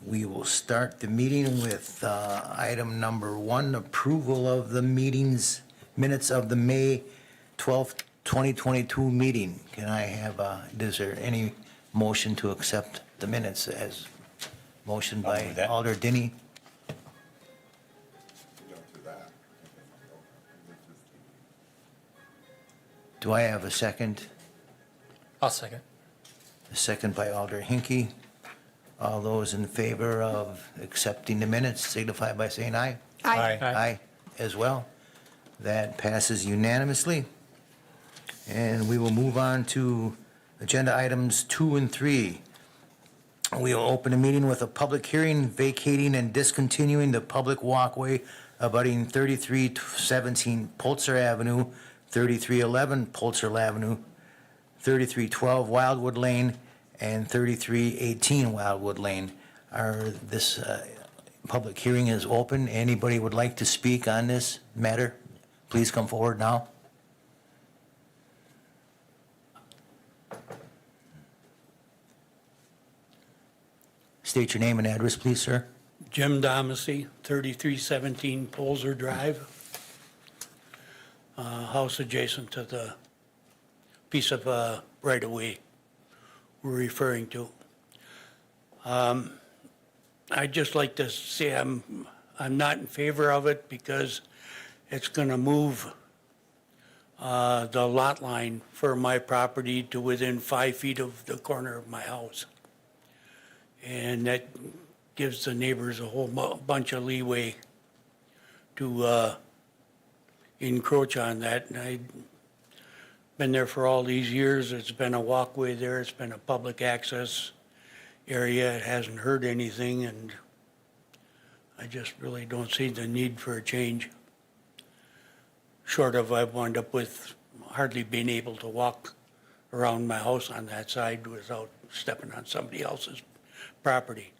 We will start the meeting with item number 1, approval of the minutes of the May 12th, 2022 meeting. Can I have, is there any motion to accept the minutes as motion by Alder Dinney? Do I have a second? I'll second. A second by Alder Hinkie. All those in favor of accepting the minutes signify by saying aye. Aye. Aye as well. That passes unanimously. And we will move on to agenda items 2 and 3. We will open a meeting with a public hearing vacating and discontinuing the public walkway abutting 3317 Pulitzer Avenue, 3311 Pulitzer Avenue, 3312 Wildwood Lane, and 3318 Wildwood Lane. This public hearing is open. Anybody would like to speak on this matter? Please come forward now. State your name and address, please, sir. Jim Domacy, 3317 Polzer Drive. House adjacent to the piece of right-of-way we're referring to. I'd just like to say I'm not in favor of it because it's going to move the lot line for my property to within 5 feet of the corner of my house. And that gives the neighbors a whole bunch of leeway to encroach on that. And I've been there for all these years. It's been a walkway there. It's been a public access area. It hasn't hurt anything, and I just really don't see the need for a change. Short of I've wound up with hardly being able to walk around my house on that side without stepping on somebody else's property.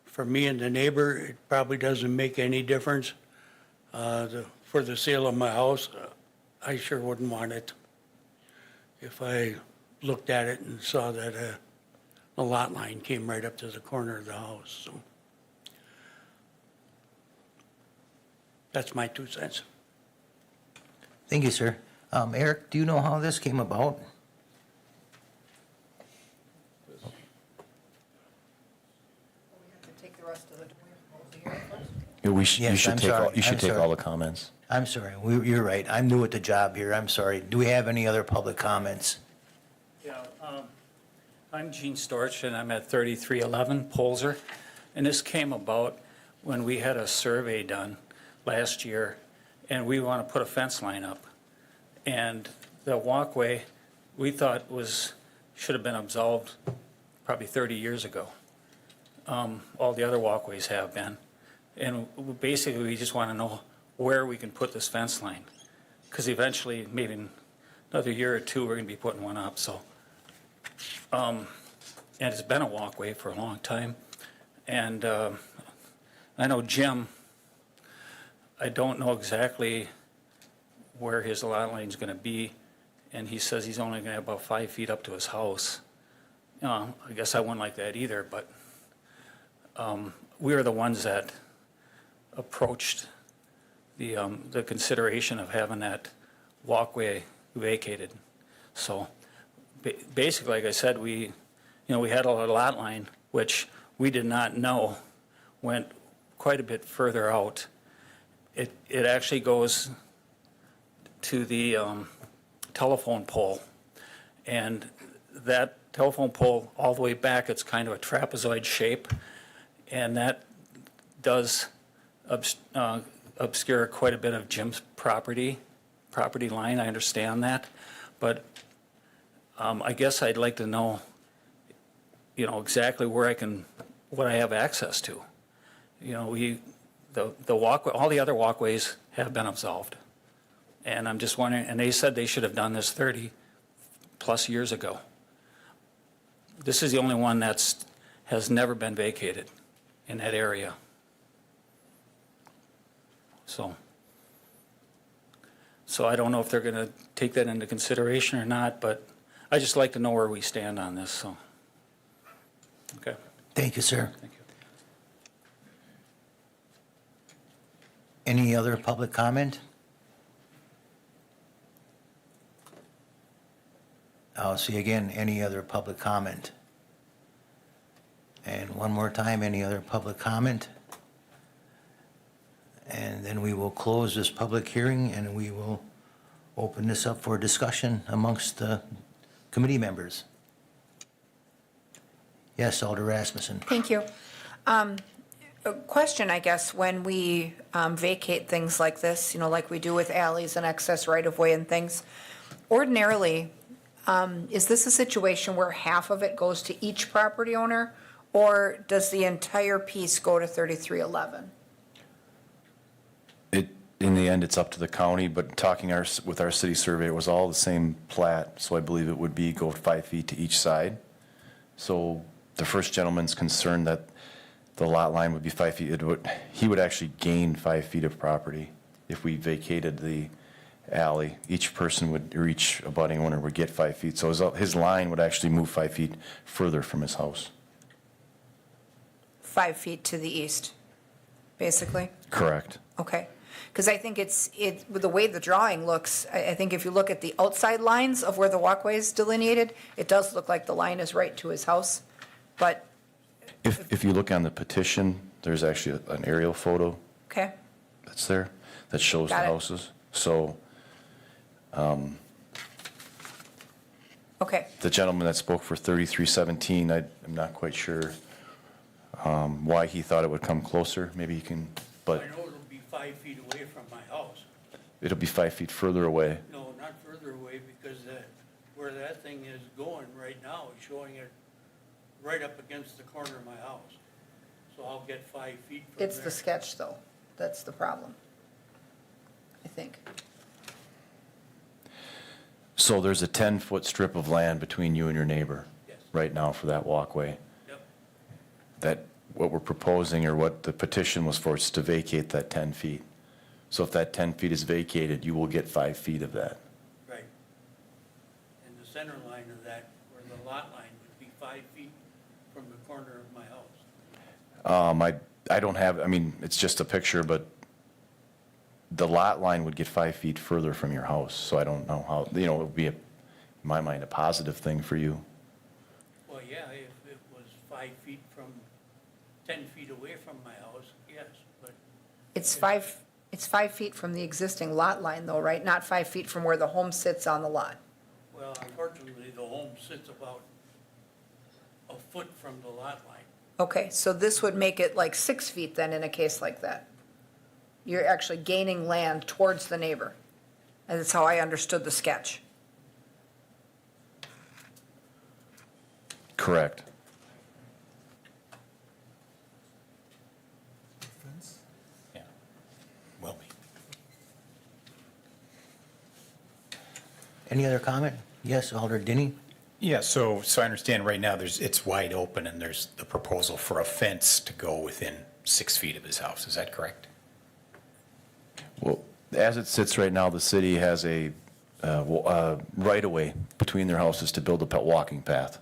For me and the neighbor, it probably doesn't make any difference. For the sale of my house, I sure wouldn't want it if I looked at it and saw that the lot line came right up to the corner of the house. So that's my 2 cents. Thank you, sir. Eric, do you know how this came about? You Yes, should I'm take sorry. all, you should I'm take sorry. all the comments. I'm sorry, you're right. I'm new at the job here. I'm sorry. Do we have any other public comments? Yeah, I'm Gene Storch, and I'm at 3311 Polzer. And this came about when we had a survey done last year, and we want to put a fence line up. And the walkway, we thought should have been absolved probably 30 years ago. All the other walkways have been. And basically, we just want to know where we can put this fence line. Because eventually, maybe in another year or two, we're going to be putting one up. So, and it's been a walkway for a long time. And I know Jim, I don't know exactly where his lot line is going to be. And he says he's only going to have about 5 feet up to his house. I guess I wouldn't like that either, but we were the ones that approached the consideration of having that walkway vacated. So basically, like I said, we had a lot line, which we did not know went quite a bit further out. It actually goes to the telephone pole, and that telephone pole all the way back, it's kind of a trapezoid shape, and that does obscure quite a bit of Jim's property line. I understand that, but I guess I'd like to know, exactly where what I have access to. The walkway, all the other walkways have been absolved, and I'm just wondering. And they said they should have done this 30 plus years ago. This is the only one has never been vacated in that area. So I don't know if they're going to take that into consideration or not, but I just like to know where we stand on this. So, okay. Thank you, sir. Thank you. Any other public comment? I'll see again, any other public comment? And one more time, any other public comment? And then we will close this public hearing and we will open this up for discussion amongst the committee members. Yes, Alder Rasmussen. Thank you. A question, I guess, when we vacate things like this, you know, like we do with alleys and excess right-of-way and things, ordinarily, is this a situation where half of it goes to each property owner, or does the entire piece go to 3311? In the end, it's up to the county, but talking with our city surveyor, it was all the same plat, so I believe it would be go 5 feet to each side. So the first gentleman's concerned that the lot line would be 5 feet. He would actually gain 5 feet of property if we vacated the alley. Each person would, or each abutting owner would get 5 feet. So his line would actually move 5 feet further from his house. 5 feet to the east, basically? Correct. Okay. Because I think with the way the drawing looks, I think if you look at the outside lines of where the walkway is delineated, it does look like the line is right to his house. But, If you look on the petition, there's actually an aerial photo okay, that's there that shows the Got it. houses. So okay. the gentleman that spoke for 3317, I'm not quite sure why he thought it would come closer. Maybe he can, but I know it'll be 5 feet away from my house. it'll be 5 feet further away. No, not further away, because where that thing is going right now is showing it right up against the corner of my house. So I'll get 5 feet from there. It's the sketch, though. That's the problem, I think. So there's a 10-foot strip of land between you and your neighbor Yes. right now for that walkway. Yep. That what we're proposing, or what the petition was for, is to vacate that 10 feet. So if that 10 feet is vacated, you will get 5 feet of that. Right. And the center line of that, where the lot line would be 5 feet from the corner of my house. I don't have, I mean, it's just a picture, but the lot line would get 5 feet further from your house, so I don't know how, it would be, in my mind, a positive thing for you. Well, yeah, if it was 5 feet from, 10 feet away from my house, yes, but It's 5 feet from the existing lot line, though, right? Not 5 feet from where the home sits on the lot. well, unfortunately, the home sits about a foot from the lot line. Okay, so this would make it like 6 feet then in a case like that. You're actually gaining land towards the neighbor. And that's how I understood the sketch. Correct. Yeah, will be. Any other comment? Yes, Alder Denny? Yeah, so I understand right now it's wide open and there's the proposal for a fence to go within 6 feet of his house. Is that correct? Well, as it sits right now, the city has a right-of-way between their houses to build a walking path.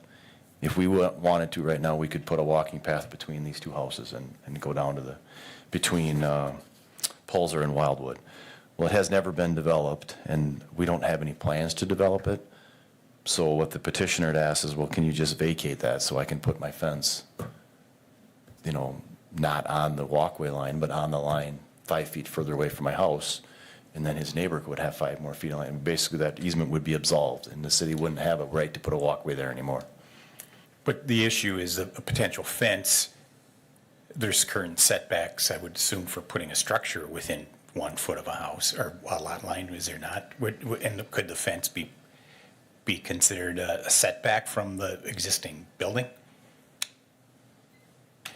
If we wanted to right now, we could put a walking path between these two houses and go down to between Pulser and Wildwood. Well, it has never been developed, and we don't have any plans to develop it. So what the petitioner had asked is, well, can you just vacate that so I can put my fence, not on the walkway line, but on the line 5 feet further away from my house, and then his neighbor would have 5 more feet of land. Basically, that easement would be absolved, and the city wouldn't have a right to put a walkway there anymore. But the issue is a potential fence. There's current setbacks, I would assume, for putting a structure within 1 foot of a house or a lot line, is there not? And could the fence be considered a setback from the existing building?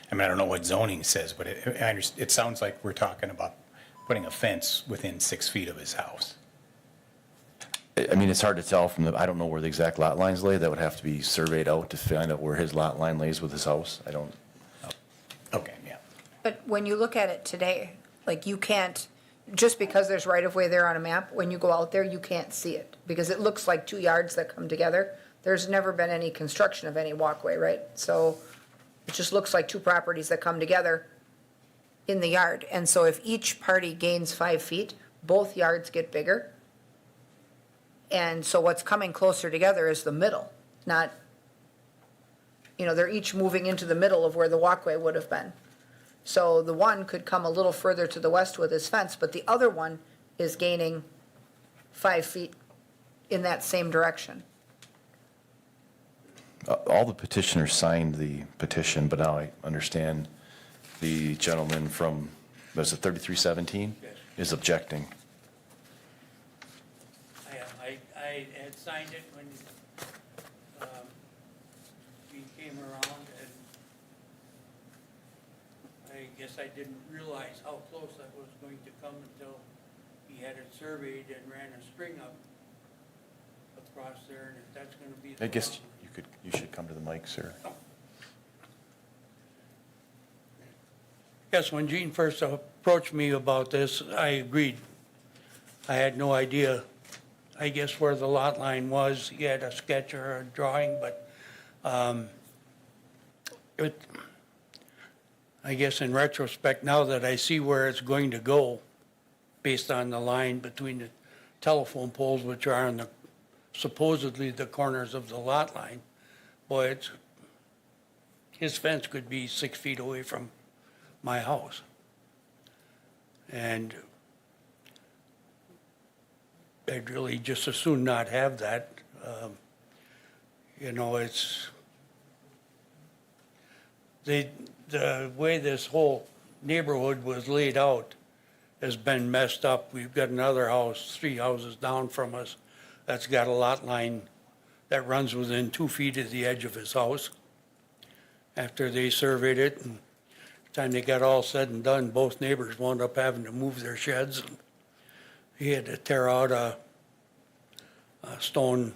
I mean, I don't know what zoning says, but it sounds like we're talking about putting a fence within 6 feet of his house. I mean, it's hard to tell I don't know where the exact lot lines lay. That would have to be surveyed out to find out where his lot line lays with his house. I don't. Okay, yeah. But when you look at it today, like you can't, just because there's right-of-way there on a map, when you go out there, you can't see it. Because it looks like 2 yards that come together. There's never been any construction of any walkway, right? So it just looks like 2 properties that come together. in the yard. And so if each party gains 5 feet, both yards get bigger. And so what's coming closer together is the middle, not, they're each moving into the middle of where the walkway would have been. So the one could come a little further to the west with his fence, but the other one is gaining 5 feet in that same direction. All the petitioners signed the petition, but now I understand the gentleman from, was it 3317? Yes. Is objecting. I had signed it when he came around, and I guess I didn't realize how close that was going to come until he had it surveyed and ran a string up across there, and if that's gonna be the I guess problem- you should come to the mic, sir. Yes, when Gene first approached me about this, I agreed. I had no idea, I guess, where the lot line was. He had a sketch or a drawing, but I guess in retrospect, now that I see where it's going to go, based on the line between the telephone poles, which are on the, supposedly the corners of the lot line, boy, his fence could be 6 feet away from my house. And I'd really just as soon not have that. It's, the way this whole neighborhood was laid out has been messed up. We've got another house, 3 houses down from us, that's got a lot line that runs within 2 feet of the edge of his house. After they surveyed it, and the time they got all said and done, both neighbors wound up having to move their sheds. And he had to tear out a stone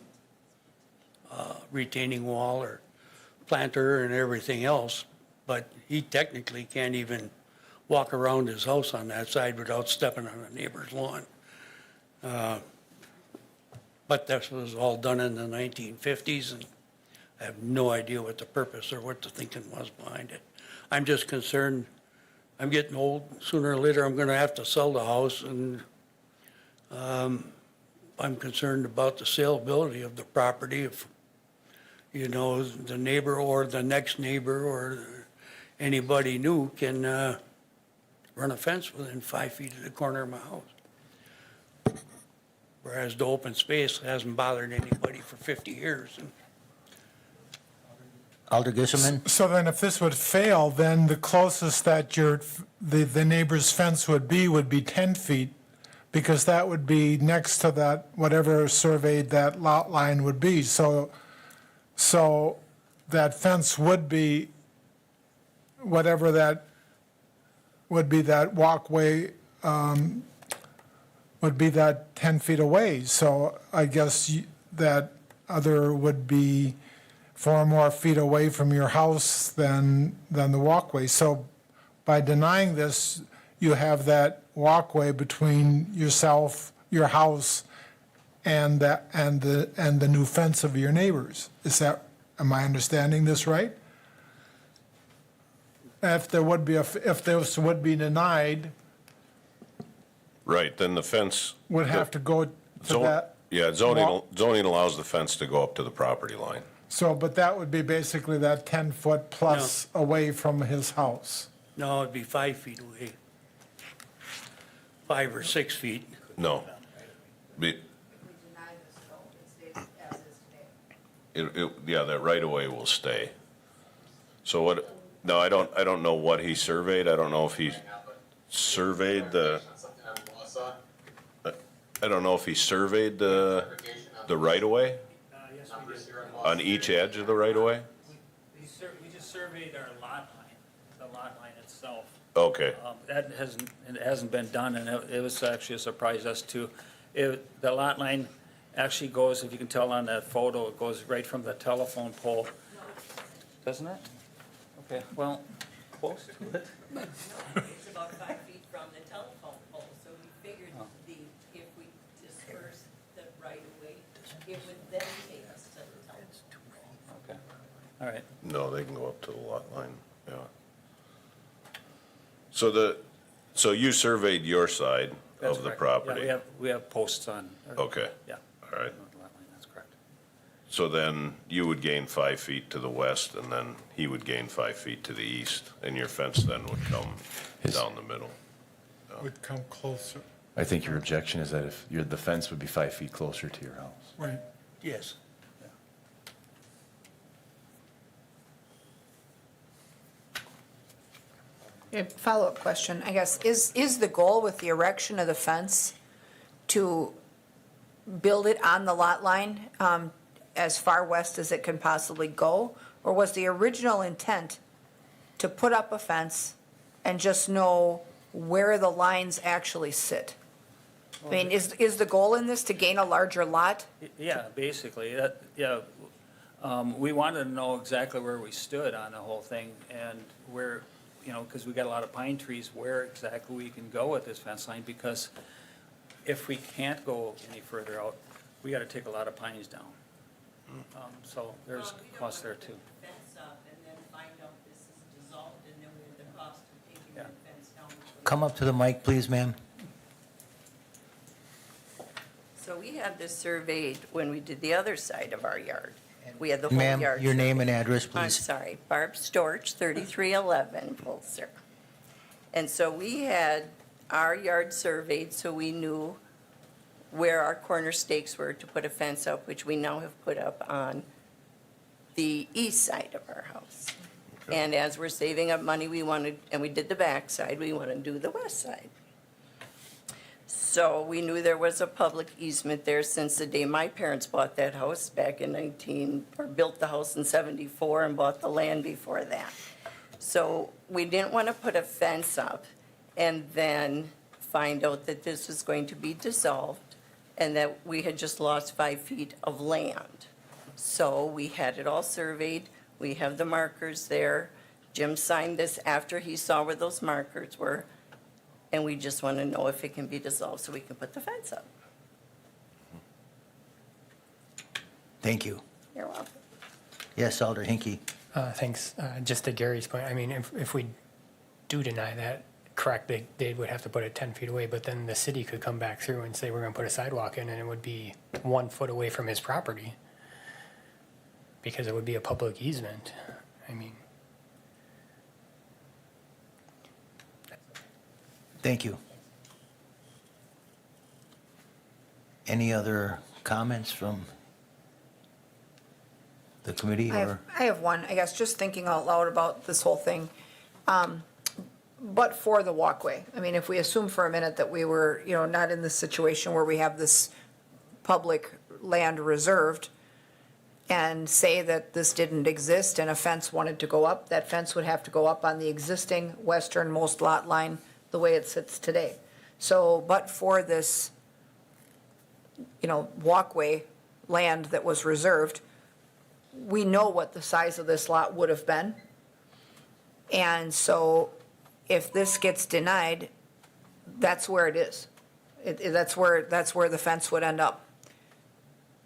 retaining wall or planter and everything else, but he technically can't even walk around his house on that side without stepping on a neighbor's lawn. But this was all done in the 1950s, and I have no idea what the purpose or what the thinking was behind it. I'm just concerned, I'm getting old, sooner or later I'm gonna have to sell the house, and I'm concerned about the saleability of the property. If, the neighbor or the next neighbor or anybody new can run a fence within 5 feet of the corner of my house. Whereas the open space hasn't bothered anybody for 50 years. And Alder Gisselman? So then if this would fail, then the closest that the neighbor's fence would be 10 feet, because that would be next to that, whatever surveyed that lot line would be. So that fence would be, whatever that would be, that walkway would be that 10 feet away. So I guess that other would be 4 more feet away from your house than the walkway. So by denying this, you have that walkway between yourself, your house, and the new fence of your neighbors. Am I understanding this right? If this would be denied, Right, then the fence. would have to go to Zone- that. Yeah, zoning allows the fence to go up to the property line. So, but that would be basically that 10-foot plus away from his house. no, it'd be 5 feet away. 5 or 6 feet. No. Be- We deny this, though, it stays as is today. yeah, that right of way will stay. So what, no, I don't know what he surveyed. I don't know if he surveyed I don't know if he surveyed the right of way on each edge of the right of way? We just surveyed our lot line, the lot line itself. Okay, That hasn't been done, and it was actually a surprise us too. The lot line actually goes, if you can tell on that photo, it goes right from the telephone pole. Doesn't it? Okay, well, close to it. It's about 5 feet from the telephone pole, so we figured if we disperse the right of way, it would then take us to the telephone pole. Okay, all right. no, they can go up to the lot line, yeah. So you surveyed your side That's of the correct. property? Yeah, we have posts on. Okay, Yeah. all right. That's correct. So then you would gain 5 feet to the west, and then he would gain 5 feet to the east, and your fence then would come down the middle. Would come closer, I think your objection is that if the fence would be 5 feet closer to your house. right? Yes. A follow-up question, I guess, is the goal with the erection of the fence to build it on the lot line, as far west as it can possibly go? Or was the original intent to put up a fence and just know where the lines actually sit? I mean, is the goal in this to gain a larger lot? Yeah, basically, we wanted to know exactly where we stood on the whole thing and where, because we got a lot of pine trees, where exactly we can go with this fence line, because if we can't go any further out, we gotta take a lot of pines down. So there's cost there too. The fence up and then find out this is dissolved and then we have the cost of taking Yeah. that fence down. Come up to the mic, please, ma'am. So we had this surveyed when we did the other side of our yard. We had the whole yard. Ma'am, your name and surveyed. address, I'm please. sorry, Barb Storch, 3311 Pulsar. And so we had our yard surveyed, so we knew where our corner stakes were to put a fence up, which we now have put up on the east side of our house. And as we're saving up money, and we did the back side, we want to do the west side. So we knew there was a public easement there since the day my parents bought that house back in built the house in 74 and bought the land before that. So we didn't want to put a fence up and then find out that this was going to be dissolved and that we had just lost 5 feet of land. So we had it all surveyed. We have the markers there. Jim signed this after he saw where those markers were. And we just want to know if it can be dissolved so we can put the fence up. Thank you. You're welcome. Yes, Alder Hinkie. Thanks. Just to Gary's point, I mean, if we do deny that, correct, they would have to put it 10 feet away, but then the city could come back through and say, we're going to put a sidewalk in, and it would be 1 foot away from his property because it would be a public easement. I mean, Thank you. Any other comments from the committee or? I have one, I guess, just thinking out loud about this whole thing. But for the walkway, I mean, if we assume for a minute that we were, not in this situation where we have this public land reserved and say that this didn't exist and a fence wanted to go up, that fence would have to go up on the existing westernmost lot line the way it sits today. So, but for this, walkway land that was reserved, we know what the size of this lot would have been. And so if this gets denied, that's where it is. That's where the fence would end up.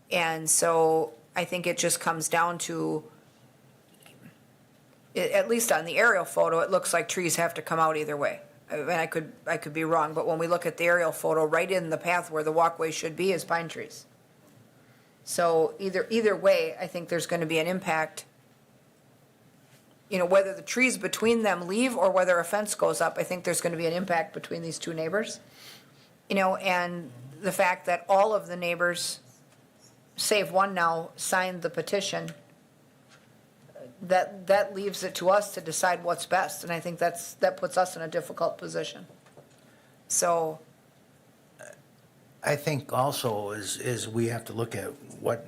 And so I think it just comes down to, at least on the aerial photo, it looks like trees have to come out either way. And I could be wrong, but when we look at the aerial photo, right in the path where the walkway should be is pine trees. So either way, I think there's going to be an impact. Whether the trees between them leave or whether a fence goes up, I think there's going to be an impact between these two neighbors. And the fact that all of the neighbors, save one now, signed the petition, that leaves it to us to decide what's best. And I think that puts us in a difficult position. So I think also is we have to look at what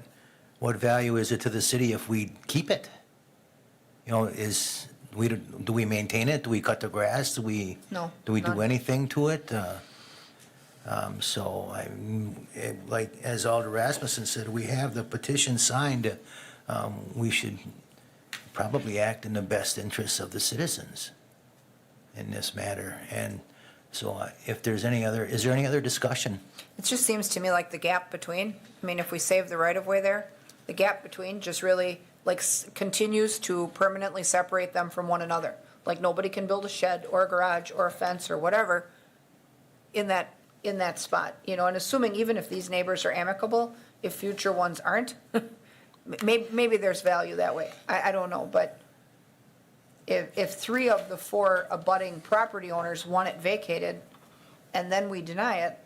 value is it to the city if we keep it? Do we maintain it? Do we cut the grass? No, Do we do none. anything to it? Like as Alder Rasmussen said, we have the petition signed. We should probably act in the best interests of the citizens in this matter. And so if there's is there any other discussion? it just seems to me like the gap between, if we save the right-of-way there, the gap between just really continues to permanently separate them from one another. Like, nobody can build a shed or a garage or a fence or whatever in that spot, and assuming even if these neighbors are amicable, if future ones aren't, maybe there's value that way. I don't know, but if 3 of the 4 abutting property owners want it vacated, and then we deny it,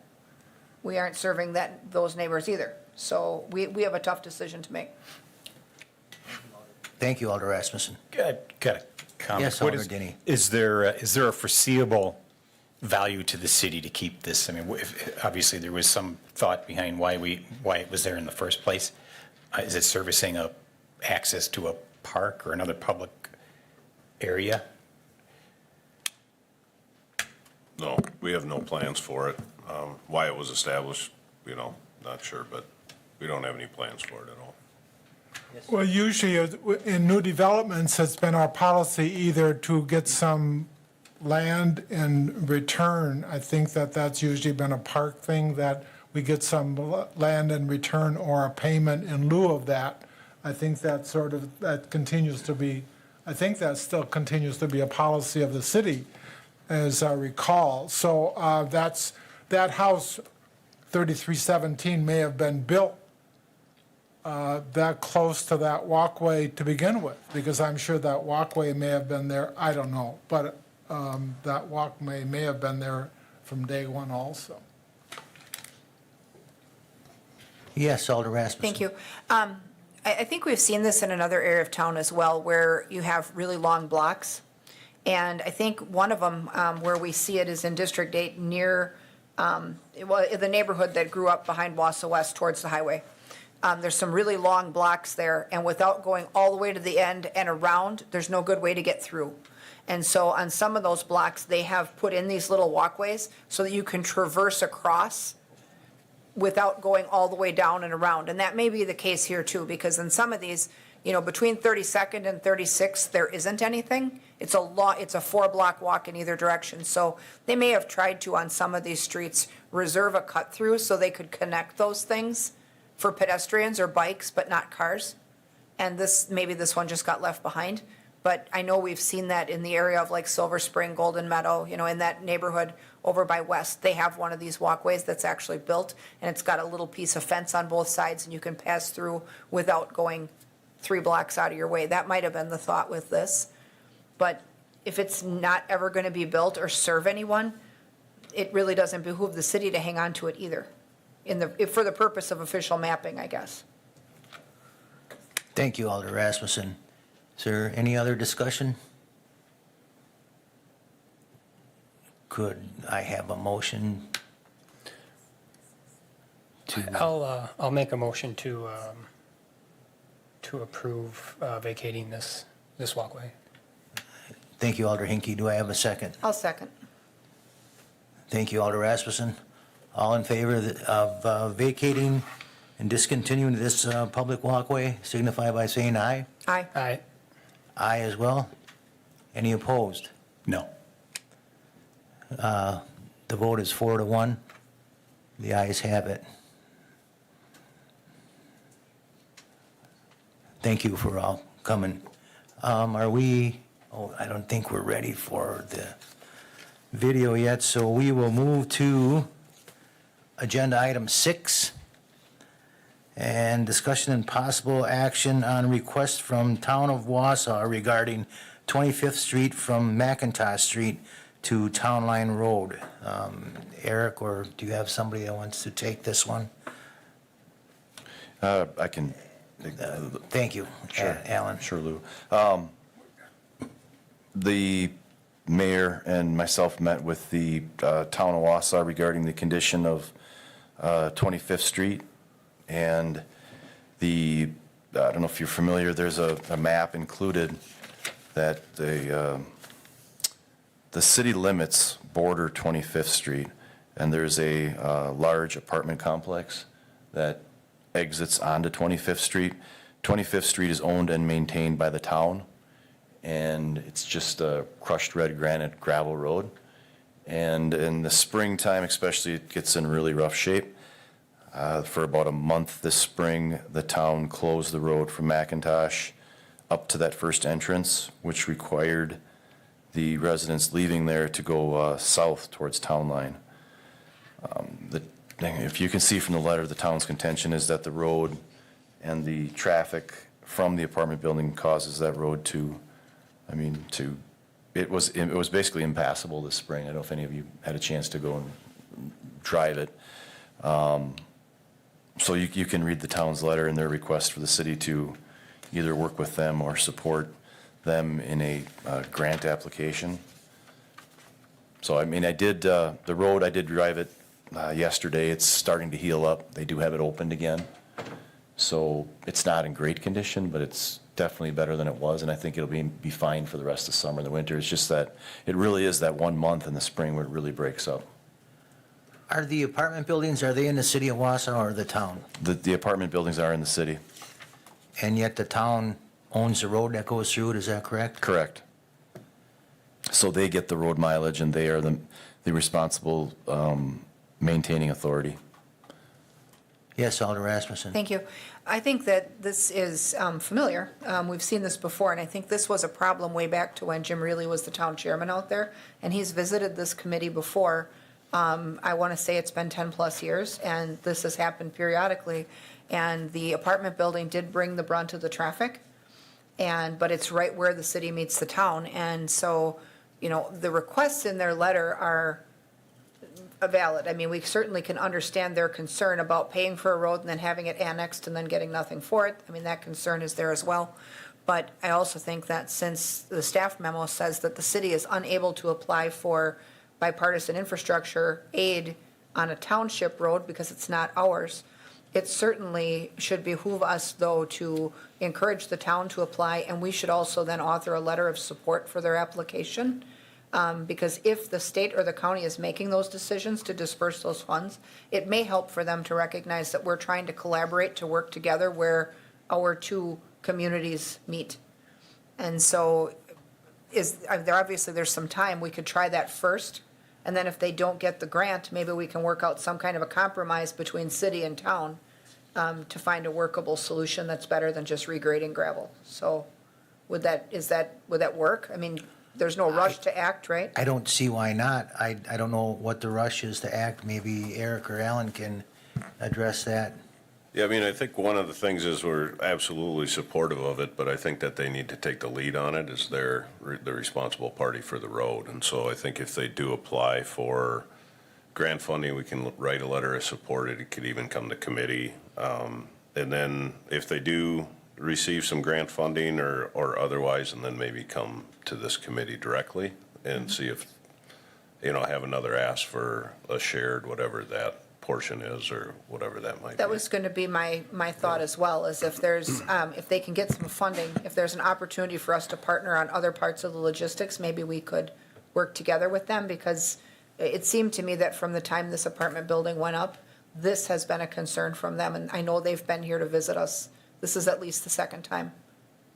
we aren't serving those neighbors either. So we have a tough decision to make. Thank you, Alder Rasmussen. Got a comment. Yes, What Alder Denny. Is there a foreseeable value to the city to keep this? I mean, obviously, there was some thought behind why it was there in the first place. Is it servicing access to a park or another public area? No, we have no plans for it. Why it was established, not sure, but we don't have any plans for it at all. Well, usually in new developments, it's been our policy either to get some land in return. I think that's usually been a park thing, that we get some land in return or a payment in lieu of that. I think that continues to be, I think that still continues to be a policy of the city, as I recall. So that house, 3317, may have been built that close to that walkway to begin with, because I'm sure that walkway may have been there, I don't know, but that walkway may have been there from day one also. Yes, Alder Rasmussen. Thank you. I think we've seen this in another area of town as well, where you have really long blocks. And I think one of them where we see it is in District 8 near the neighborhood that grew up behind Wausau West towards the highway. There's some really long blocks there, and without going all the way to the end and around, there's no good way to get through. And so on some of those blocks, they have put in these little walkways so that you can traverse across without going all the way down and around. And that may be the case here too, because in some of these, between 32nd and 36th, there isn't anything. It's a 4-block walk in either direction. So they may have tried to, on some of these streets, reserve a cut through so they could connect those things for pedestrians or bikes, but not cars. And maybe this one just got left behind. But I know we've seen that in the area of like Silver Spring, Golden Meadow, in that neighborhood over by West. They have one of these walkways that's actually built, and it's got a little piece of fence on both sides, and you can pass through without going 3 blocks out of your way. That might have been the thought with this. But if it's not ever going to be built or serve anyone, it really doesn't behoove the city to hang on to it either, for the purpose of official mapping, I guess. Thank you, Alder Rasmussen. Is there any other discussion? Could I have a motion to? I'll make a motion to approve vacating this walkway. Thank you, Alder Hinkie. Do I have a second? I'll second. Thank you, Alder Rasmussen. All in favor of vacating and discontinuing this public walkway, signify by saying aye. Aye. Aye. Aye as well. Any opposed? No. The vote is 4-1. The ayes have it. Thank you for all coming. I don't think we're ready for the video yet, so we will move to agenda item 6. And discussion and possible action on request from Town of Wausau regarding 25th Street from Macintosh Street to Townline Road. Eric, or do you have somebody that wants to take this one? I can. Thank you, Sure. Alan. Sure, Lou. The mayor and myself met with the town of Wausau regarding the condition of 25th Street. And I don't know if you're familiar, there's a map included that the city limits border 25th Street. And there's a large apartment complex that exits onto 25th Street. 25th Street is owned and maintained by the town, and it's just a crushed red granite gravel road. And in the springtime especially, it gets in really rough shape. For about a month this spring, the town closed the road from Macintosh up to that first entrance, which required the residents leaving there to go south towards Townline. If you can see from the letter, the town's contention is that the road and the traffic from the apartment building causes that road to, it was basically impassable this spring. I don't know if any of you had a chance to go and drive it. So you can read the town's letter and their request for the city to either work with them or support them in a grant application. So, I did, the road, I did drive it yesterday. It's starting to heal up. They do have it opened again. So it's not in great condition, but it's definitely better than it was, and I think it'll be fine for the rest of the summer and the winter. It's just that, it really is that 1 month in the spring where it really breaks up. Are the apartment buildings, are they in the city of Wausau or the town? The apartment buildings are in the city. And yet the town owns the road that goes through it, is that correct? Correct. So they get the road mileage, and they are the responsible maintaining authority. Yes, Alder Rasmussen. Thank you. I think that this is familiar. We've seen this before, and I think this was a problem way back to when Jim Reilly was the town chairman out there, and he's visited this committee before. I want to say it's been 10-plus years, and this has happened periodically. And the apartment building did bring the brunt of the traffic, but it's right where the city meets the town. And so, the requests in their letter are valid. We certainly can understand their concern about paying for a road and then having it annexed and then getting nothing for it. That concern is there as well. But I also think that since the staff memo says that the city is unable to apply for bipartisan infrastructure aid on a township road because it's not ours, it certainly should behoove us, though, to encourage the town to apply, and we should also then author a letter of support for their application. Because if the state or the county is making those decisions to disperse those funds, it may help for them to recognize that we're trying to collaborate, to work together where our two communities meet. And so obviously there's some time, we could try that first. And then if they don't get the grant, maybe we can work out some kind of a compromise between city and town to find a workable solution that's better than just regrading gravel. So would that work? There's no rush to act, right? I don't see why not. I don't know what the rush is to act. Maybe Eric or Alan can address that. Yeah, I think one of the things is we're absolutely supportive of it, but I think that they need to take the lead on it as they're the responsible party for the road. And so I think if they do apply for grant funding, we can write a letter of support. It could even come to committee. And then if they do receive some grant funding or otherwise, and then maybe come to this committee directly and see if, have another ask for a shared whatever that portion is or whatever that might be. That was going to be my thought as well, is if there's, if they can get some funding, if there's an opportunity for us to partner on other parts of the logistics, maybe we could work together with them, because it seemed to me that from the time this apartment building went up, this has been a concern from them, and I know they've been here to visit us. This is at least the second time,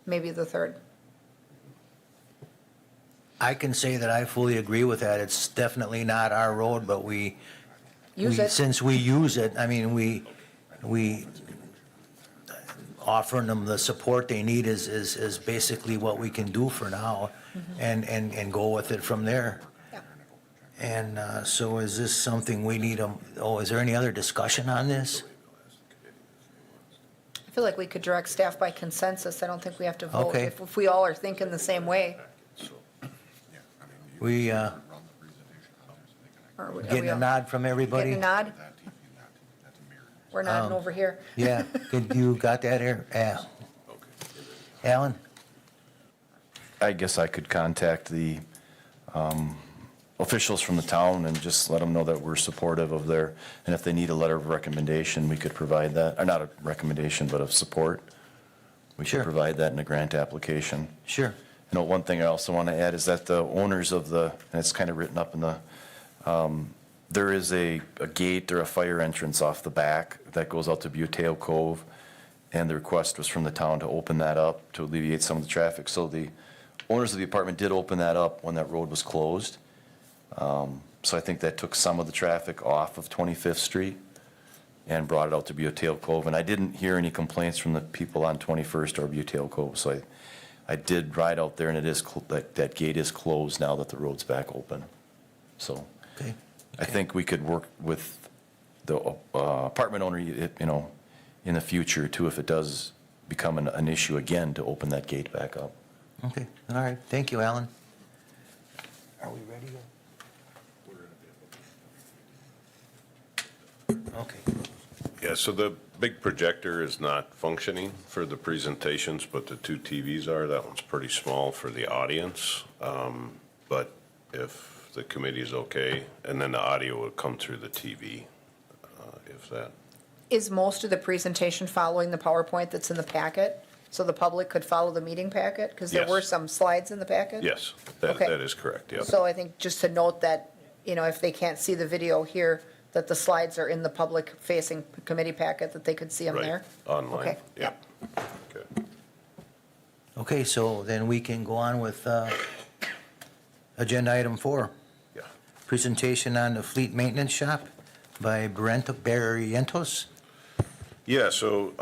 maybe the third. I can say that I fully agree with that. It's definitely not our road, but since we use it, we offering them the support they need is basically what we can do for now, and go with it from there. Yeah. And so is this something we need, is there any other discussion on this? I feel like we could direct staff by consensus. I don't think we have to vote. Okay. If we all are thinking the same way. We getting a nod from everybody? Getting a nod? We're nodding over here. Yeah, you got that, Alan? I guess I could contact the officials from the town and just let them know that we're supportive of and if they need a letter of recommendation, we could provide that, or not a recommendation, but of support. We Sure. should provide that in a grant application. Sure. One thing I also want to add is that the owners of and it's kind of written up in the, there is a gate or a fire entrance off the back that goes out to Buteo Cove, and the request was from the town to open that up to alleviate some of the traffic. So the owners of the apartment did open that up when that road was closed. So I think that took some of the traffic off of 25th Street and brought it out to Buteo Cove. And I didn't hear any complaints from the people on 21st or Buteo Cove. So I did ride out there and it is, that gate is closed now that the road's back open. So Okay. I think we could work with the apartment owner, you know, in the future too, if it does become an issue again, to open that gate back up. Okay, all right, thank you, Alan. Are we ready? Okay, Yeah, so the big projector is not functioning for the presentations, but the two TVs are. That one's pretty small for the audience. But if the committee is okay, and then the audio will come through the TV, if that. Is most of the presentation following the PowerPoint that's in the packet? So the public could follow the meeting packet? Because there were Yes. some slides in the packet? Yes, that Okay. is correct, yep. So I think just to note that, you know, if they can't see the video here, that the slides are in the public-facing committee packet, that they could see them Right, there? online, Okay, yep. Okay. okay, so then we can go on with agenda item 4. Yeah. Presentation on the fleet maintenance shop by Barrientos. Yeah, so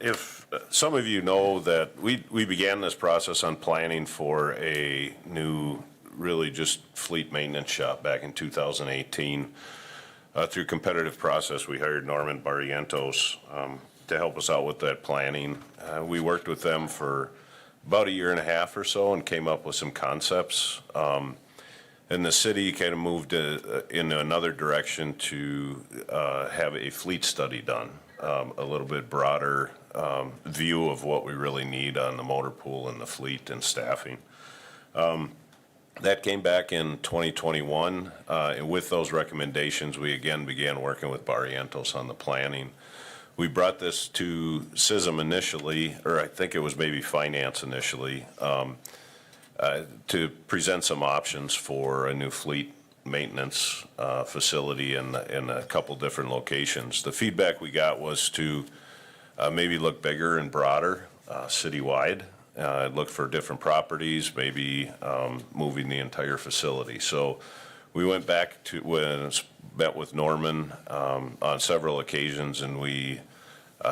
if some of you know that we began this process on planning for a new, really just fleet maintenance shop back in 2018. Through competitive process, we hired Norman Barrientos to help us out with that planning. We worked with them for about a year and a half or so and came up with some concepts. And the city kind of moved in another direction to have a fleet study done, a little bit broader view of what we really need on the motor pool and the fleet and staffing. That came back in 2021, and with those recommendations, we again began working with Barrientos on the planning. We brought this to CISM initially, or I think it was maybe finance initially, to present some options for a new fleet maintenance facility in a couple different locations. The feedback we got was to maybe look bigger and broader citywide. Look for different properties, maybe moving the entire facility. So we went back to met with Norman on several occasions, and we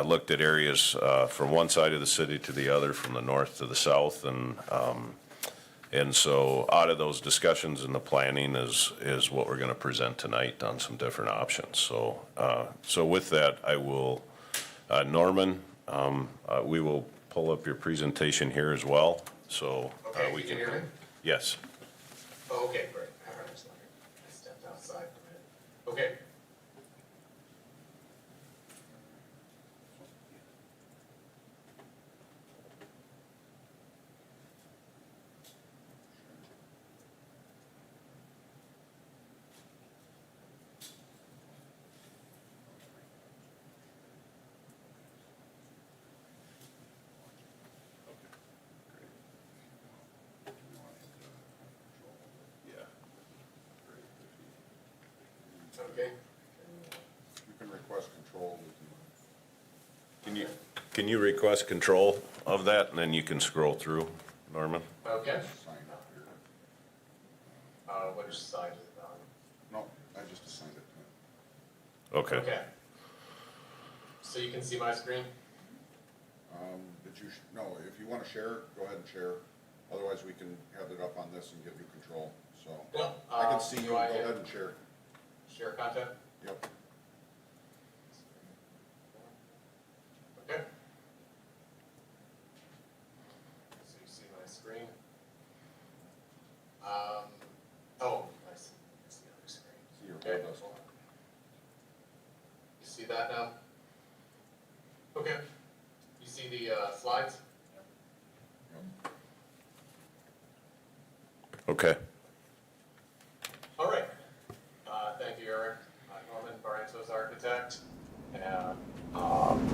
looked at areas from one side of the city to the other, from the north to the south, and so out of those discussions and the planning is what we're going to present tonight on some different options. So so with that, I will Norman, we will pull up your presentation here as well, so Okay, we can can. you hear me? Yes. Oh, okay, great. I just wanted- I stepped outside for a minute. Okay. Okay. You can request control. Can you request control of that, and then you can scroll through, Norman? Okay. Sign up here. Which side is it on? No, I just assigned it to him. Okay. Okay. So you can see my screen? No, if you want to share, go ahead and share. Otherwise, we can have it up on this and give you control, so. Yeah, I can see you, do go I ahead and share. Share content? Yep. Okay. So you see my screen? Oh, I see. It's the other screen. See your Okay. web desktop. You see that now? Okay. You see the slides? Yep. Okay. All right. Thank you, Eric. Norman Barrientos, architect. And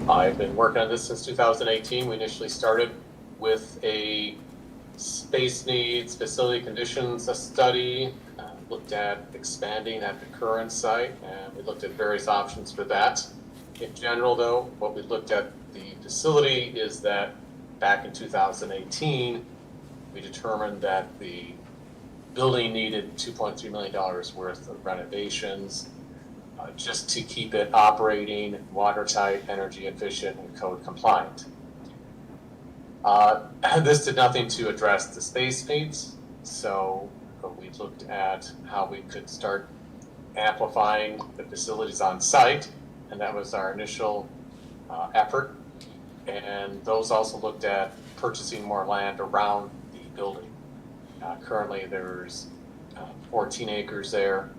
I've been working on this since 2018. We initially started with a space needs, facility conditions study, looked at expanding at the current site, and we looked at various options for that. In general, though, what we looked at the facility is that back in 2018, we determined that the building needed $2.3 million worth of renovations just to keep it operating, watertight, energy efficient, and code compliant. This did nothing to address the space needs, so we looked at how we could start amplifying the facilities on site, and that was our initial effort. And those also looked at purchasing more land around the building. Currently, there's 14 acres there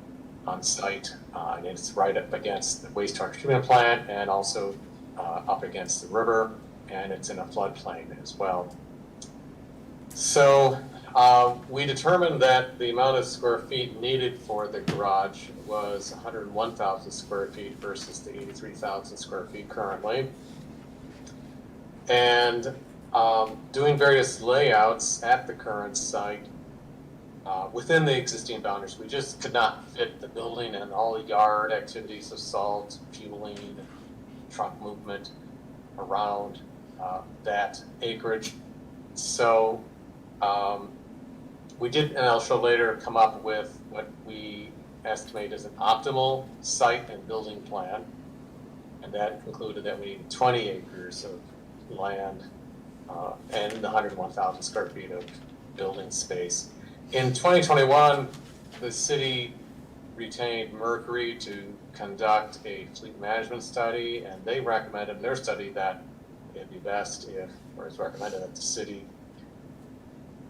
on site, and it's right up against the wastewater treatment plant and also up against the river, and it's in a floodplain as well. So we determined that the amount of square feet needed for the garage was 101,000 square feet versus the 83,000 square feet currently. And doing various layouts at the current site within the existing boundaries, we just could not fit the building and all the yard activities of salt, fueling, truck movement around that acreage. So we did, and I'll show later, come up with what we estimate as an optimal site and building plan. And that concluded that we needed 20 acres of land and the 101,000 square feet of building space. In 2021, the city retained Mercury to conduct a fleet management study, and they recommended in their study that it'd be best if, or it's recommended that the city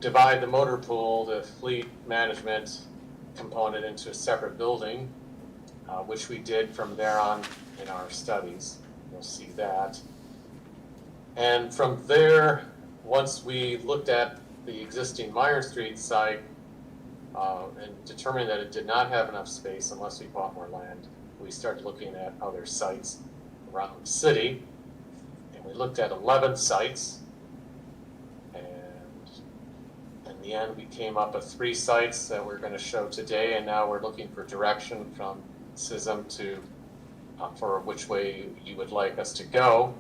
divide the motor pool, the fleet management component, into a separate building, which we did from there on in our studies. You'll see that. And from there, once we looked at the existing Meyer Street site and determined that it did not have enough space unless we bought more land, we started looking at other sites around the city. And we looked at 11 sites. And in the end, we came up with 3 sites that we're going to show today. And now we're looking for direction from CISM to for which way you would like us to go.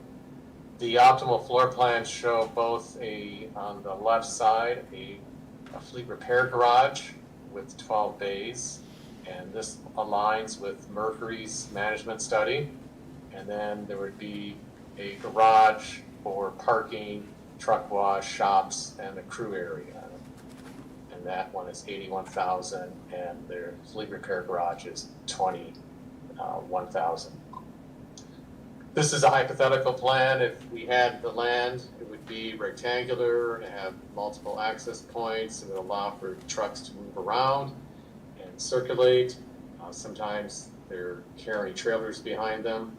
The optimal floor plans show both on the left side, a fleet repair garage with 12 bays, and this aligns with Mercury's management study. And then there would be a garage for parking, truck wash, shops, and the crew area. And that one is 81,000, and their fleet repair garage is 21,000. This is a hypothetical plan. If we had the land, it would be rectangular and have multiple access points. It would allow for trucks to move around and circulate. Sometimes they're carrying trailers behind them,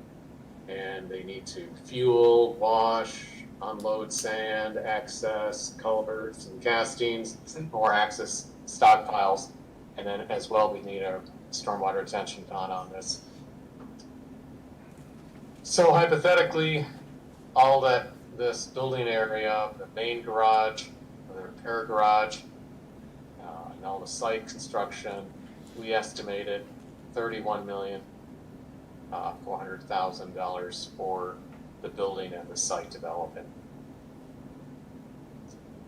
and they need to fuel, wash, unload sand, access culverts and castings, or access stockpiles. And then as well, we need a stormwater retention pond on this. So hypothetically, all that this building area, the main garage, the repair garage, and all the site construction, we estimated $31,400,000 for the building and the site development.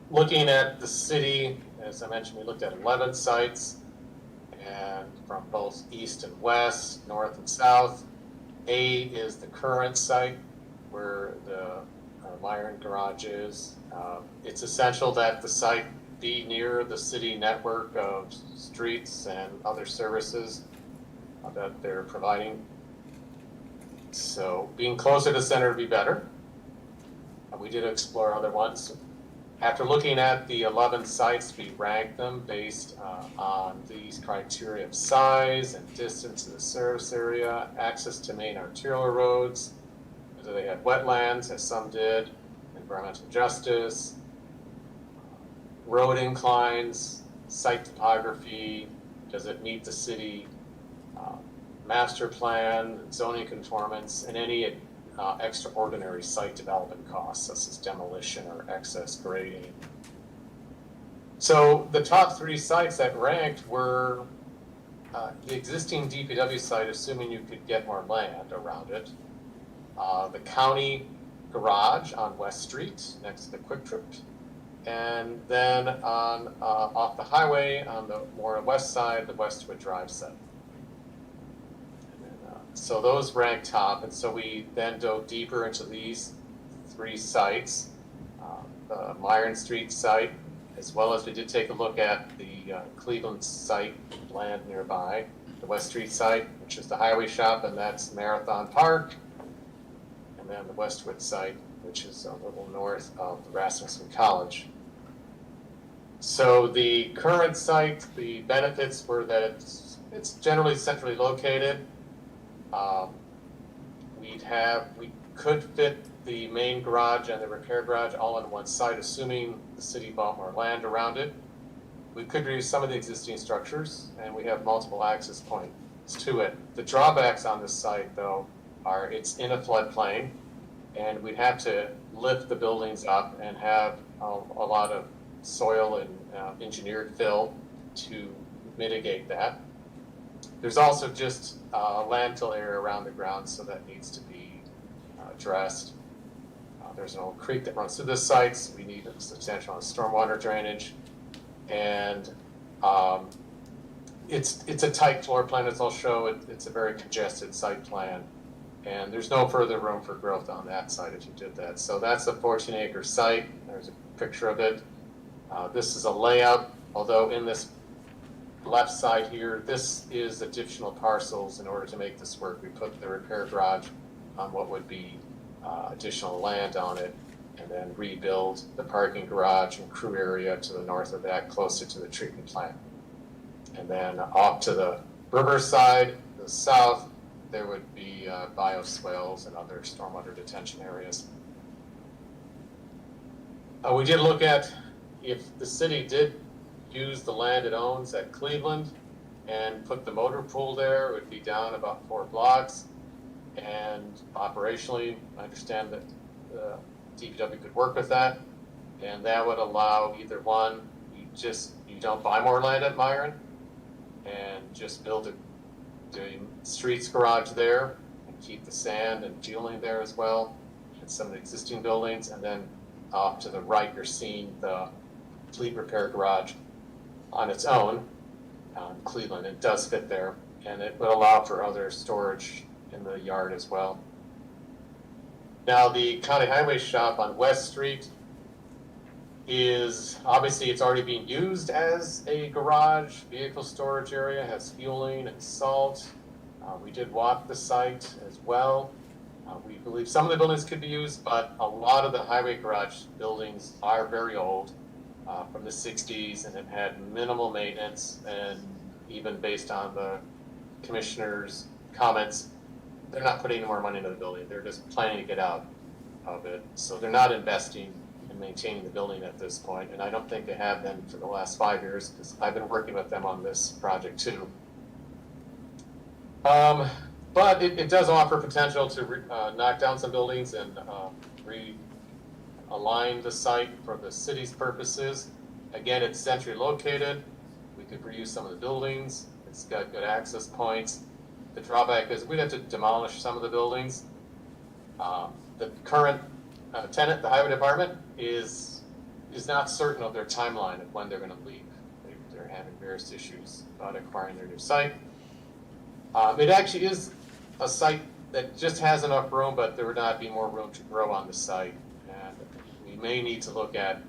Looking at the city, as I mentioned, we looked at 11 sites, and from both east and west, north and south. A is the current site where the Myron garage is. It's essential that the site be near the city network of streets and other services that they're providing. So being closer to the center would be better. We did explore other ones. After looking at the 11 sites, we ranked them based on these criteria of size and distance to the service area, access to main arterial roads, whether they had wetlands, as some did, environmental justice, road inclines, site topography, does it meet the city master plan, zoning conformance, and any extraordinary site development costs, such as demolition or excess grading. So the top 3 sites that ranked were the existing DPW site, assuming you could get more land around it, the county garage on West Street next to the Quick Trip, and then on off the highway on the more west side, the Westwood Drive site. So those ranked top, and so we then dove deeper into these 3 sites. the Myron Street site, as well as we did take a look at the Cleveland site, land nearby, the West Street site, which is the highway shop, and that's Marathon Park. And then the Westwood site, which is a little north of the Rasmussen College. So the current site, the benefits were that it's generally centrally located. We could fit the main garage and the repair garage all on one site, assuming the city bought more land around it. We could reuse some of the existing structures, and we have multiple access points to it. The drawbacks on this site, though, are it's in a floodplain, and we'd have to lift the buildings up and have a lot of soil and engineered fill to mitigate that. There's also just landfill area around the ground, so that needs to be addressed. There's an old creek that runs through this site, so we need a substantial amount of stormwater drainage. And it's a tight floor plan, as I'll show. It's a very congested site plan. And there's no further room for growth on that site if you did that. So that's a 14-acre site. There's a picture of it. This is a layout, although in this left side here, this is additional parcels. In order to make this work, we put the repair garage on what would be additional land on it, and then rebuild the parking garage and crew area to the north of that, closer to the treatment plant. And then off to the riverside, the south, there would be bioswales and other stormwater detention areas. We did look at if the city did use the land it owns at Cleveland and put the motor pool there, it would be down about 4 blocks. And operationally, I understand that DPW could work with that, and that would allow either one, you don't buy more land at Myron, and just build the streets garage there, and keep the sand and fueling there as well, and some of the existing buildings, and then off to the right, you're seeing the fleet repair garage on its own, Cleveland. It does fit there, and it would allow for other storage in the yard as well. Now, the county highway shop on West Street is, obviously it's already being used as a garage, vehicle storage area, has fueling and salt. We did walk the site as well. We believe some of the buildings could be used, but a lot of the highway garage buildings are very old, from the 60s, and have had minimal maintenance, and even based on the commissioner's comments, they're not putting any more money into the building. They're just planning to get out of it. So they're not investing in maintaining the building at this point, and I don't think they have been for the last 5 years, because I've been working with them on this project too. But it does offer potential to knock down some buildings and realign the site for the city's purposes. Again, it's centrally located. We could reuse some of the buildings. It's got good access points. The drawback is we'd have to demolish some of the buildings. The current tenant, the highway department, is not certain of their timeline of when they're going to leave. They're having various issues about acquiring their new site. It actually is a site that just has enough room, but there would not be more room to grow on the site. And we may need to look at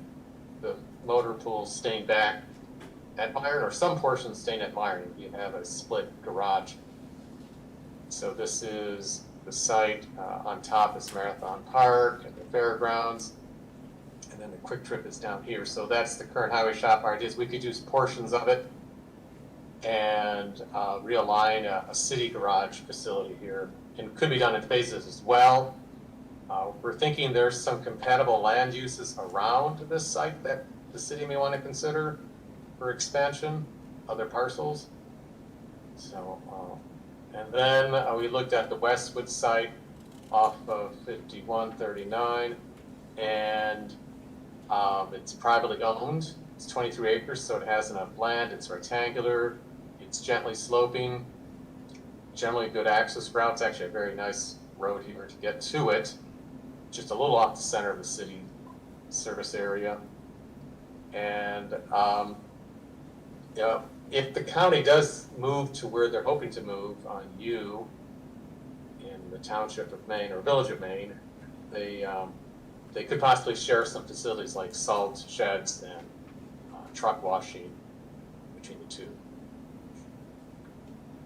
the motor pool staying back at Myron, or some portions staying at Myron. You have a split garage. So this is the site. On top is Marathon Park and the fairgrounds. And then the Quick Trip is down here. So that's the current highway shop. Our idea is we could use portions of it and realign a city garage facility here. And could be done in phases as well. We're thinking there's some compatible land uses around this site that the city may want to consider for expansion, other parcels. So, and then we looked at the Westwood site off of 5139, and it's privately owned. It's 23 acres, so it has enough land. It's rectangular. It's gently sloping. Generally good access routes. Actually, a very nice road here to get to it. Just a little off the center of the city service area. And you know, if the county does move to where they're hoping to move on U in the township of Maine or village of Maine, they they could possibly share some facilities like salt sheds and truck washing between the two.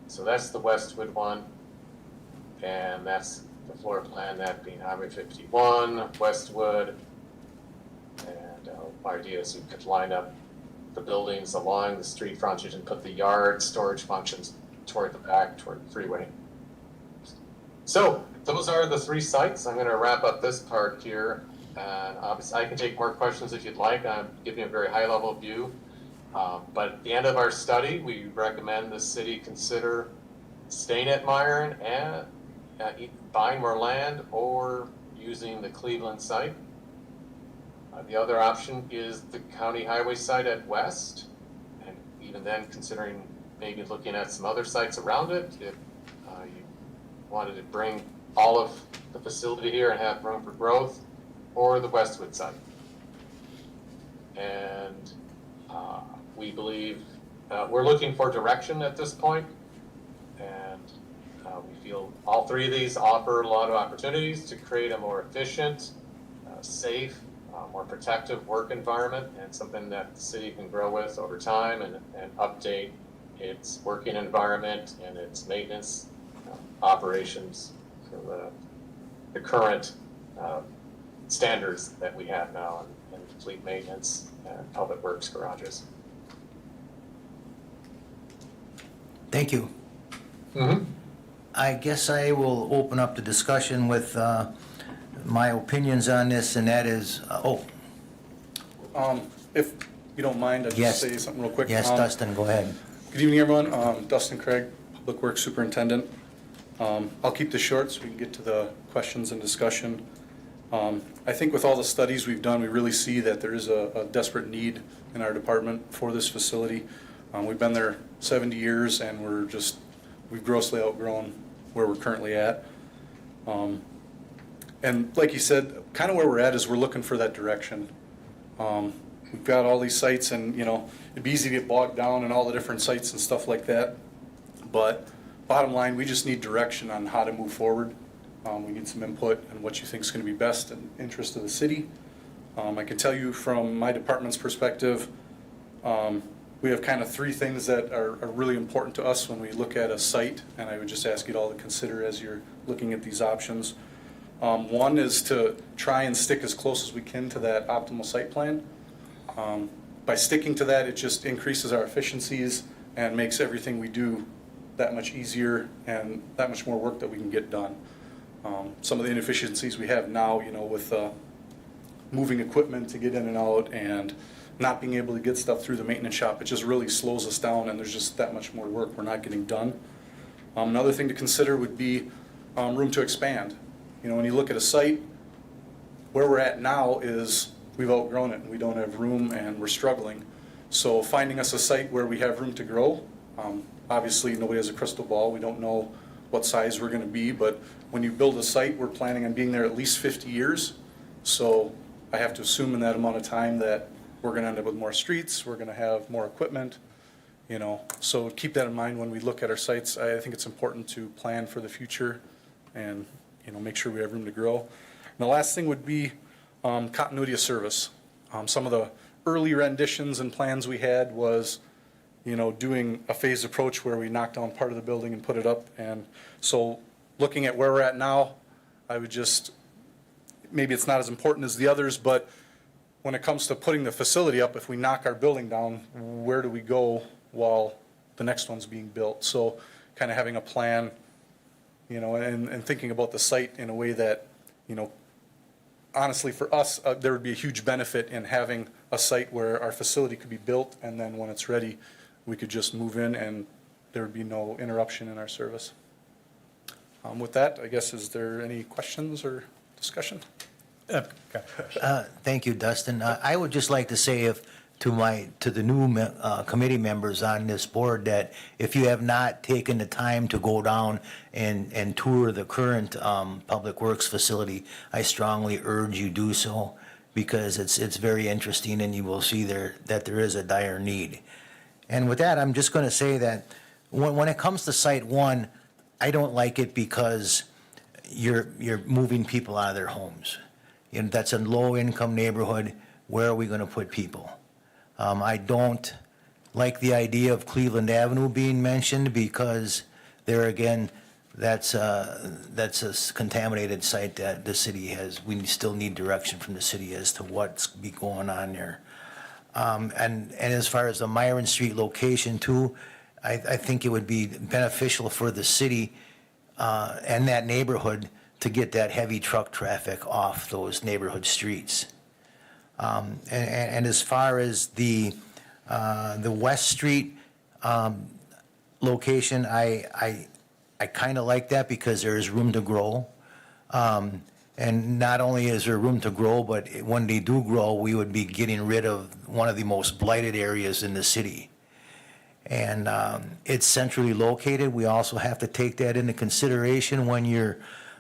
So that's the Westwood one, and that's the floor plan, that being Highway 51, Westwood. And my idea is you could line up the buildings along the street frontage and put the yard storage functions toward the back, toward the freeway. So those are the 3 sites. I'm going to wrap up this part here, and obviously I can take more questions if you'd like. I'm giving a very high-level view. But at the end of our study, we recommend the city consider staying at Myron and buying more land or using the Cleveland site. The other option is the county highway site at West, and even then considering maybe looking at some other sites around it if you wanted to bring all of the facility here and have room for growth, or the Westwood site. And we believe we're looking for direction at this point, and we feel all 3 of these offer a lot of opportunities to create a more efficient, safe, more protective work environment, and something that the city can grow with over time and update its working environment and its maintenance operations for the current standards that we have now in fleet maintenance and public works garages. Thank you. I guess I will open up the discussion with my opinions on this, and that is, If you don't mind, I'll Yes. just say something real quick. yes, Dustin, go ahead. Good evening, everyone. Dustin Craig, Public Works Superintendent. I'll keep this short so we can get to the questions and discussion. I think with all the studies we've done, we really see that there is a desperate need in our department for this facility. We've been there 70 years, and we've grossly outgrown where we're currently at. And like you said, kind of where we're at is we're looking for that direction. We've got all these sites, and it'd be easy to get bogged down in all the different sites and stuff like that. But bottom line, we just need direction on how to move forward. We need some input on what you think is going to be best in the interest of the city. I can tell you from my department's perspective, we have kind of 3 things that are really important to us when we look at a site, and I would just ask you all to consider as you're looking at these options. One is to try and stick as close as we can to that optimal site plan. By sticking to that, it just increases our efficiencies and makes everything we do that much easier and that much more work that we can get done. Some of the inefficiencies we have now, with moving equipment to get in and out and not being able to get stuff through the maintenance shop, it just really slows us down, and there's just that much more work we're not getting done. Another thing to consider would be room to expand. When you look at a site, where we're at now is we've outgrown it, and we don't have room, and we're struggling. So finding us a site where we have room to grow, obviously nobody has a crystal ball. We don't know what size we're going to be, but when you build a site, we're planning on being there at least 50 years. So I have to assume in that amount of time that we're going to end up with more streets, we're going to have more equipment, So keep that in mind when we look at our sites. I think it's important to plan for the future and, make sure we have room to grow. And the last thing would be continuity of service. Some of the early renditions and plans we had was, doing a phased approach where we knock down part of the building and put it up. And so looking at where we're at now, I would maybe it's not as important as the others, but when it comes to putting the facility up, if we knock our building down, where do we go while the next one's being built? So kind of having a plan, and thinking about the site in a way that, honestly for us, there would be a huge benefit in having a site where our facility could be built, and then when it's ready, we could just move in and there would be no interruption in our service. With that, I guess, is there any questions or discussion? Thank you, Dustin. I would just like to say to the new committee members on this board that if you have not taken the time to go down and tour the current Public Works facility, I strongly urge you do so, because it's very interesting, and you will see that there is a dire need. And with that, I'm just going to say that when it comes to Site 1, I don't like it because you're moving people out of their homes. and that's a low-income neighborhood, where are we gonna put people? I don't like the idea of Cleveland Avenue being mentioned, because there again, that's a contaminated site that the city has, we still need direction from the city as to what's be going on there. And as far as the Myron Street location too, I think it would be beneficial for the city and that neighborhood to get that heavy truck traffic off those neighborhood streets. And as far as the West Street location, I kind of like that because there is room to grow. And not only is there room to grow, but when they do grow, we would be getting rid of one of the most blighted areas in the city. And it's centrally located. We also have to take that into consideration when you're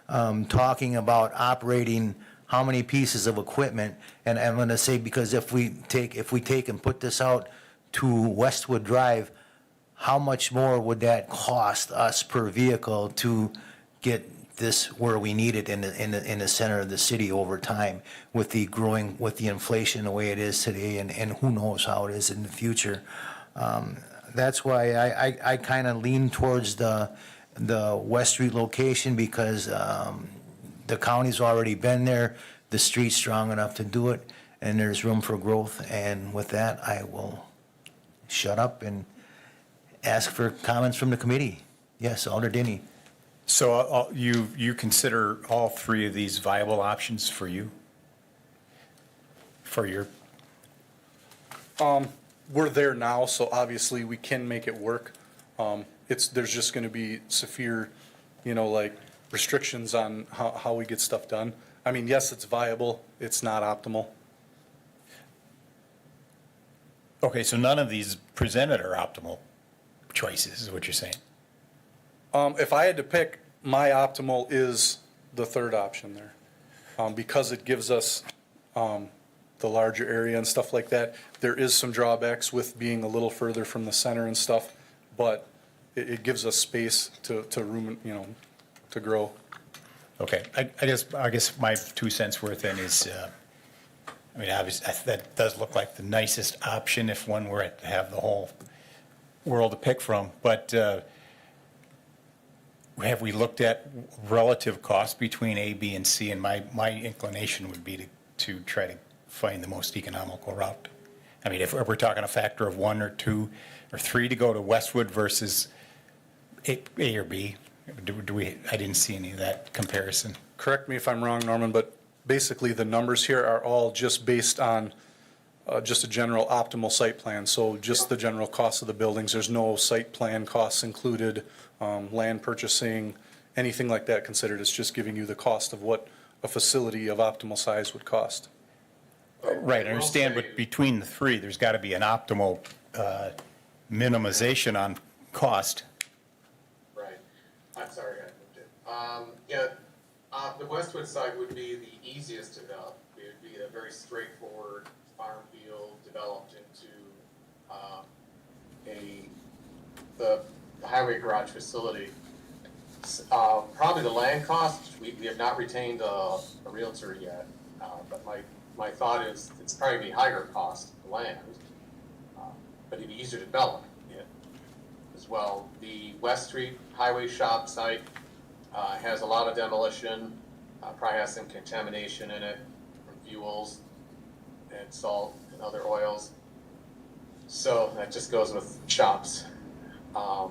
talking about operating how many pieces of equipment. And I'm going to say, because if we take and put this out to Westwood Drive, how much more would that cost us per vehicle to get this where we need it in the center of the city over time, with the inflation the way it is today, and who knows how it is in the future. That's why I kind of lean towards the West Street location, because the county's already been there, the street's strong enough to do it, and there's room for growth. And with that, I will shut up and ask for comments from the committee. Yes, Alder Denny. So you consider all three of these viable options for you? For your, We're there now, so obviously we can make it work. There's just gonna be severe, like restrictions on how we get stuff done. I mean, yes, it's viable, it's not optimal. okay, so none of these presented are optimal choices, is what you're saying? If I had to pick, my optimal is the third option there. Because it gives us, the larger area and stuff like that. There is some drawbacks with being a little further from the center and stuff, but it gives us space to room, to grow. Okay, I guess my 2 cents worth then is, I mean, obviously, that does look like the nicest option if one were to have the whole world to pick from, but have we looked at relative cost between A, B, and C? And my inclination would be to try to find the most economical route. I mean, if we're talking a factor of 1 or 2 or 3 to go to Westwood versus A or B, I didn't see any of that comparison. Correct me if I'm wrong, Norman, but basically the numbers here are all just based on just a general optimal site plan. So just the general cost of the buildings. There's no site plan costs included, land purchasing, anything like that considered. It's just giving you the cost of what a facility of optimal size would cost. Right, I understand, but between the three, there's got to be an optimal minimization on cost. Right. I'm sorry, I moved it. The Westwood side would be the easiest to develop. It would be a very straightforward farm field developed into the highway garage facility. Probably the land cost, we have not retained a realtor yet, but my thought is it's probably be higher cost land, but it'd be easier to develop it as well. The West Street Highway Shop site has a lot of demolition, probably has some contamination in it from fuels and salt and other oils. So that just goes with shops. I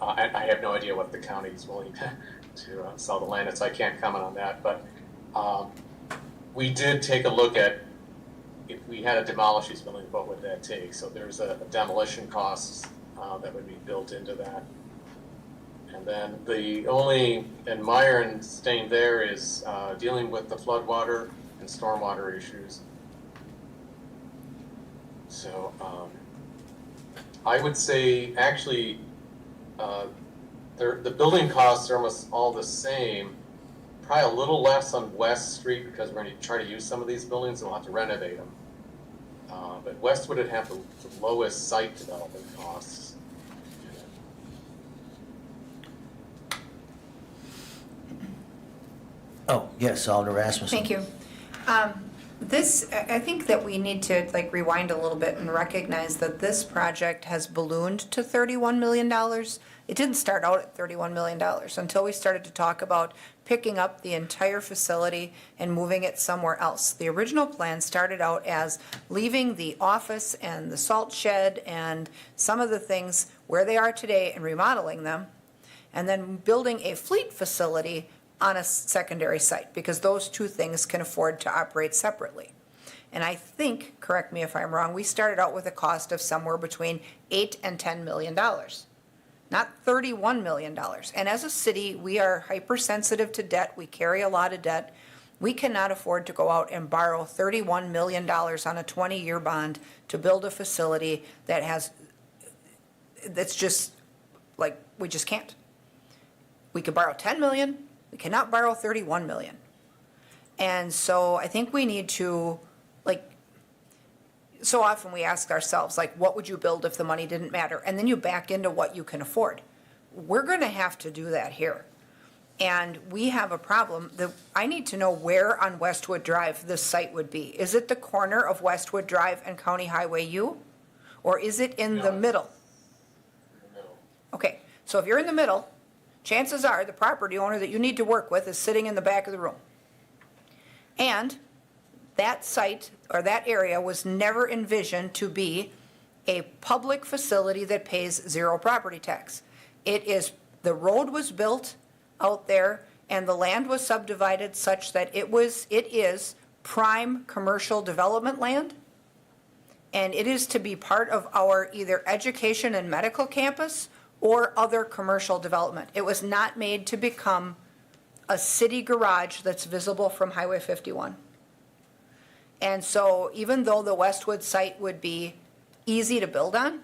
have no idea what the county is willing to sell the land, so I can't comment on that. But we did take a look at, if we had to demolish these buildings, what would that take? So there's a demolition costs that would be built into that. And then the only, and Myron staying there is dealing with the floodwater and stormwater issues. So I would say actually the building costs are almost all the same. Probably a little less on West Street because we're going to try to use some of these buildings and we'll have to renovate them. But Westwood would have the lowest site development costs. Oh, yes, Alder Rasmussen. Thank you. I think that we need to like rewind a little bit and recognize that this project has ballooned to $31 million. It didn't start out at $31 million until we started to talk about picking up the entire facility and moving it somewhere else. The original plan started out as leaving the office and the salt shed and some of the things where they are today and remodeling them, and then building a fleet facility on a secondary site, because those two things can afford to operate separately. And I think, correct me if I'm wrong, we started out with a cost of somewhere between $8 and $10 million, not $31 million. And as a city, we are hypersensitive to debt. We carry a lot of debt. We cannot afford to go out and borrow $31 million on a 20-year bond to build a facility that's just, like, we just can't. We could borrow 10 million. We cannot borrow 31 million. And so I think we need to, like, so often we ask ourselves, like, what would you build if the money didn't matter? And then you back into what you can afford. We're going to have to do that here. And we have a problem. I need to know where on Westwood Drive this site would be. Is it the corner of Westwood Drive and County Highway U? Or is it in the middle? Okay, so if you're in the middle, chances are the property owner that you need to work with is sitting in the back of the room. And that site or that area was never envisioned to be a public facility that pays zero property tax. The road was built out there and the land was subdivided such that it is prime commercial development land. And it is to be part of our either education and medical campus or other commercial development. It was not made to become a city garage that's visible from Highway 51. And so even though the Westwood site would be easy to build on,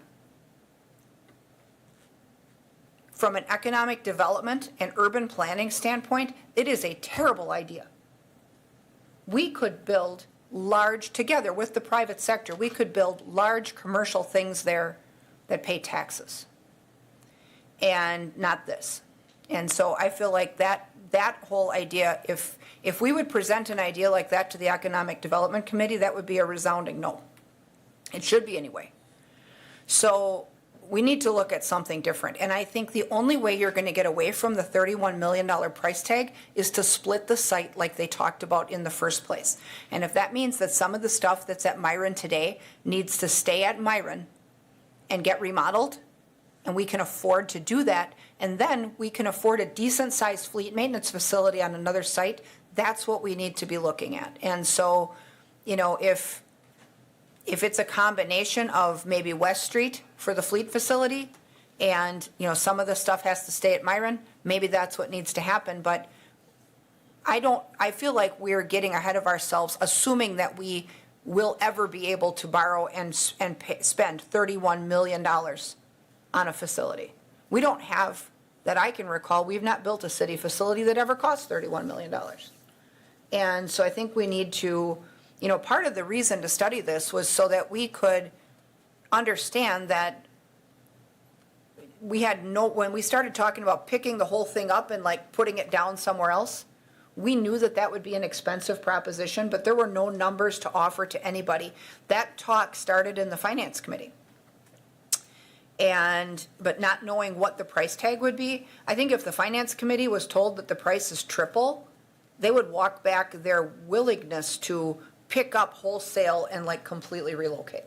from an economic development and urban planning standpoint, it is a terrible idea. We could build large, together with the private sector, we could build large commercial things there that pay taxes. And not this. And so I feel like that whole idea, if we would present an idea like that to the Economic Development Committee, that would be a resounding no. It should be anyway. So we need to look at something different. And I think the only way you're going to get away from the $31 million price tag is to split the site like they talked about in the first place. And if that means that some of the stuff that's at Myron today needs to stay at Myron and get remodeled, and we can afford to do that, and then we can afford a decent-sized fleet maintenance facility on another site, that's what we need to be looking at. And so, if it's a combination of maybe West Street for the fleet facility, and, some of the stuff has to stay at Myron, maybe that's what needs to happen. But I feel like we're getting ahead of ourselves, assuming that we will ever be able to borrow and spend $31 million on a facility. We don't have, that I can recall, we've not built a city facility that ever cost $31 million. And so I think we need to, part of the reason to study this was so that we could understand that when we started talking about picking the whole thing up and like putting it down somewhere else, we knew that would be an expensive proposition, but there were no numbers to offer to anybody. That talk started in the Finance Committee. But not knowing what the price tag would be, I think if the Finance Committee was told that the price is triple, they would walk back their willingness to pick up wholesale and like completely relocate,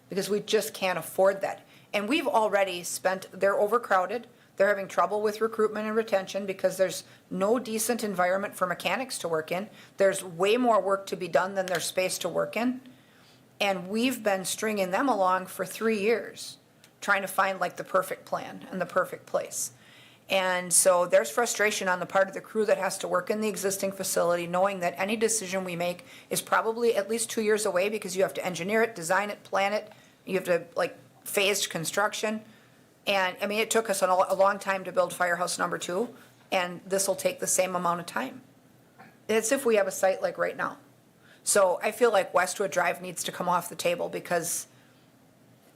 because we just can't afford that. And we've already they're overcrowded. They're having trouble with recruitment and retention because there's no decent environment for mechanics to work in. There's way more work to be done than there's space to work in. And we've been stringing them along for 3 years, trying to find like the perfect plan and the perfect place. And so there's frustration on the part of the crew that has to work in the existing facility, knowing that any decision we make is probably at least 2 years away, because you have to engineer it, design it, plan it. You have to like phased construction. And I mean, it took us a long time to build Firehouse number 2, and this will take the same amount of time. It's if we have a site like right now. So I feel like Westwood Drive needs to come off the table, because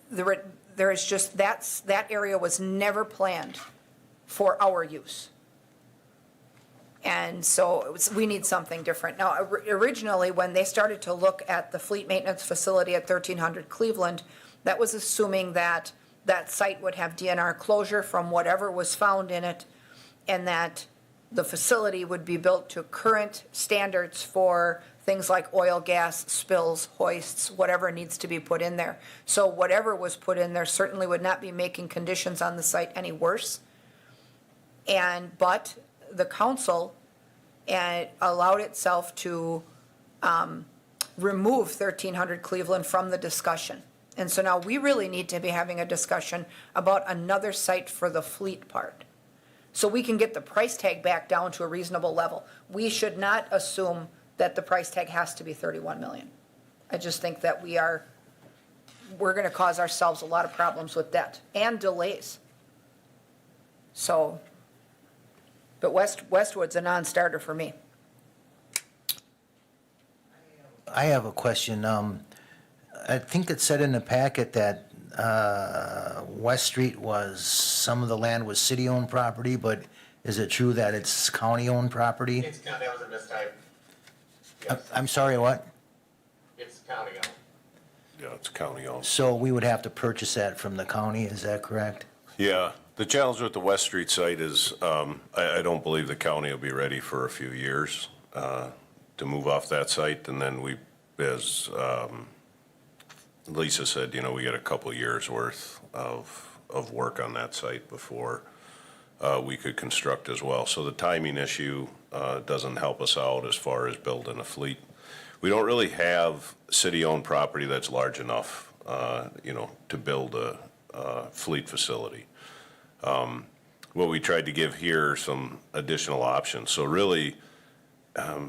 there is just, that area was never planned for our use. And so we need something different. Now, originally, when they started to look at the fleet maintenance facility at 1300 Cleveland, that was assuming that that site would have DNR closure from whatever was found in it, and that the facility would be built to current standards for things like oil, gas, spills, hoists, whatever needs to be put in there. So whatever was put in there certainly would not be making conditions on the site any worse. But the council allowed itself to remove 1300 Cleveland from the discussion. And so now we really need to be having a discussion about another site for the fleet part, so we can get the price tag back down to a reasonable level. We should not assume that the price tag has to be 31 million. I just think that we're going to cause ourselves a lot of problems with debt and delays. So, but Westwood's a non-starter for me. I have a question. I think it said in the packet that West Street some of the land was city-owned property, but is it true that it's county-owned property? It's county, that was a mistype. I'm sorry, what? It's county owned. Yeah, it's county owned. So we would have to purchase that from the county, is that correct? Yeah, the challenge with the West Street site is, I don't believe the county will be ready for a few years to move off that site, and then as Lisa said, we got a couple years worth of work on that site before we could construct as well. So the timing issue doesn't help us out as far as building a fleet. We don't really have city-owned property that's large enough, to build a fleet facility. What we tried to give here are some additional options. So really,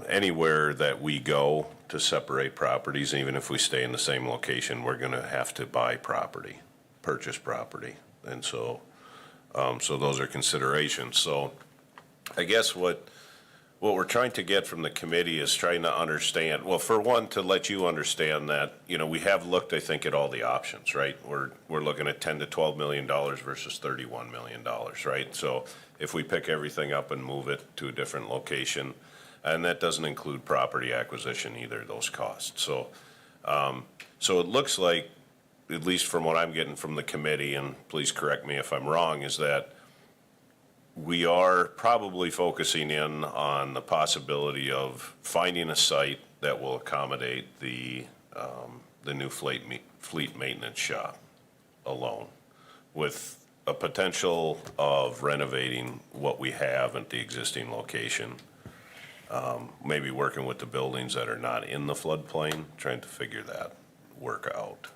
anywhere that we go to separate properties, even if we stay in the same location, we're going to have to buy property, purchase property. And so those are considerations. So I guess what we're trying to get from the committee is trying to understand, well, for one, to let you understand that, we have looked, I think, at all the options, right? We're looking at $10 to $12 million versus $31 million, right? So if we pick everything up and move it to a different location, and that doesn't include property acquisition either, those costs. So it looks like, at least from what I'm getting from the committee, and please correct me if I'm wrong, is that we are probably focusing in on the possibility of finding a site that will accommodate the new fleet maintenance shop alone, with a potential of renovating what we have at the existing location. Maybe working with the buildings that are not in the floodplain, trying to figure that work out.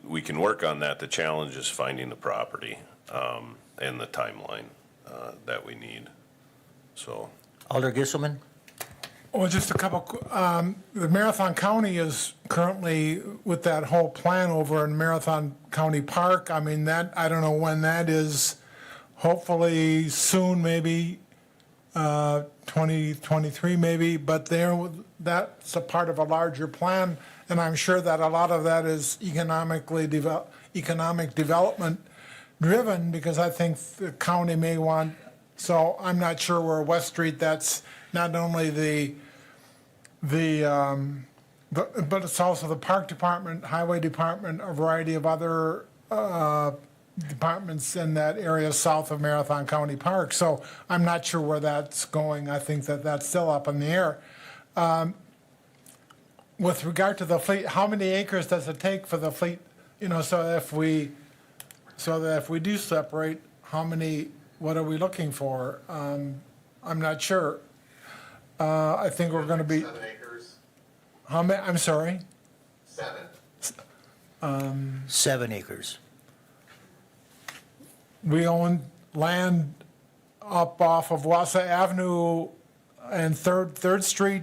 We can work on that. The challenge is finding the property and the timeline that we need. So, Alder Gisselman? Well, just a couple, the Marathon County is currently with that whole plan over in Marathon County Park. I mean, I don't know when that is. Hopefully soon, maybe 2023 maybe, but that's a part of a larger plan, and I'm sure that a lot of that is economic development driven, because I think the county may want, so I'm not sure where West Street, that's not only but it's also the Park Department, Highway Department, a variety of other departments in that area south of Marathon County Park. So I'm not sure where that's going. I think that that's still up in the air. With regard to the fleet, how many acres does it take for the fleet? So that if we do separate, what are we looking for? I'm not sure. I think we're going to be. 7 acres. How many? I'm sorry. 7. 7 acres. We own land up off of Wausau Avenue and Third Street,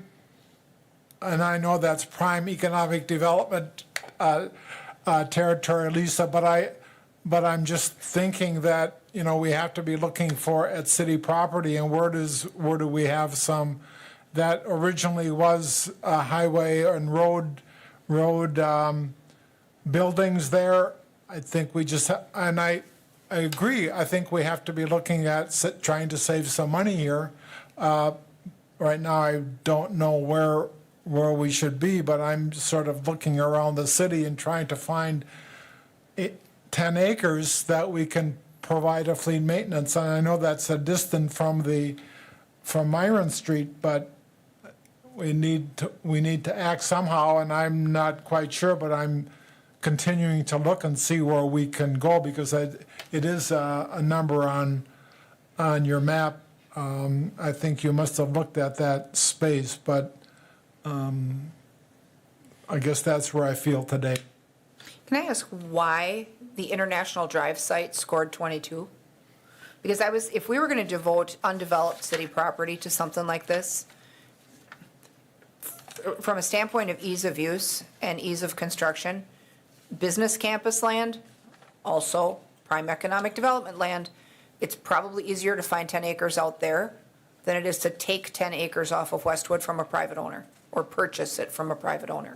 and I know that's prime economic development territory, Lisa. But I'm just thinking that we have to be looking at city property, and where do we have some that originally was a highway and road buildings there. I think we just I I agree. I think we have to be looking at trying to save some money here. Right now, I don't know where we should be, but I'm sort of looking around the city and trying to find 10 acres that we can provide a fleet maintenance. And I know that's a distance from Myron Street, but we need to act somehow, and I'm not quite sure, but I'm continuing to look and see where we can go, because it is a number on your map. I think you must have looked at that space, but I guess that's where I feel today. Can I ask why the International Drive site scored 22? Because if we were going to devote undeveloped city property to something like this, from a standpoint of ease of use and ease of construction, business campus land, also prime economic development land, it's probably easier to find 10 acres out there than it is to take 10 acres off of Westwood from a private owner or purchase it from a private owner.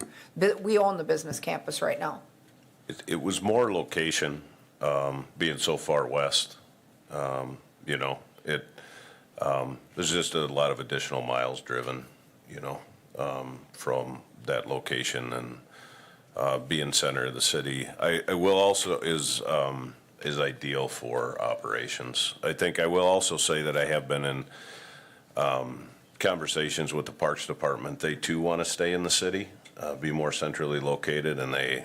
We own the business campus right now. It was more location, being so far west. You know, there's just a lot of additional miles driven, you know, from that location, and being center of the city. I will also is ideal for operations. I think I will also say that I have been in conversations with the Parks Department. They too want to stay in the city, be more centrally located, and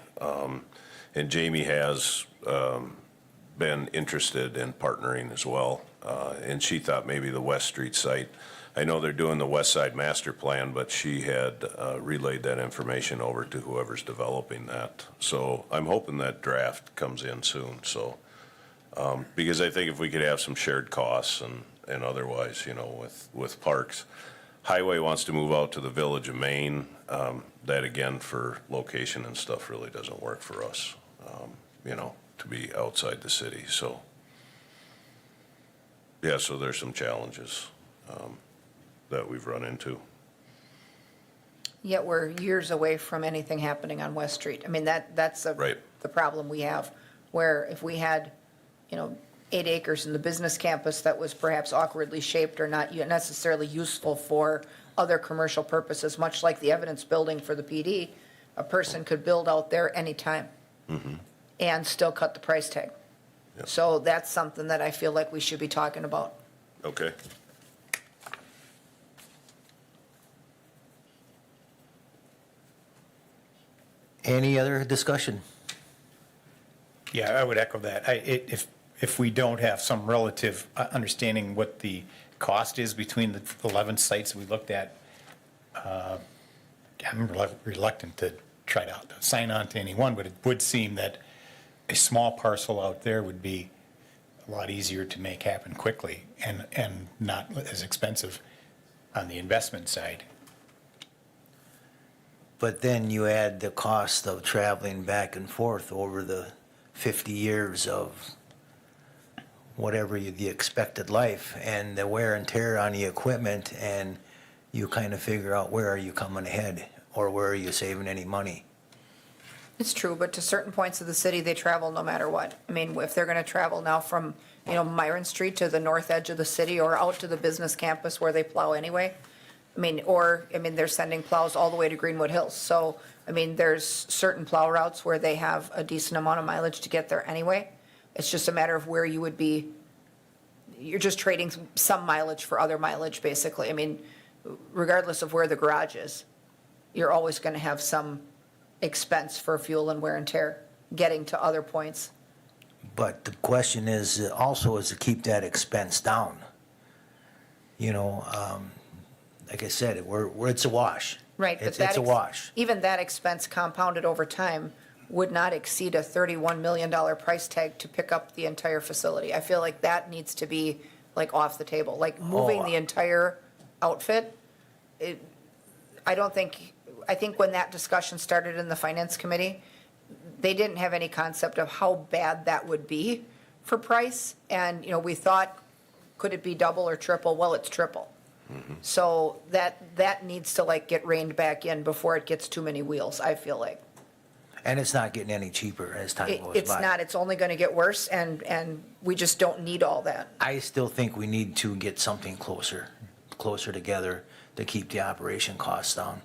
and Jamie has been interested in partnering as well. And she thought maybe the West Street site. I know they're doing the West Side Master Plan, but she had relayed that information over to whoever's developing that. So I'm hoping that draft comes in soon. So because I think if we could have some shared costs and otherwise, you know, with parks. Highway wants to move out to the Village of Maine. That again, for location and stuff, really doesn't work for us. You know, to be outside the city. So yeah, so there's some challenges that we've run into. Yet we're years away from anything happening on West Street. I mean, that's Right. the problem we have, where if we had, 8 acres in the business campus that was perhaps awkwardly shaped or not necessarily useful for other commercial purposes, much like the evidence building for the PD, a person could build out there anytime and still cut the price tag. Yep. So that's something that I feel like we should be talking about. Okay. Any other discussion? Yeah, I would echo that. If we don't have some relative understanding what the cost is between the 11 sites we looked at, I'm reluctant to try to sign on to any one, but it would seem that a small parcel out there would be a lot easier to make happen quickly and not as expensive on the investment side. But then you add the cost of traveling back and forth over the 50 years of whatever the expected life and the wear and tear on the equipment, and you kind of figure out where are you coming ahead or where are you saving any money. It's true, but to certain points of the city, they travel no matter what. I mean, if they're going to travel now from, Myron Street to the north edge of the city or out to the business campus where they plow anyway, they're sending plows all the way to Greenwood Hills. So, there's certain plow routes where they have a decent amount of mileage to get there anyway. It's just a matter of where you would be. You're just trading some mileage for other mileage, basically. Regardless of where the garage is, you're always going to have some expense for fuel and wear and tear getting to other points. But the question is also is to keep that expense down. Like I said, it's a wash. Right. but It's that a wash. Even that expense compounded over time would not exceed a $31 million price tag to pick up the entire facility. I feel like that needs to be off the table, moving the entire outfit. I think when that discussion started in the finance committee, they didn't have any concept of how bad that would be for price. And, we thought, could it be double or triple? Well, it's triple. So that needs to get reined back in before it gets too many wheels, I feel like. And it's not getting any cheaper as time goes by. It's not, it's only going to get worse, and we just don't need all that. I still think we need to get something closer together to keep the operation costs down.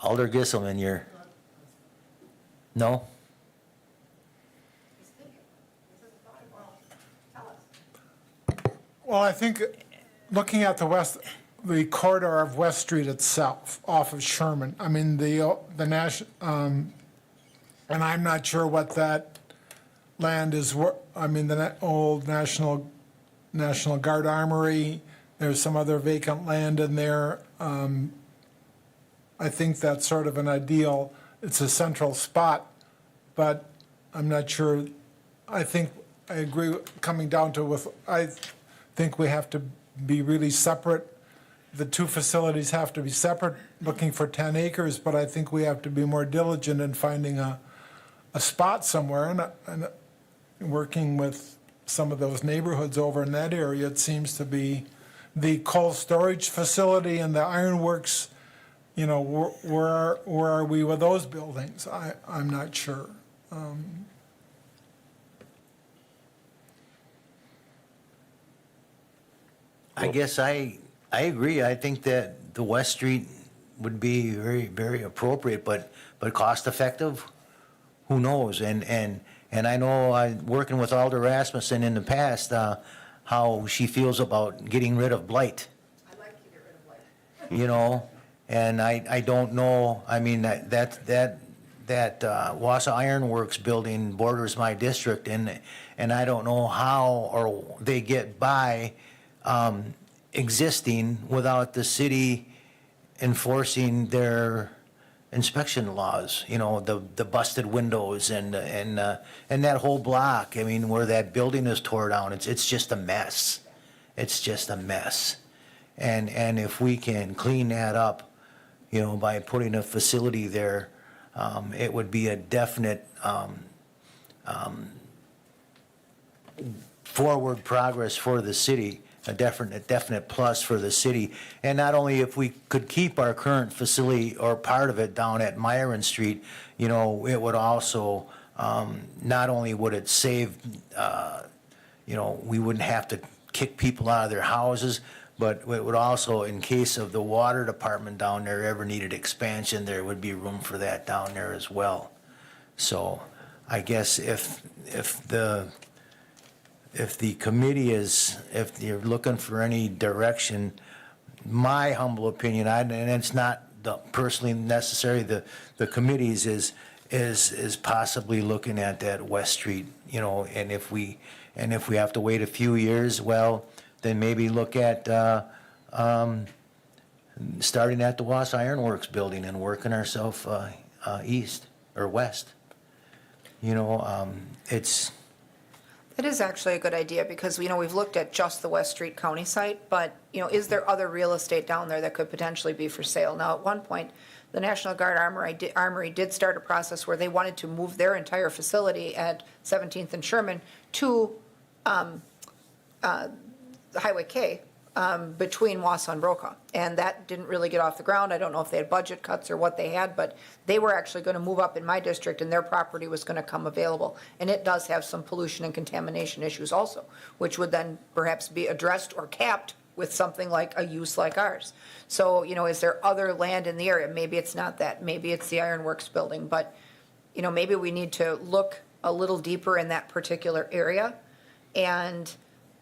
Alder Gisselman, you're, no? Well, I think, looking at the corridor of West Street itself, off of Sherman, I mean, and I'm not sure what that land is, I mean, the old National Guard Armory, there's some other vacant land in there. I think that's sort of an ideal, it's a central spot, but I'm not sure, I agree, coming down to I think we have to be really separate. The two facilities have to be separate, looking for 10 acres, but I think we have to be more diligent in finding a spot somewhere. And working with some of those neighborhoods over in that area, it seems to be the cold storage facility and the ironworks, you know, where are we with those buildings? I'm not sure. I guess I agree. I think that the West Street would be very, very appropriate, but cost effective, who knows? And I know, working with Alder Rasmussen in the past, how she feels about getting rid of blight. I'd like to get rid of blight. You know, and I don't know, I mean, that Wausau Ironworks building borders my district, and I don't know how or they get by existing without the city enforcing their inspection laws, you know, the busted windows and that whole block, I mean, where that building is tore down, it's just a mess. It's just a mess. And if we can clean that up, you know, by putting a facility there, it would be a definite forward progress for the city, a definite plus for the city. And not only if we could keep our current facility or part of it down at Myron Street, you know, it would also, not only would it save, you know, we wouldn't have to kick people out of their houses, but it would also, in case of the water department down there ever needed expansion, there would be room for that down there as well. So I guess if the committee if you're looking for any direction, my humble opinion, and it's not personally necessary, the committee's is possibly looking at that West Street, you know, and if we have to wait a few years, well, then maybe look at starting at the Wausau Ironworks building and working ourselves east or west. You know, It is actually a good idea because, you know, we've looked at just the West Street County site, but, you know, is there other real estate down there that could potentially be for sale? Now, at one point, the National Guard Armory did start a process where they wanted to move their entire facility at 17th and Sherman to Highway K, between Wausau and Brokaw. And that didn't really get off the ground. I don't know if they had budget cuts or what they had, but they were actually going to move up in my district and their property was going to come available. And it does have some pollution and contamination issues also, which would then perhaps be addressed or capped with something like a use like ours. So, you know, is there other land in the area? Maybe it's not that. Maybe it's the Ironworks building. But, you know, maybe we need to look a little deeper in that particular area. And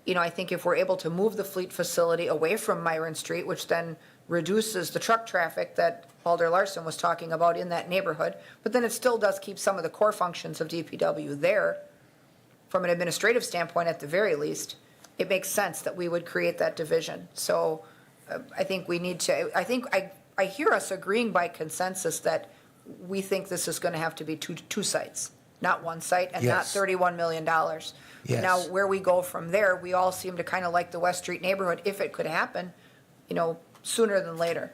you know, I think if we're able to move the fleet facility away from Myron Street, which then reduces the truck traffic that Alder Larson was talking about in that neighborhood, but then it still does keep some of the core functions of DPW there, from an administrative standpoint at the very least, it makes sense that we would create that division. So I think we need to, I hear us agreeing by consensus that we think this is going to have to be two sites, not one site, and not Yes. $31 million. Yes. Now, where we go from there, we all seem to kind of like the West Street neighborhood, if it could happen, you know, sooner than later.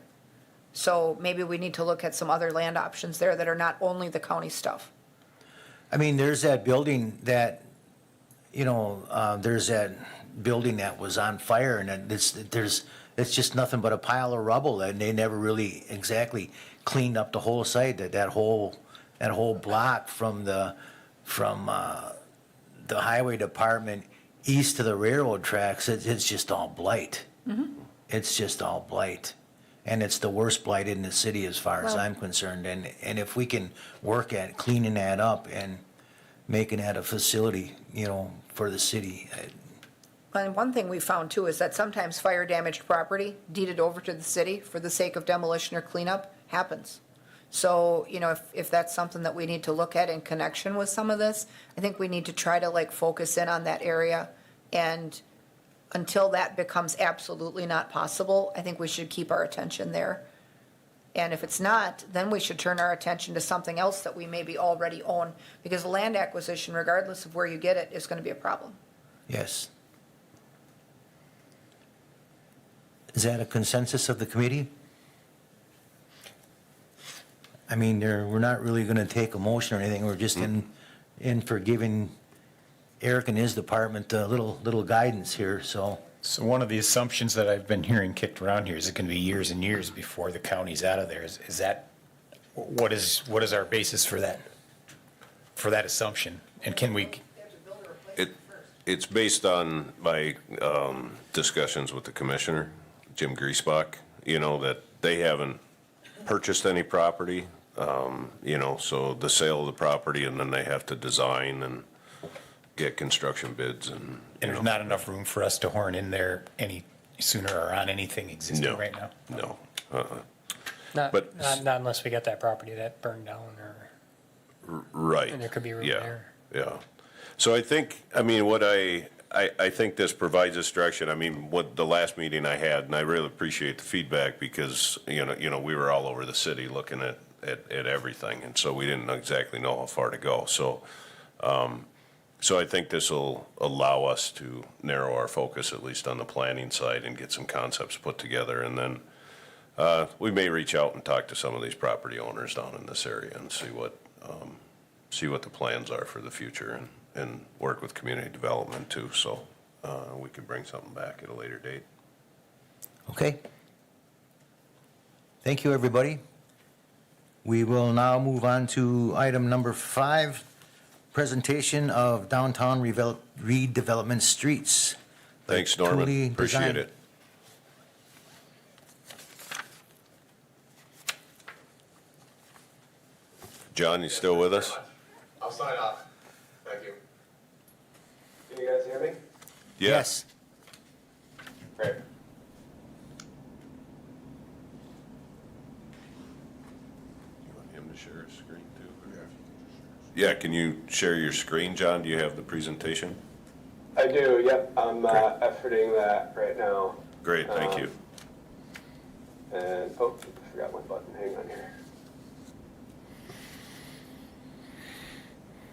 So maybe we need to look at some other land options there that are not only the county stuff. I mean, there's that building that, you know, there's that building that was on fire, and it's just nothing but a pile of rubble, and they never really exactly cleaned up the whole site, that whole block from the highway department east to the railroad tracks. It's just all blight. It's just all blight. And it's the worst blight in the city as far as Well- I'm concerned. And if we can work at cleaning that up and making that a facility, for the city, And one thing we found too is that sometimes fire damaged property deeded over to the city for the sake of demolition or cleanup happens. So, if that's something that we need to look at in connection with some of this, I think we need to try to focus in on that area. And until that becomes absolutely not possible, I think we should keep our attention there. And if it's not, then we should turn our attention to something else that we maybe already own, because land acquisition, regardless of where you get it, is going to be a problem. yes. Is that a consensus of the committee? I mean, we're not really going to take a motion or anything. We're just in for giving Eric and his department a little guidance here, so. So one of the assumptions that I've been hearing kicked around here is it going to be years and years before the county's out of there. Is that, what is our basis for that assumption? And can we, It's based on my discussions with the commissioner, Jim Griesbach, that they haven't purchased any property, so the sale of the property, and then they have to design and get construction bids and. and there's not enough room for us to horn in there any sooner or on anything existing No, right now? no. Not, But- not unless we get that property that burned down or, Right. and there could be room Yeah, there. Yeah. So I think, what I think this provides us direction. What the last meeting I had, and I really appreciate the feedback because, we were all over the city looking at everything. And so we didn't exactly know how far to go. So I think this will allow us to narrow our focus, at least on the planning side, and get some concepts put together. And then we may reach out and talk to some of these property owners down in this area and see what the plans are for the future and work with community development too. So we can bring something back at a later date. Okay. Thank you, everybody. We will now move on to item number 5, presentation of downtown redevelopment streets. by Thanks, Norman. Cooley Appreciate Design. it. John, you still with us? I'll sign off. Thank you. Can you guys hear me? Yes. Great. You want him to share his screen too? Yeah, can you share your screen, John? Do you have the presentation? I do, yep. I'm efforting that right now. Great, thank you. And, oh, I forgot my button. Hang on here.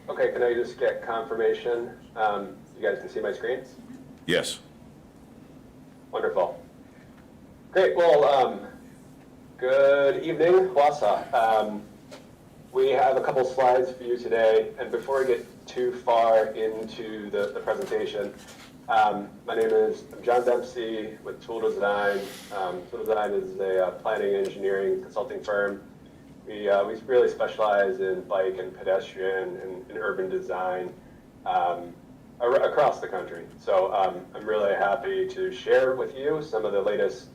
Okay, can I just get confirmation? You guys can see my screen? Yes. Wonderful. Great, well, good evening, Wausau. We have a couple slides for you today, and before we get too far into the presentation, my name is John Dempsey with Tool Design. Tool Design is a planning engineering consulting firm. We really specialize in bike and pedestrian and urban design across the country. So I'm really happy to share with you some of the latest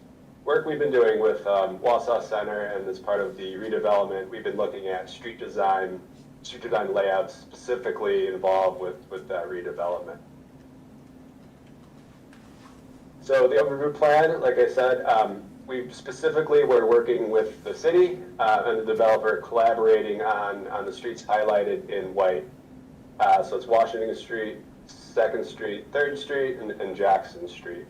work we've been doing with Wausau Center, and as part of the redevelopment, we've been looking at street design layouts specifically involved with that redevelopment. So the overview plan, like I said, we specifically were working with the city and the developer collaborating on the streets highlighted in white. So it's Washington Street, 2nd Street, 3rd Street, and Jackson Street.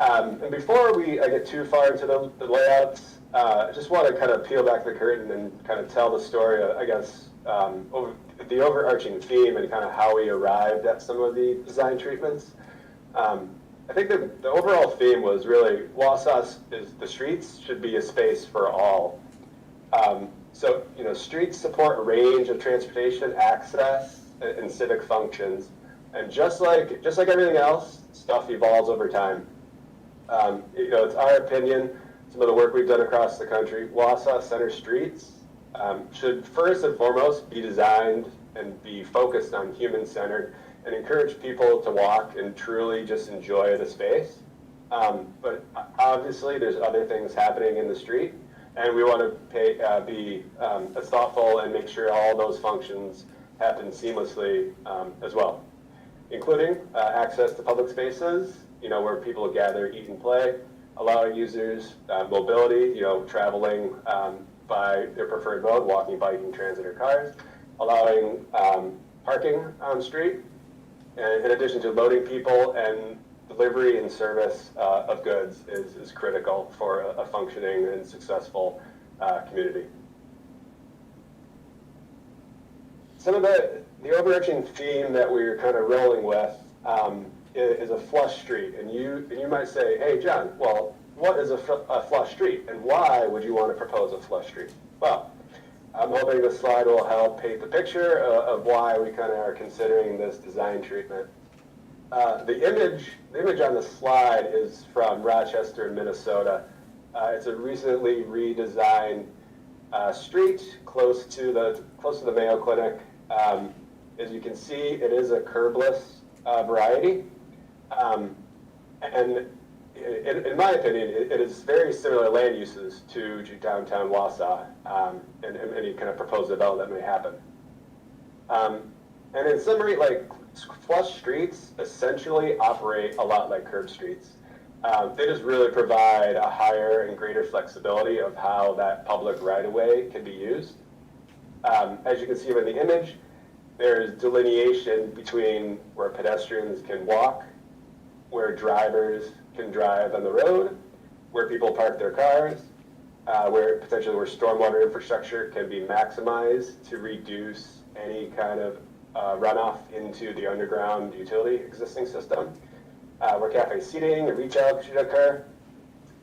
And before I get too far into the layouts, I just want to kind of peel back the curtain and kind of tell the story, I guess, over the overarching theme and kind of how we arrived at some of the design treatments. I think the overall theme was really Wausau is the streets should be a space for all. So, streets support a range of transportation, access, and civic functions, And just like everything else, stuff evolves over time. It's our opinion, some of the work we've done across the country, Wausau Center streets should first and foremost be designed and be focused on human-centered and encourage people to walk and truly just enjoy the space. But obviously, there's other things happening in the street, and we want to be as thoughtful and make sure all those functions happen seamlessly as well, including access to public spaces, where people gather, eat, and play, allowing users mobility, traveling by their preferred mode, walking, biking, transit, or cars, allowing parking on street, and in addition to loading people, and delivery and service of goods is critical for a functioning and successful community. Some of the overarching theme that we're kind of rolling with is a flush street. And you might say, hey, John, well, what is a flush street? And why would you want to propose a flush street? Well, I'm hoping this slide will help paint the picture of why we kind of are considering this design treatment. The image on the slide is from Rochester, Minnesota. It's a recently redesigned street close to the Mayo Clinic. As you can see, it is a curbless variety, and in my opinion, it is very similar land uses to downtown Wausau and any kind of proposed development that may happen. And in summary, flush streets essentially operate a lot like curb streets. They just really provide a higher and greater flexibility of how that public right-of-way can be used. As you can see in the image, there's delineation between where pedestrians can walk, where drivers can drive on the road, where people park their cars, where stormwater infrastructure can be maximized to reduce any kind of runoff into the underground utility existing system, where cafe seating and reach out should occur.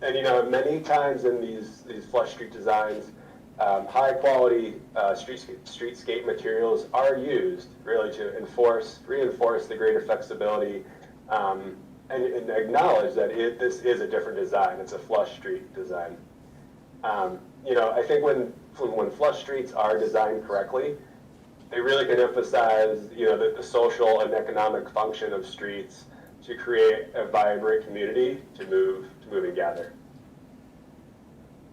And many times in these flush street designs, high quality streetscape materials are used really to reinforce the greater flexibility and acknowledge that this is a different design. It's a flush street design. I think when flush streets are designed correctly, they really can emphasize the social and economic function of streets to create a vibrant community to move and gather.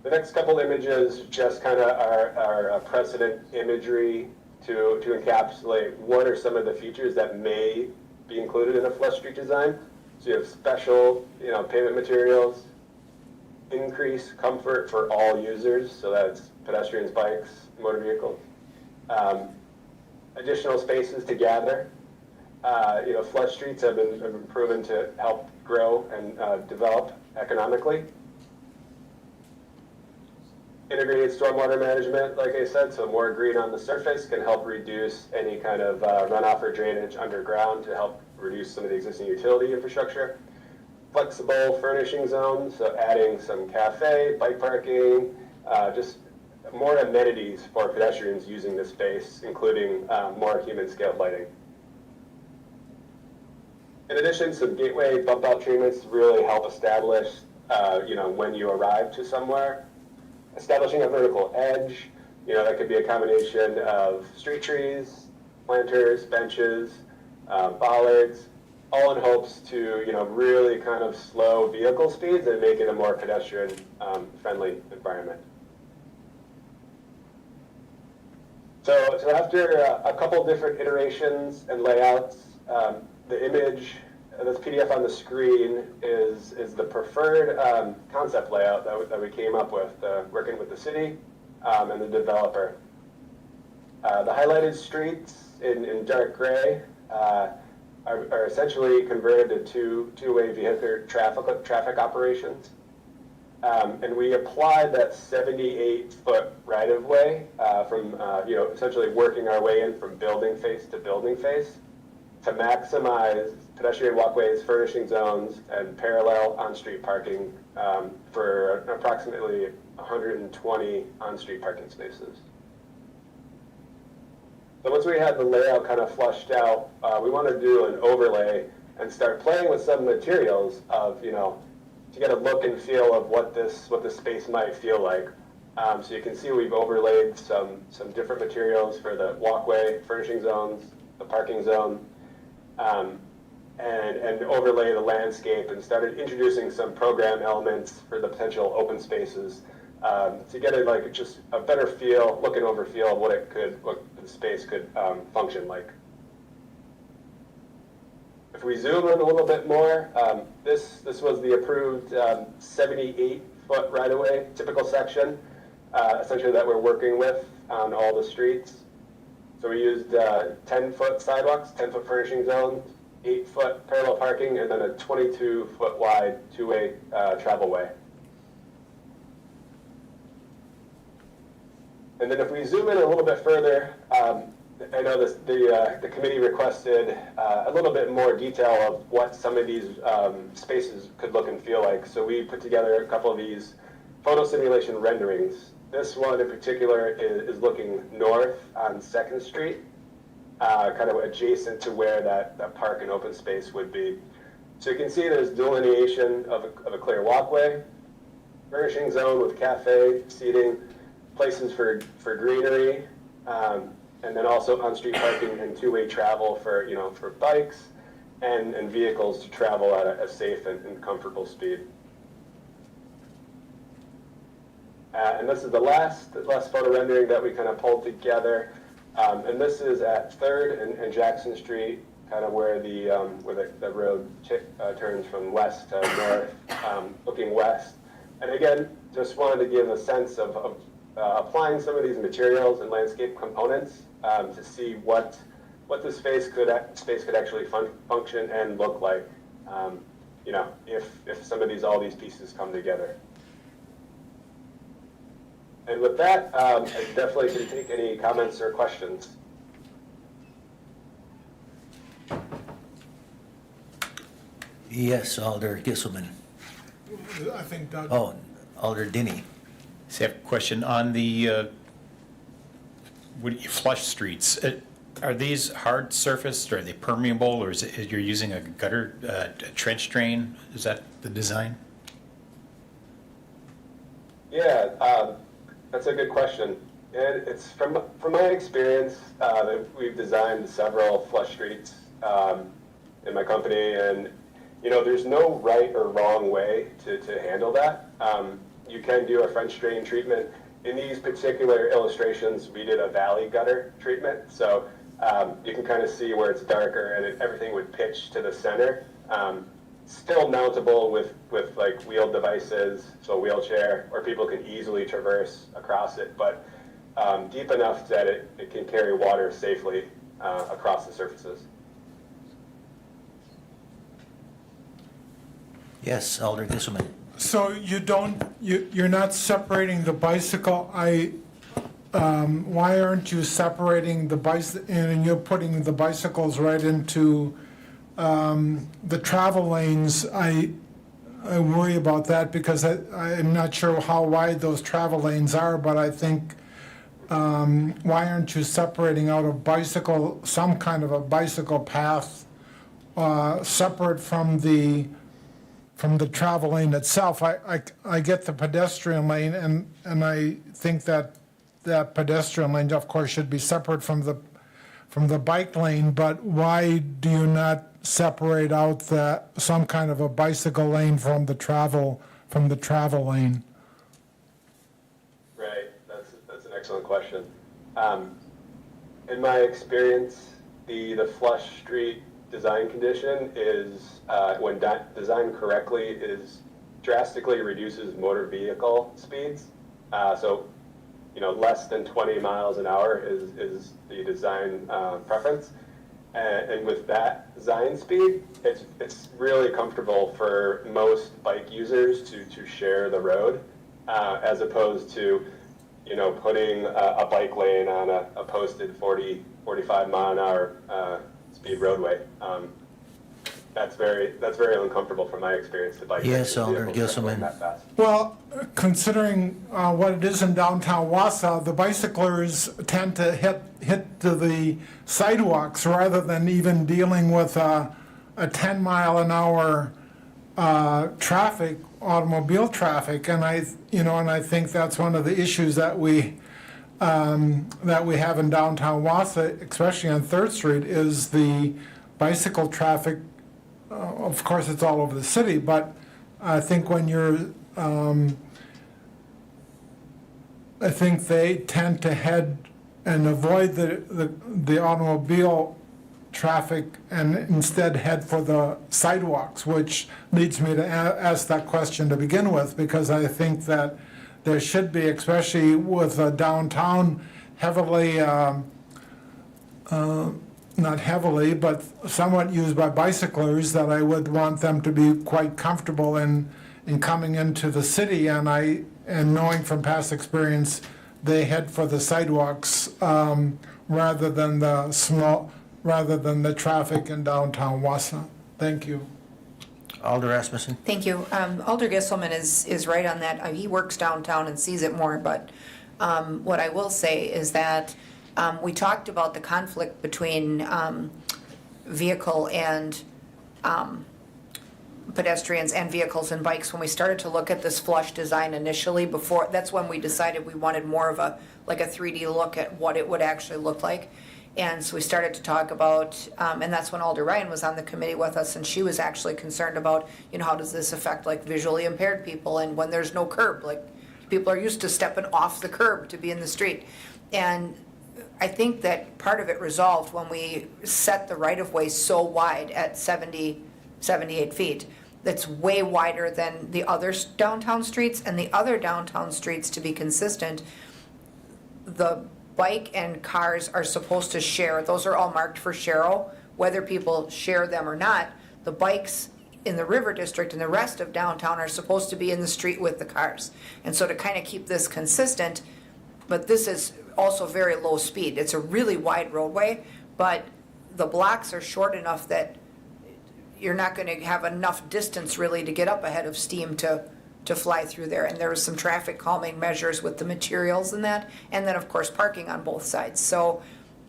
The next couple images just kind of are precedent imagery to encapsulate what are some of the features that may be included in a flush street design. So you have special pavement materials, increased comfort for all users, so that's pedestrians, bikes, motor vehicles. Additional spaces to gather. Flush streets have been proven to help grow and develop economically. Integrated stormwater management, like I said, so more green on the surface can help reduce any kind of runoff or drainage underground to help reduce some of the existing utility infrastructure. Flexible furnishing zones, so adding some cafe, bike parking, just more amenities for pedestrians using this space, including more human-scaled lighting. In addition, some gateway bump-out treatments really help establish, when you arrive to somewhere. Establishing a vertical edge, that could be a combination of street trees, planters, benches, bollards, all in hopes to, really kind of slow vehicle speeds and make it a more pedestrian friendly environment. So after a couple different iterations and layouts, the image, this PDF on the screen is the preferred concept layout that we came up with, working with the city and the developer. The highlighted streets in dark gray are essentially converted to two-way vehicular traffic operations. And we applied that 78-foot right-of-way from, essentially working our way in from building face to building face to maximize pedestrian walkways, furnishing zones, and parallel on-street parking for approximately 120 on-street parking spaces. So once we had the layout kind of flushed out, we want to do an overlay and start playing with some materials of, to get a look and feel of what this space might feel like. So you can see we've overlaid some different materials for the walkway, furnishing zones, the parking zone, and overlay the landscape, and started introducing some program elements for the potential open spaces to get just a better feel, look and over feel of what the space could function like. If we zoom in a little bit more, this was the approved 78-foot right-of-way typical section, essentially that we're working with on all the streets. So we used 10-foot sidewalks, 10-foot furnishing zones, 8-foot parallel parking, and then a 22-foot wide two-way travel way. And then if we zoom in a little bit further, I know the committee requested a little bit more detail of what some of these spaces could look and feel like. So we put together a couple of these photo simulation renderings. This one in particular is looking north on 2nd Street, kind of adjacent to where that park and open space would be. So you can see there's delineation of a clear walkway, furnishing zone with cafe, seating, places for greenery, and then also on-street parking and two-way travel for bikes and vehicles to travel at a safe and comfortable speed. And this is the last photo rendering that we kind of pulled together. And this is at 3rd and Jackson Street, kind of where the road turns from west to north, looking west. And again, just wanted to give a sense of applying some of these materials and landscape components to see what the space could actually function and look like, if all these pieces come together. And with that, I definitely can take any comments or questions. Yes, Alder Gisselman. I think Doug. Oh, Alder Dinny. So I have a question on the flush streets. Are these hard surfaced, or are they permeable, or is it you're using a gutter, a trench drain? Is that the design? Yeah, that's a good question. And it's from my experience, we've designed several flush streets in my company, and there's no right or wrong way to handle that. You can do a French drain treatment. In these particular illustrations, we did a valley gutter treatment. So you can kind of see where it's darker and everything would pitch to the center. Still mountable with like wheeled devices, so a wheelchair, or people can easily traverse across it, but deep enough that it can carry water safely across the surfaces. Yes, Alder Gisselman. So you're not separating the bicycle. Why aren't you separating the bicycle, and you're putting the bicycles right into the travel lanes? I worry about that because I'm not sure how wide those travel lanes are, but I think, why aren't you separating out some kind of a bicycle path separate from the travel lane itself? I get the pedestrian lane, and I think that pedestrian lane, of course, should be separate from the bike lane, but why do you not separate out some kind of a bicycle lane from the travel lane? Right, that's an excellent question. In my experience, the flush street design condition is, when designed correctly, drastically reduces motor vehicle speeds. So, less than 20 miles an hour is the design preference. And with that design speed, it's really comfortable for most bike users to share the road, as opposed to, putting a bike lane on a posted 45 mile an hour speed roadway. that's very uncomfortable from my experience to bike. Yes, next to Alder vehicles that are going Gisselman. that fast. Well, considering what it is in downtown Wausau, the bicyclers tend to hit to the sidewalks rather than even dealing with a 10-mile-an-hour traffic, automobile traffic. And I think that's one of the issues that we have in downtown Wausau, especially on 3rd Street, is the bicycle traffic. Of course, it's all over the city, but I think when you're, I think they tend to head and avoid the automobile traffic and instead head for the sidewalks, which leads me to ask that question to begin with, because I think that there should be, especially with downtown heavily, not heavily, but somewhat used by bicyclers, that I would want them to be quite comfortable in coming into the city. And knowing from past experience, they head for the sidewalks rather than the traffic in downtown Wausau. Thank you. Alder Rasmussen? Thank you. Alder Gisselman is right on that. He works downtown and sees it more, but what I will say is that we talked about the conflict between vehicle and pedestrians and vehicles and bikes when we started to look at this flush design initially. Before, that's when we decided we wanted more of a 3D look at what it would actually look like. And so we started to talk about, and that's when Alder Ryan was on the committee with us, and she was actually concerned about, how does this affect visually impaired people, and when there's no curb, people are used to stepping off the curb to be in the street. And I think that part of it resolved when we set the right-of-way so wide at 78 feet. That's way wider than the other downtown streets, and the other downtown streets, to be consistent, the bike and cars are supposed to share. Those are all marked for Sharrow, whether people share them or not. The bikes in the River District and the rest of downtown are supposed to be in the street with the cars. And so to kind of keep this consistent, but this is also very low speed. It's a really wide roadway, but the blocks are short enough that you're not going to have enough distance really to get up ahead of steam to fly through there. And there was some traffic calming measures with the materials and that, and then of course parking on both sides. So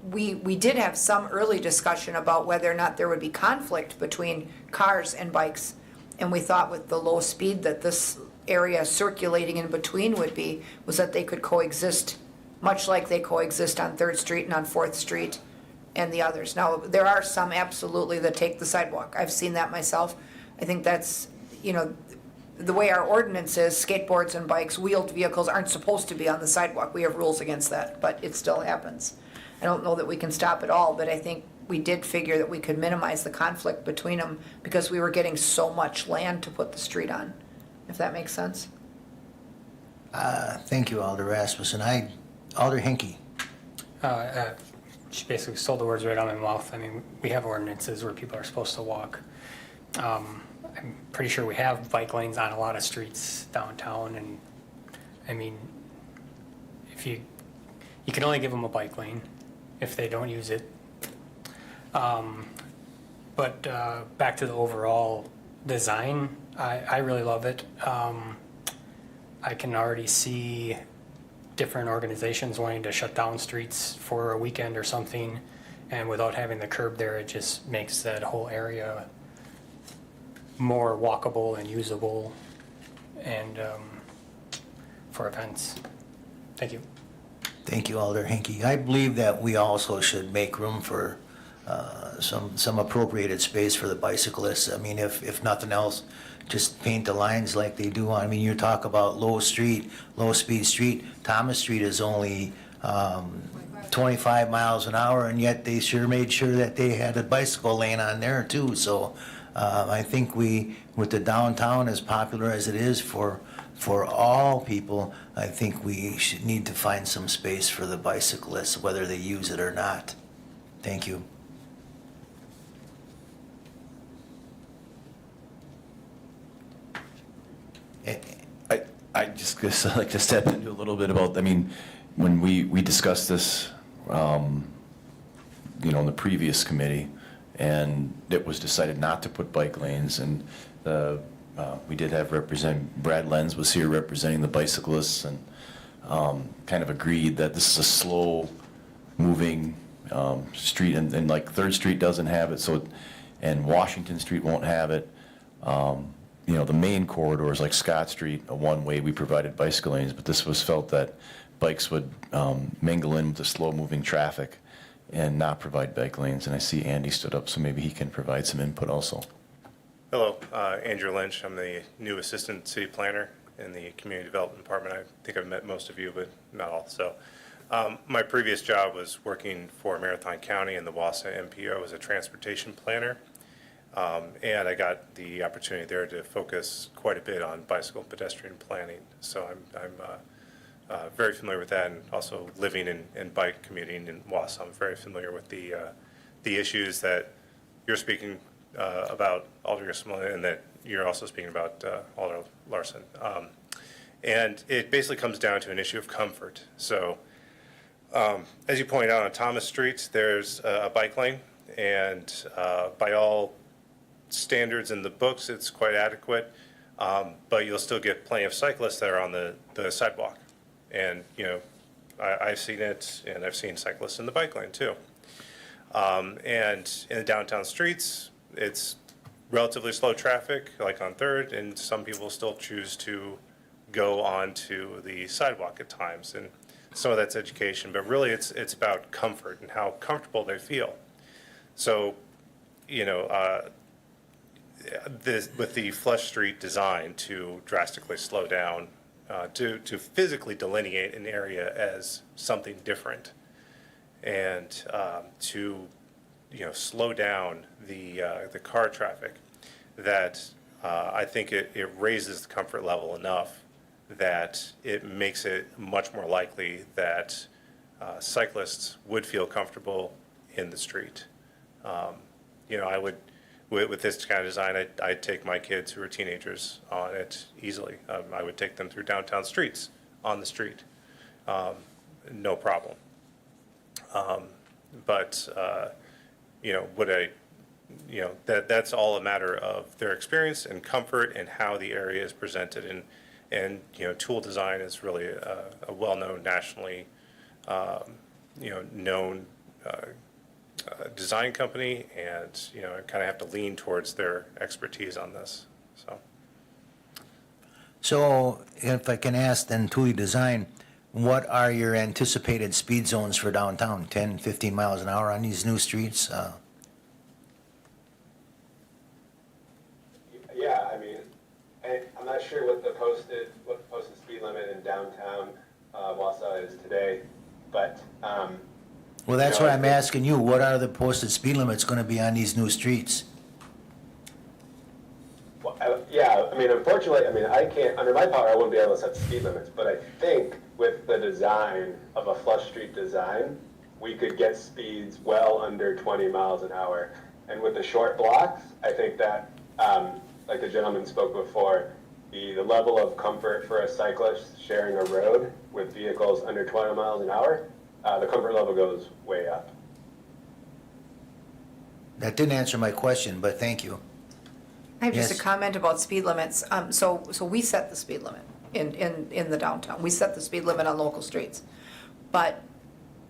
we did have some early discussion about whether or not there would be conflict between cars and bikes. And we thought with the low speed that this area circulating in between was that they could coexist, much like they coexist on 3rd Street and on 4th Street and the others. Now, there are some absolutely that take the sidewalk. I've seen that myself. I think that's, the way our ordinance is, skateboards and bikes, wheeled vehicles aren't supposed to be on the sidewalk. We have rules against that, but it still happens. I don't know that we can stop it all, but I think we did figure that we could minimize the conflict between them because we were getting so much land to put the street on, if that makes sense. Thank you, Alder Rasmussen. Alder Henke. She basically stole the words right out of my mouth. I mean, we have ordinances where people are supposed to walk. I'm pretty sure we have bike lanes on a lot of streets downtown, and I mean, if you can only give them a bike lane if they don't use it. But back to the overall design, I really love it. I can already see different organizations wanting to shut down streets for a weekend or something, and without having the curb there, it just makes that whole area more walkable and usable, and for events. Thank you. Thank you, Alder Henke. I believe that we also should make room for some appropriated space for the bicyclists. I mean, if nothing else, just paint the lines like they do on, I mean, you talk about low speed street. Thomas Street is only 25 miles an hour, and yet they sure made sure that they had a bicycle lane on there too. So I think with the downtown as popular as it is for all people, I think we should need to find some space for the bicyclists, whether they use it or not. Thank you. I just guess I'd like to step into a little bit about, I mean, when we discussed this, in the previous committee, And it was decided not to put bike lanes, and we did have Brad Lenz was here representing the bicyclists, and kind of agreed that this is a slow-moving street, and like Third Street doesn't have it, so, and Washington Street won't have it. You know, the main corridors like Scott Street, a one-way, we provided bicycle lanes, but this was felt that bikes would mingle in with the slow-moving traffic and not provide bike lanes. And I see Andy stood up, so maybe he can provide some input also. Hello, Andrew Lynch. I'm the new assistant city planner in the community development department. I think I've met most of you, but not all. So my previous job was working for Marathon County in the Wausau MPO as a transportation planner. And I got the opportunity there to focus quite a bit on bicycle and pedestrian planning. So I'm very familiar with that, and also living and bike commuting in Wausau. I'm very familiar with the issues that you're speaking about, Alder Smolin, and that you're also speaking about, Alder Larson. And it basically comes down to an issue of comfort. So as you pointed out, on Thomas Street, there's a bike lane, and by all standards in the books, it's quite adequate, but you'll still get plenty of cyclists that are on the sidewalk. And, you know, I've seen it, and I've seen cyclists in the bike lane too. And in the downtown streets, it's relatively slow traffic, like on Third, and some people still choose to go onto the sidewalk at times. And some of that's education, but really it's about comfort and how comfortable they feel. So, you know, with the Flush Street design to drastically slow down, to physically delineate an area as something different, and to, you know, slow down the car traffic, that I think it raises the comfort level enough that it makes it much more likely that cyclists would feel comfortable in the street. You know, I would, with this kind of design, I'd take my kids who are teenagers on it easily. I would take them through downtown streets, on the street, no problem. But you know, you know, that's all a matter of their experience and comfort and how the area is presented. And you know, Tool Design is really a well-known, nationally, you know, known design company, and you know, I kind of have to lean towards their expertise on this. So if I can ask then, Thule Design, what are your anticipated speed zones for downtown? 10, 15 miles an hour on these new streets? Yeah, I mean, I'm not sure what the posted speed limit in downtown Wausau is today, but Well, that's you know, what I'm asking you. What are the posted speed limits going to be on these new streets? Well, yeah, I mean, unfortunately, I mean, I can't, under my power, I wouldn't be able to set speed limits, but I think with the design of a Flush Street design, we could get speeds well under 20 miles an hour. And with the short blocks, I think that, like the gentleman spoke before, the level of comfort for a cyclist sharing a road with vehicles under 20 miles an hour, the comfort level goes way up. That didn't answer my question, but thank you. I have just a Yes. comment about speed limits. So we set the speed limit in the downtown. We set the speed limit on local streets. But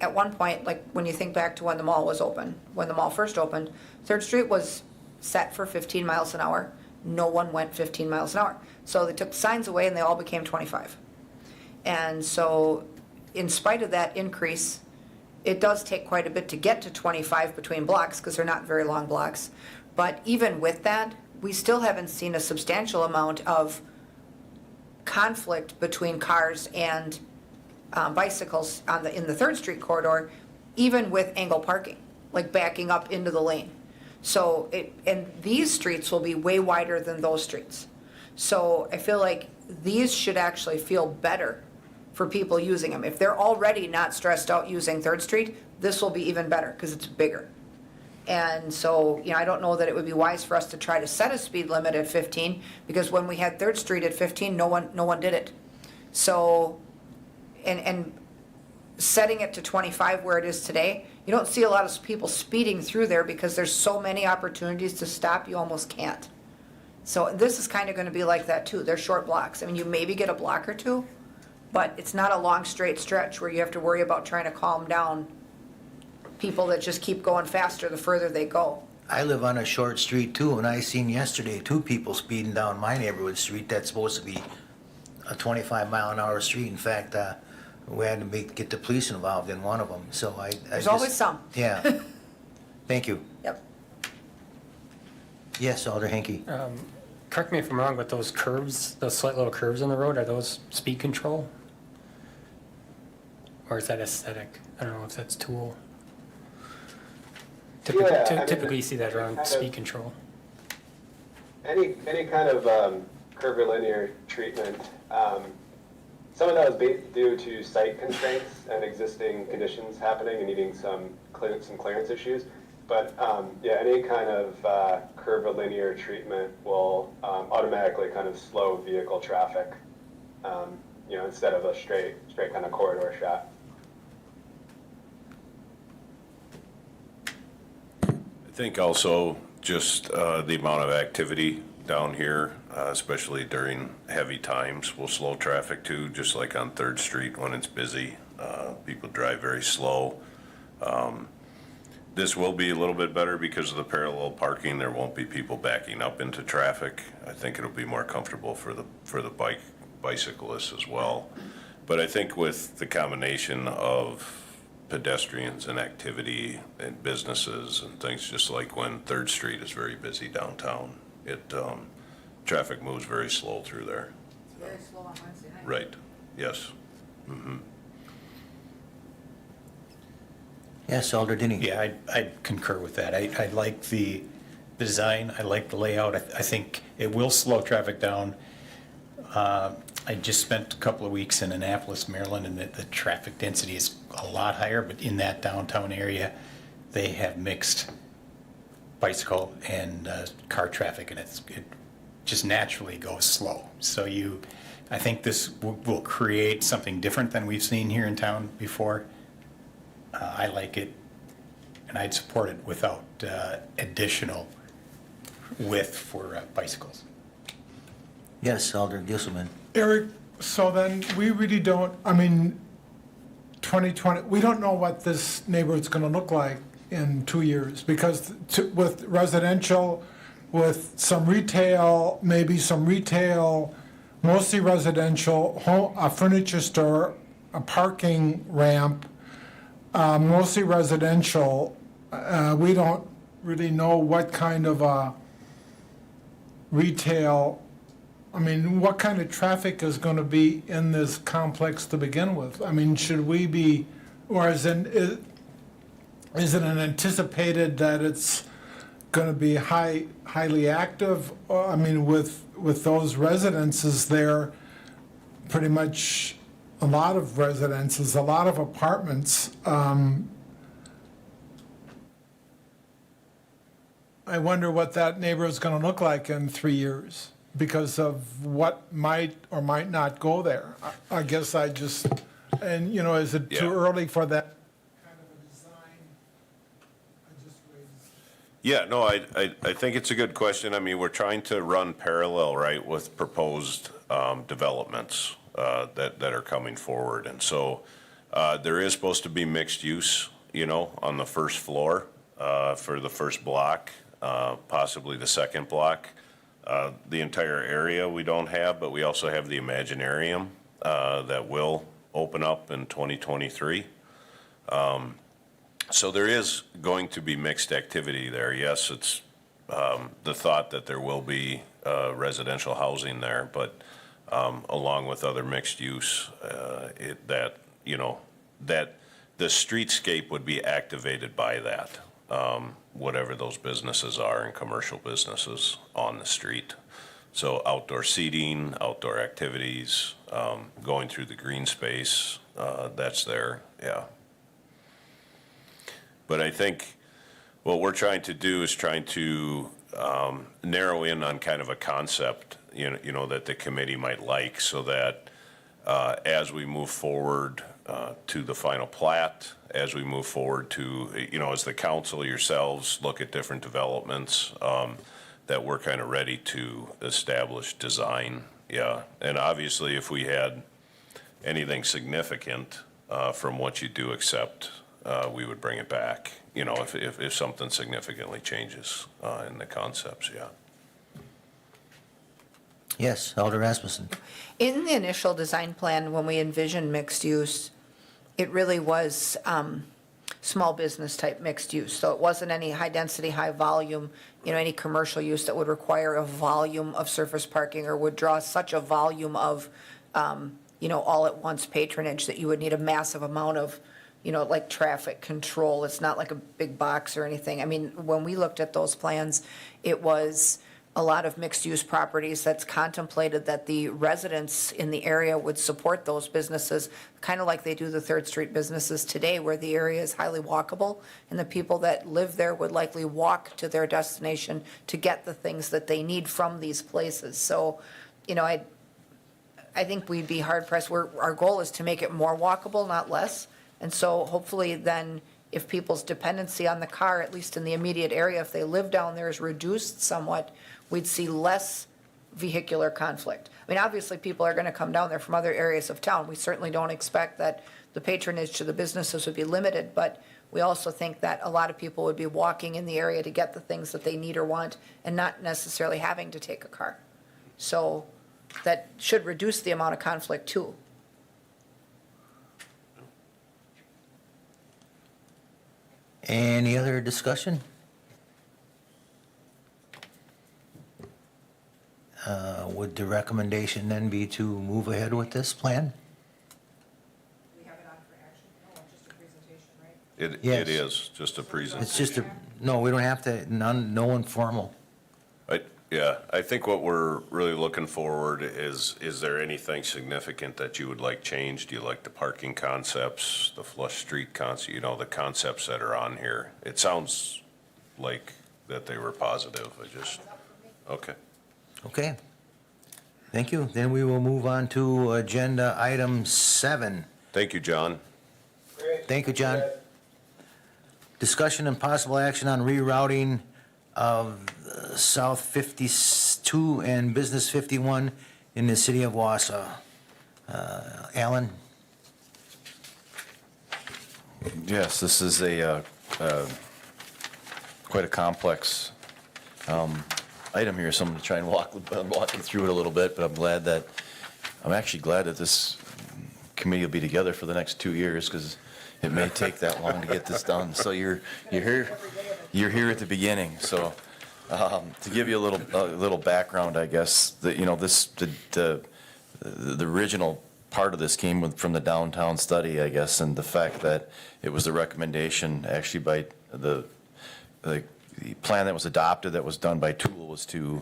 at one point, like when you think back to when the mall was open, when the mall first opened, Third Street was set for 15 miles an hour. No one went 15 miles an hour. So they took the signs away and they all became 25. And so in spite of that increase, it does take quite a bit to get to 25 between blocks because they're not very long blocks. But even with that, we still haven't seen a substantial amount of conflict between cars and bicycles in the Third Street corridor, even with angle parking, like backing up into the lane. So and these streets will be way wider than those streets. So I feel like these should actually feel better for people using them. If they're already not stressed out using Third Street, this will be even better because it's bigger. And so, you know, I don't know that it would be wise for us to try to set a speed limit at 15, because when we had Third Street at 15, no one did it. So, and setting it to 25 where it is today, you don't see a lot of people speeding through there because there's so many opportunities to stop, you almost can't. So this is kind of going to be like that too. They're short blocks. I mean, you maybe get a block or two, but it's not a long straight stretch where you have to worry about trying to calm down people that just keep going faster the further they go. I live on a short street too, and I seen yesterday 2 people speeding down my neighborhood street that's supposed to be a 25-mile-an-hour street. In fact, we had to get the police involved in one of them, so I There's just- always some. Yeah. Thank you. Yep. Yes, Alder Henke. Correct me if I'm wrong, but those curves, those slight little curves in the road, are those speed control? Or is that aesthetic? I don't know if that's tool. Typically, Yeah, I mean, typically you see that around kind of- speed control. Any kind of curvilinear treatment, some of that was due to site constraints and existing conditions happening and needing some clearance issues. But yeah, any kind of curvilinear treatment will automatically kind of slow vehicle traffic, you know, instead of a straight kind of corridor shot. I think also just the amount of activity down here, especially during heavy times, will slow traffic too, just like on 3rd Street when it's busy. People drive very slow. This will be a little bit better because of the parallel parking. There won't be people backing up into traffic. I think it'll be more comfortable for the bicyclists as well. But I think with the combination of pedestrians and activity and businesses and things, just like when 3rd Street is very busy downtown, traffic moves very slow through there. Very slow on Wednesday night. Right, yes. Mm-hmm. Yes, Alder Denny. Yeah, I'd concur with that. I like the design, I like the layout. I think it will slow traffic down. I just spent a couple of weeks in Annapolis, Maryland, and the traffic density is a lot higher, but in that downtown area, they have mixed bicycle and car traffic, and it just naturally goes slow. So I think this will create something different than we've seen here in town before. I like it, and I'd support it without additional width for bicycles. Yes, Alder Gisselman. Eric, so then we really don't, I mean, 2020, we don't know what this neighborhood's gonna look like in 2 years, because with residential, with some retail, maybe some retail, mostly residential, a furniture store, a parking ramp, mostly residential, we don't really know what kind of a retail, I mean, what kind of traffic is going to be in this complex to begin with? I mean, should we be, or is it an anticipated that it's going to be highly active? I mean, with those residences there, pretty much a lot of residences, a lot of apartments. I wonder what that neighborhood's going to look like in 3 years because of what might or might not go there. I guess I just, and you know, is it too Yeah. early for that kind of a design? I just raised. Yeah, no, I think it's a good question. I mean, we're trying to run parallel, right, with proposed developments that are coming forward. And so there is supposed to be mixed use, you know, on the first floor for the first block, possibly the second block. The entire area we don't have, but we also have the Imaginarium that will open up in 2023. So there is going to be mixed activity there. Yes, it's the thought that there will be residential housing there, but along with other mixed use, that the streetscape would be activated by that, whatever those businesses are and commercial businesses on the street. So outdoor seating, outdoor activities, going through the green space, that's there, yeah. But I think what we're trying to do is trying to narrow in on kind of a concept, you know, that the committee might like, so that as we move forward to the final plat, as we move forward to, as the council yourselves look at different developments, that we're kind of ready to establish design, yeah. And obviously, if we had anything significant from what you do accept, we would bring it back, if something significantly changes in the concepts, yeah. Yes, Elder Rasmussen. In the initial design plan, when we envisioned mixed use, it really was small business type mixed use. So it wasn't any high density, high volume, any commercial use that would require a volume of surface parking or would draw such a volume of, all at once patronage that you would need a massive amount of, like traffic control. It's not like a big box or anything. I mean, when we looked at those plans, it was a lot of mixed-use properties that's contemplated that the residents in the area would support those businesses, kind of like they do the Third Street businesses today, where the area is highly walkable, and the people that live there would likely walk to their destination to get the things that they need from these places. So, I think we'd be hard-pressed. Our goal is to make it more walkable, not less. And so hopefully then, if people's dependency on the car, at least in the immediate area, if they live down there, is reduced somewhat, we'd see less vehicular conflict. I mean, obviously, people are going to come down there from other areas of town. We certainly don't expect that the patronage to the businesses would be limited, but we also think that a lot of people would be walking in the area to get the things that they need or want and not necessarily having to take a car. So that should reduce the amount of conflict too. Any other discussion? Would the recommendation then be to move ahead with this plan? We have it on for action? No, just a presentation, right? Yes. It is just a presentation. It's just no, we don't have to, no informal. Yeah, I think what we're really looking forward is there anything significant that you would like changed? Do you like the parking concepts, the flush street concept, the concepts that are on here? It sounds like that they were positive, okay. Okay. Thank you. Then we will move on to agenda item 7. Thank you, John. Thank you, John. Discussion and possible action on rerouting of South 52 and Business 51 in the city of Wausau. Alan? Yes, this is quite a complex item here, so I'm going to try and walk you through it a little bit, but I'm actually glad that this committee will be together for the next 2 years, because it may take that long to get this done. So you're here at the beginning. So to give you a little background, I guess, the original part of this came from the downtown study, I guess, and the fact that it was the recommendation actually by the plan that was adopted, that was done by Tool, was to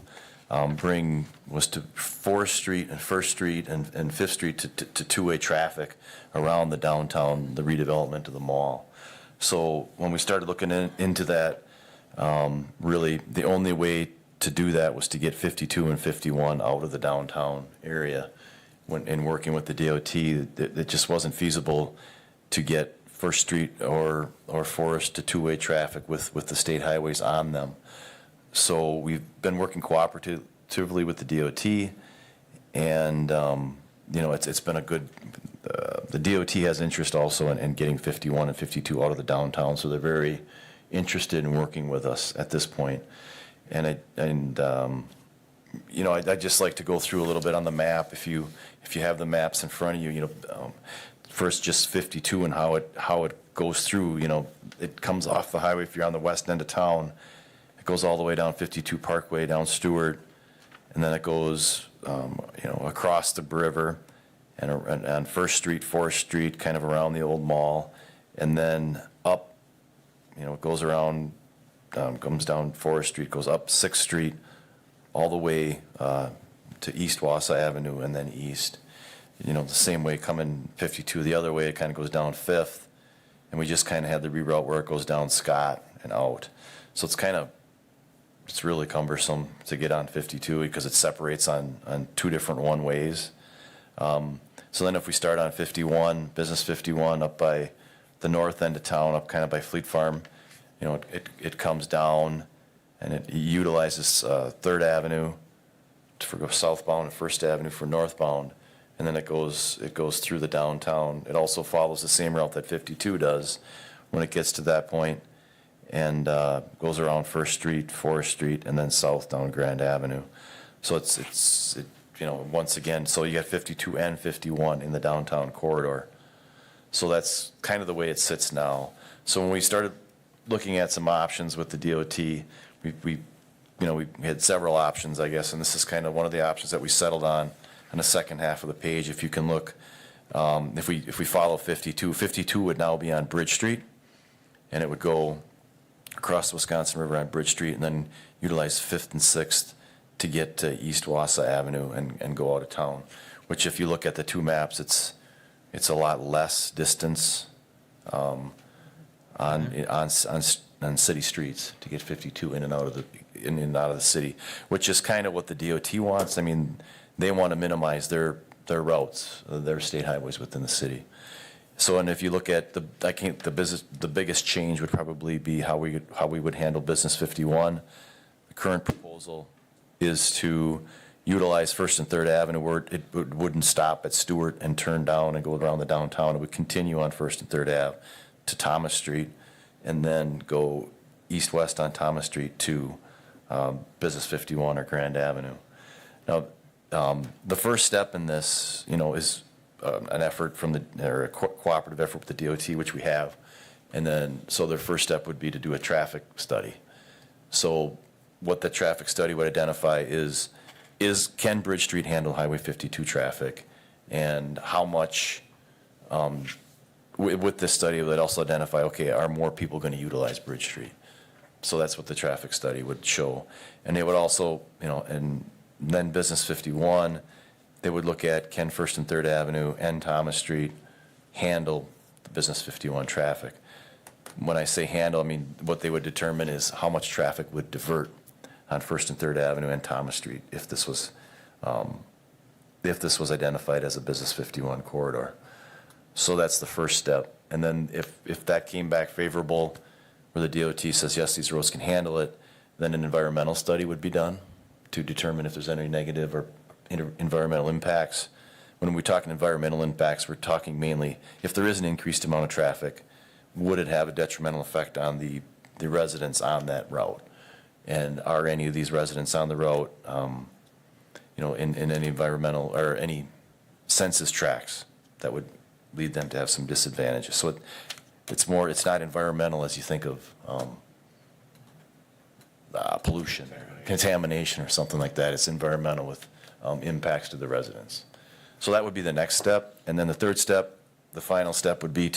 Forest Street and First Street and Fifth Street to two-way traffic around the downtown, the redevelopment of the mall. So when we started looking into that, really the only way to do that was to get 52 and 51 out of the downtown area. In working with the DOT, it just wasn't feasible to get First Street or Forest to two-way traffic with the state highways on them. So we've been working cooperatively with the DOT, and it's been a good. The DOT has interest also in getting 51 and 52 out of the downtown, so they're very interested in working with us at this point. And I'd just like to go through a little bit on the map. If you have the maps in front of you, first just 52 and how it goes through. It comes off the highway if you're on the west end of town. It goes all the way down 52 Parkway, down Stewart, and then it goes across the river and on First Street, Forest Street, kind of around the old mall, and then up. It goes around, comes down Forest Street, goes up 6th Street, all the way to East Wausau Avenue, and then east. The same way coming 52 the other way, it kind of goes down 5th, and we just kind of had the reroute where it goes down Scott and out. So it's really the separates on two different one-ways. So then if we start on 51, Business 51, up by the north end of town, up kind of by Fleet Farm, you know, it comes down and it utilizes Third Avenue for go southbound and First Avenue for northbound, and then it goes through the downtown. It also follows the same route that 52 does when it gets to that point, and goes around First Street, Forest Street, and then south down Grand Avenue. So it's you know, once again, so you got 52 and 51 in the downtown corridor. So that's kind of the way it sits now. So when we started looking at some options with the DOT, we had several options, I guess, and this is kind of one of the options that we settled on the second half of the page. If you can look, if we follow 52, 52 would now be on Bridge Street, and it would go across the Wisconsin River on Bridge Street, and then utilize 5th and 6th to get to East Wausau Avenue and go out of town. Which, if you look at the two maps, it's a lot less distance on city streets to get 52 in and out of the city, which is kind of what the DOT wants. I mean, they want to minimize their routes, their state highways within the city. So, and if you look at the biggest change would probably be how we would handle Business 51. The current proposal is to utilize First and Third Avenue, where it wouldn't stop at Stewart and turn down and go around the downtown. It would continue on First and Third Ave to Thomas Street, and then go east-west on Thomas Street to Business 51 or Grand Avenue. Now, the first step in this, you know, is an effort or a cooperative effort with the DOT, which we have. And then, so their first step would be to do a traffic study. So what the traffic study would identify is can Bridge Street handle Highway 52 traffic? And how much, with this study, it would also identify, okay, are more people going to utilize Bridge Street? So that's what the traffic study would show. And they would also, you know, and then Business 51, they would look at, can First and Third Avenue and Thomas Street handle the Business 51 traffic? When I say handle, I mean what they would determine is how much traffic would divert on First and Third Avenue and Thomas Street if this was identified as a Business 51 corridor. So that's the first step. And then if that came back favorable, where the DOT says, yes, these roads can handle it, then an environmental study would be done to determine if there's any negative or environmental impacts. When we're talking environmental impacts, we're talking mainly if there is an increased amount of traffic, would it have a detrimental effect on the residents on that route? And are any of these residents on the route, you know, in any environmental or any census tracts that would lead them to have some disadvantages? So it's not environmental as you think of pollution, contamination, or something like that. It's environmental with impacts to the residents. So that would be the next step. And then the third step, the final step, would be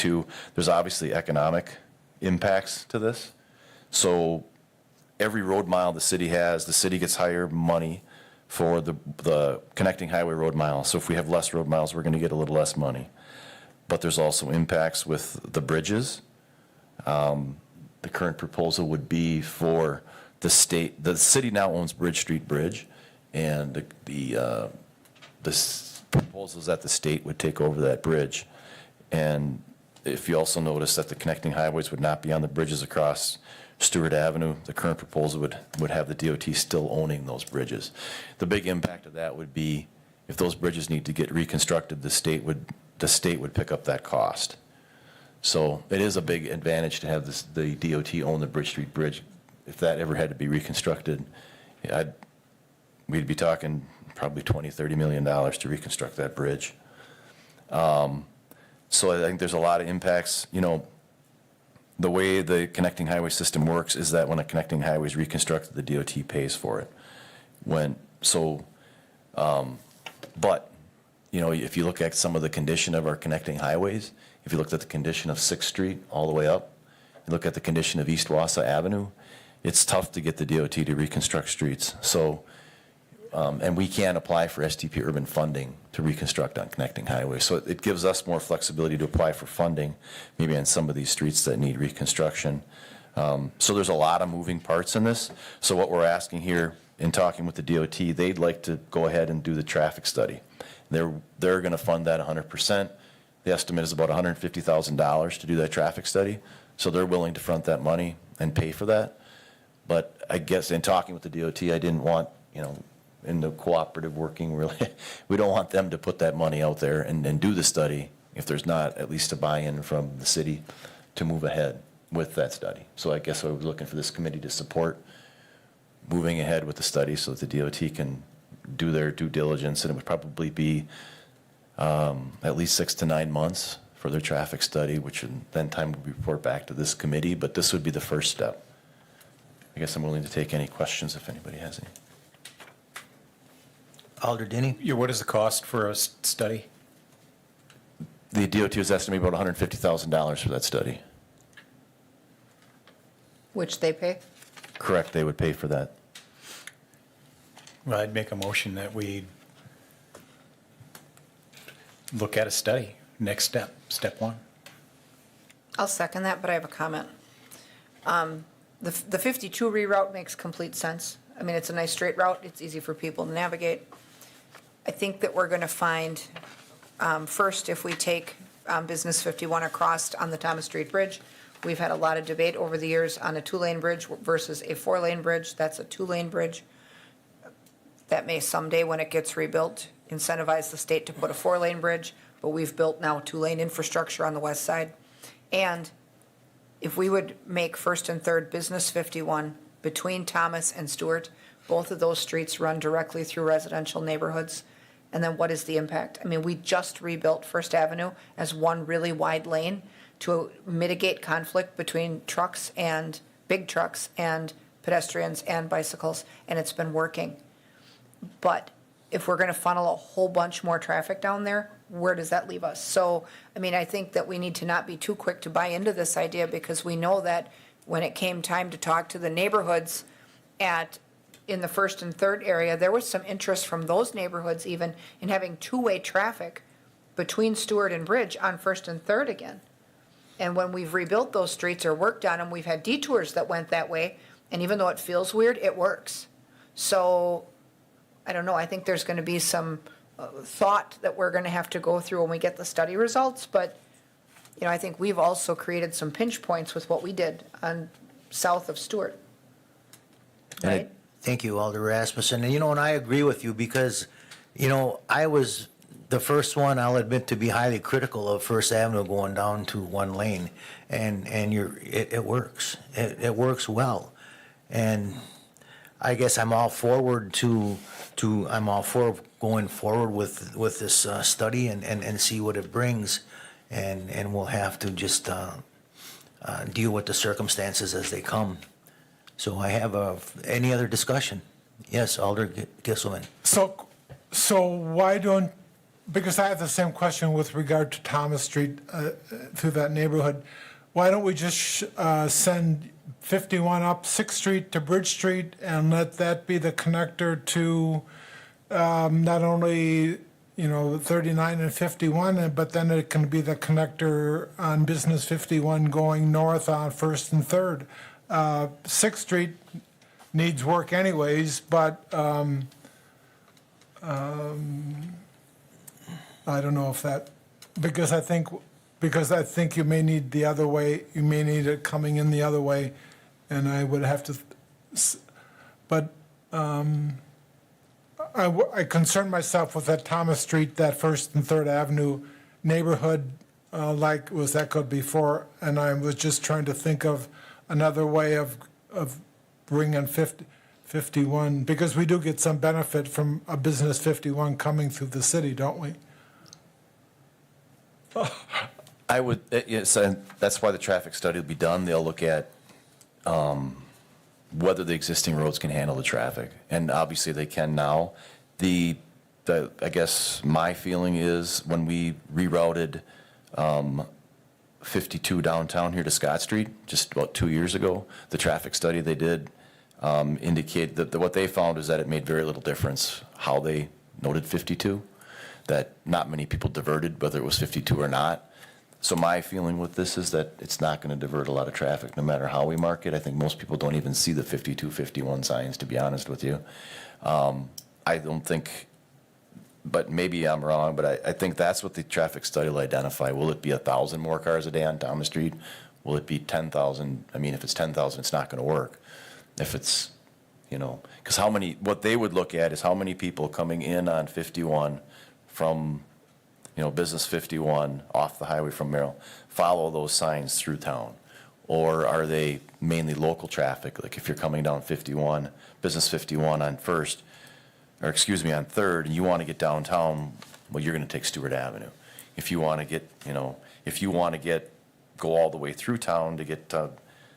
there's obviously economic impacts to this. So every road mile the city gets higher money for the connecting highway road mile. So if we have less road miles, we're going to get a little less money. But there's also impacts with the bridges. The current proposal would be for the state. The city now owns Bridge Street Bridge, and the proposal is that the state would take over that bridge. And if you also notice that the connecting highways would not be on the bridges across Stewart Avenue, the current proposal would have the DOT still owning those bridges. The big impact of that would be if those bridges need to get reconstructed, the state would pick up that cost. So it is a big advantage to have the DOT own the Bridge Street Bridge. If that ever had to be reconstructed, we'd be talking probably $20-30 million to reconstruct that bridge. So I think there's a lot of impacts. You know, the way the connecting highway system works is that when a connecting highway is reconstructed, the DOT pays for it. But you know, if you look at some of the condition of our connecting highways, if you looked at the condition of 6th Street all the way up, you look at the condition of East Wausau Avenue, it's tough to get the DOT to reconstruct streets. So, and we can't apply for STP urban funding to reconstruct on connecting highways. So it gives us more flexibility to apply for funding, maybe on some of these streets that need reconstruction. So there's a lot of moving parts in this. So what we're asking here in talking with the DOT, they'd like to go ahead and do the traffic study. They're going to fund that 100%. The estimate is about $150,000 to do that traffic study. So they're willing to front that money and pay for that. But I guess in talking with the DOT, I didn't want, in the cooperative working, really, we don't want them to put that money out there and do the study if there's not at least a buy-in from the city to move ahead with that study. So I guess I was looking for this committee to support moving ahead with the study so that the DOT can do their due diligence, and it would probably be at least 6 to 9 months for their traffic study, which would then time would report back to this committee, but this would be the first step. I guess I'm willing to take any questions if anybody has any. Alder Denny? Yeah, what is the cost for a study? The DOT was estimating about $150,000 for that study. Which they pay? Correct, they would pay for that. Well, I'd make a motion that we look at a study. Next step, step one. I'll second that, but I have a comment. The 52 reroute makes complete sense. I mean, it's a nice straight route. It's easy for people to navigate. I think that we're going to find, first, if we take Business 51 across on the Thomas Street Bridge, we've had a lot of debate over the years on a 2-lane bridge versus a 4-lane bridge. That's a 2-lane bridge. That may someday, when it gets rebuilt, incentivize the state to put a 4-lane bridge, but we've built now 2-lane infrastructure on the west side. And if we would make First and Third Business 51 between Thomas and Stewart, both of those streets run directly through residential neighborhoods. And then what is the impact? I mean, we just rebuilt First Avenue as one really wide lane to mitigate conflict between trucks and big trucks and pedestrians and bicycles, and it's been working. But if we're going to funnel a whole bunch more traffic down there, where does that leave us? So, I mean, I think that we need to not be too quick to buy into this idea, because we know that when it came time to talk to the neighborhoods in the First and Third area, there was some interest from those neighborhoods even in having two-way traffic between Stewart and Bridge on First and Third again. And when we've rebuilt those streets or worked on them, we've had detours that went that way, and even though it feels weird, it works. So, I don't know, I think there's going to be some thought that we're going to have to go through when we get the study results, but, I think we've also created some pinch points with what we did on south of Stewart. And Right? Thank you, Alder Rasmussen. And, and I agree with you because, I was the first one, I'll admit, to be highly critical of First Avenue going down to one lane. And it works. It works well. And I guess I'm all forward I'm all for going forward with this study and see what it brings. And we'll have to just deal with the circumstances as they come. So I have any other discussion? Yes, Alder Gisselman. So why don't, because I have the same question with regard to Thomas Street through that neighborhood. Why don't we just send 51 up 6th Street to Bridge Street and let that be the connector to not only, 39 and 51, but then it can be the connector on Business 51 going north on 1st and 3rd. 6th Street needs work anyways, but I don't know if that, because I think you may need the other way, you may need it coming in the other way, and I would have to, but I concern myself with that Thomas Street, that 1st and 3rd Avenue neighborhood, like was echoed before, and I was just trying to think of another way of bringing 51, because we do get some benefit from a Business 51 coming through the city, don't we? I would, yes, and that's why the traffic study will be done. They'll look at whether the existing roads can handle the traffic, and obviously they can now. I guess my feeling is when we rerouted 52 downtown here to Scott Street just about 2 years ago, the traffic study they did indicate that what they found is that it made very little difference how they noted 52, that not many people diverted, whether it was 52 or not. So my feeling with this is that it's not going to divert a lot of traffic no matter how we mark it. I think most people don't even see the 52, 51 signs, to be honest with you. I don't think but maybe I'm wrong, but I think that's what the traffic study will identify. Will it be 1,000 more cars a day on Thomas Street? Will it be 10,000? I mean, if it's 10,000, it's not going to work. If it's, because what they would look at is how many people coming in on 51 from, Business 51 off the highway from Merrill follow those signs through town. Or are they mainly local traffic? Like if you're coming down 51, Business 51 on First, or excuse me, on Third, and you want to get downtown, well, you're going to take Stewart Avenue. If you want to get, go all the way through town to get to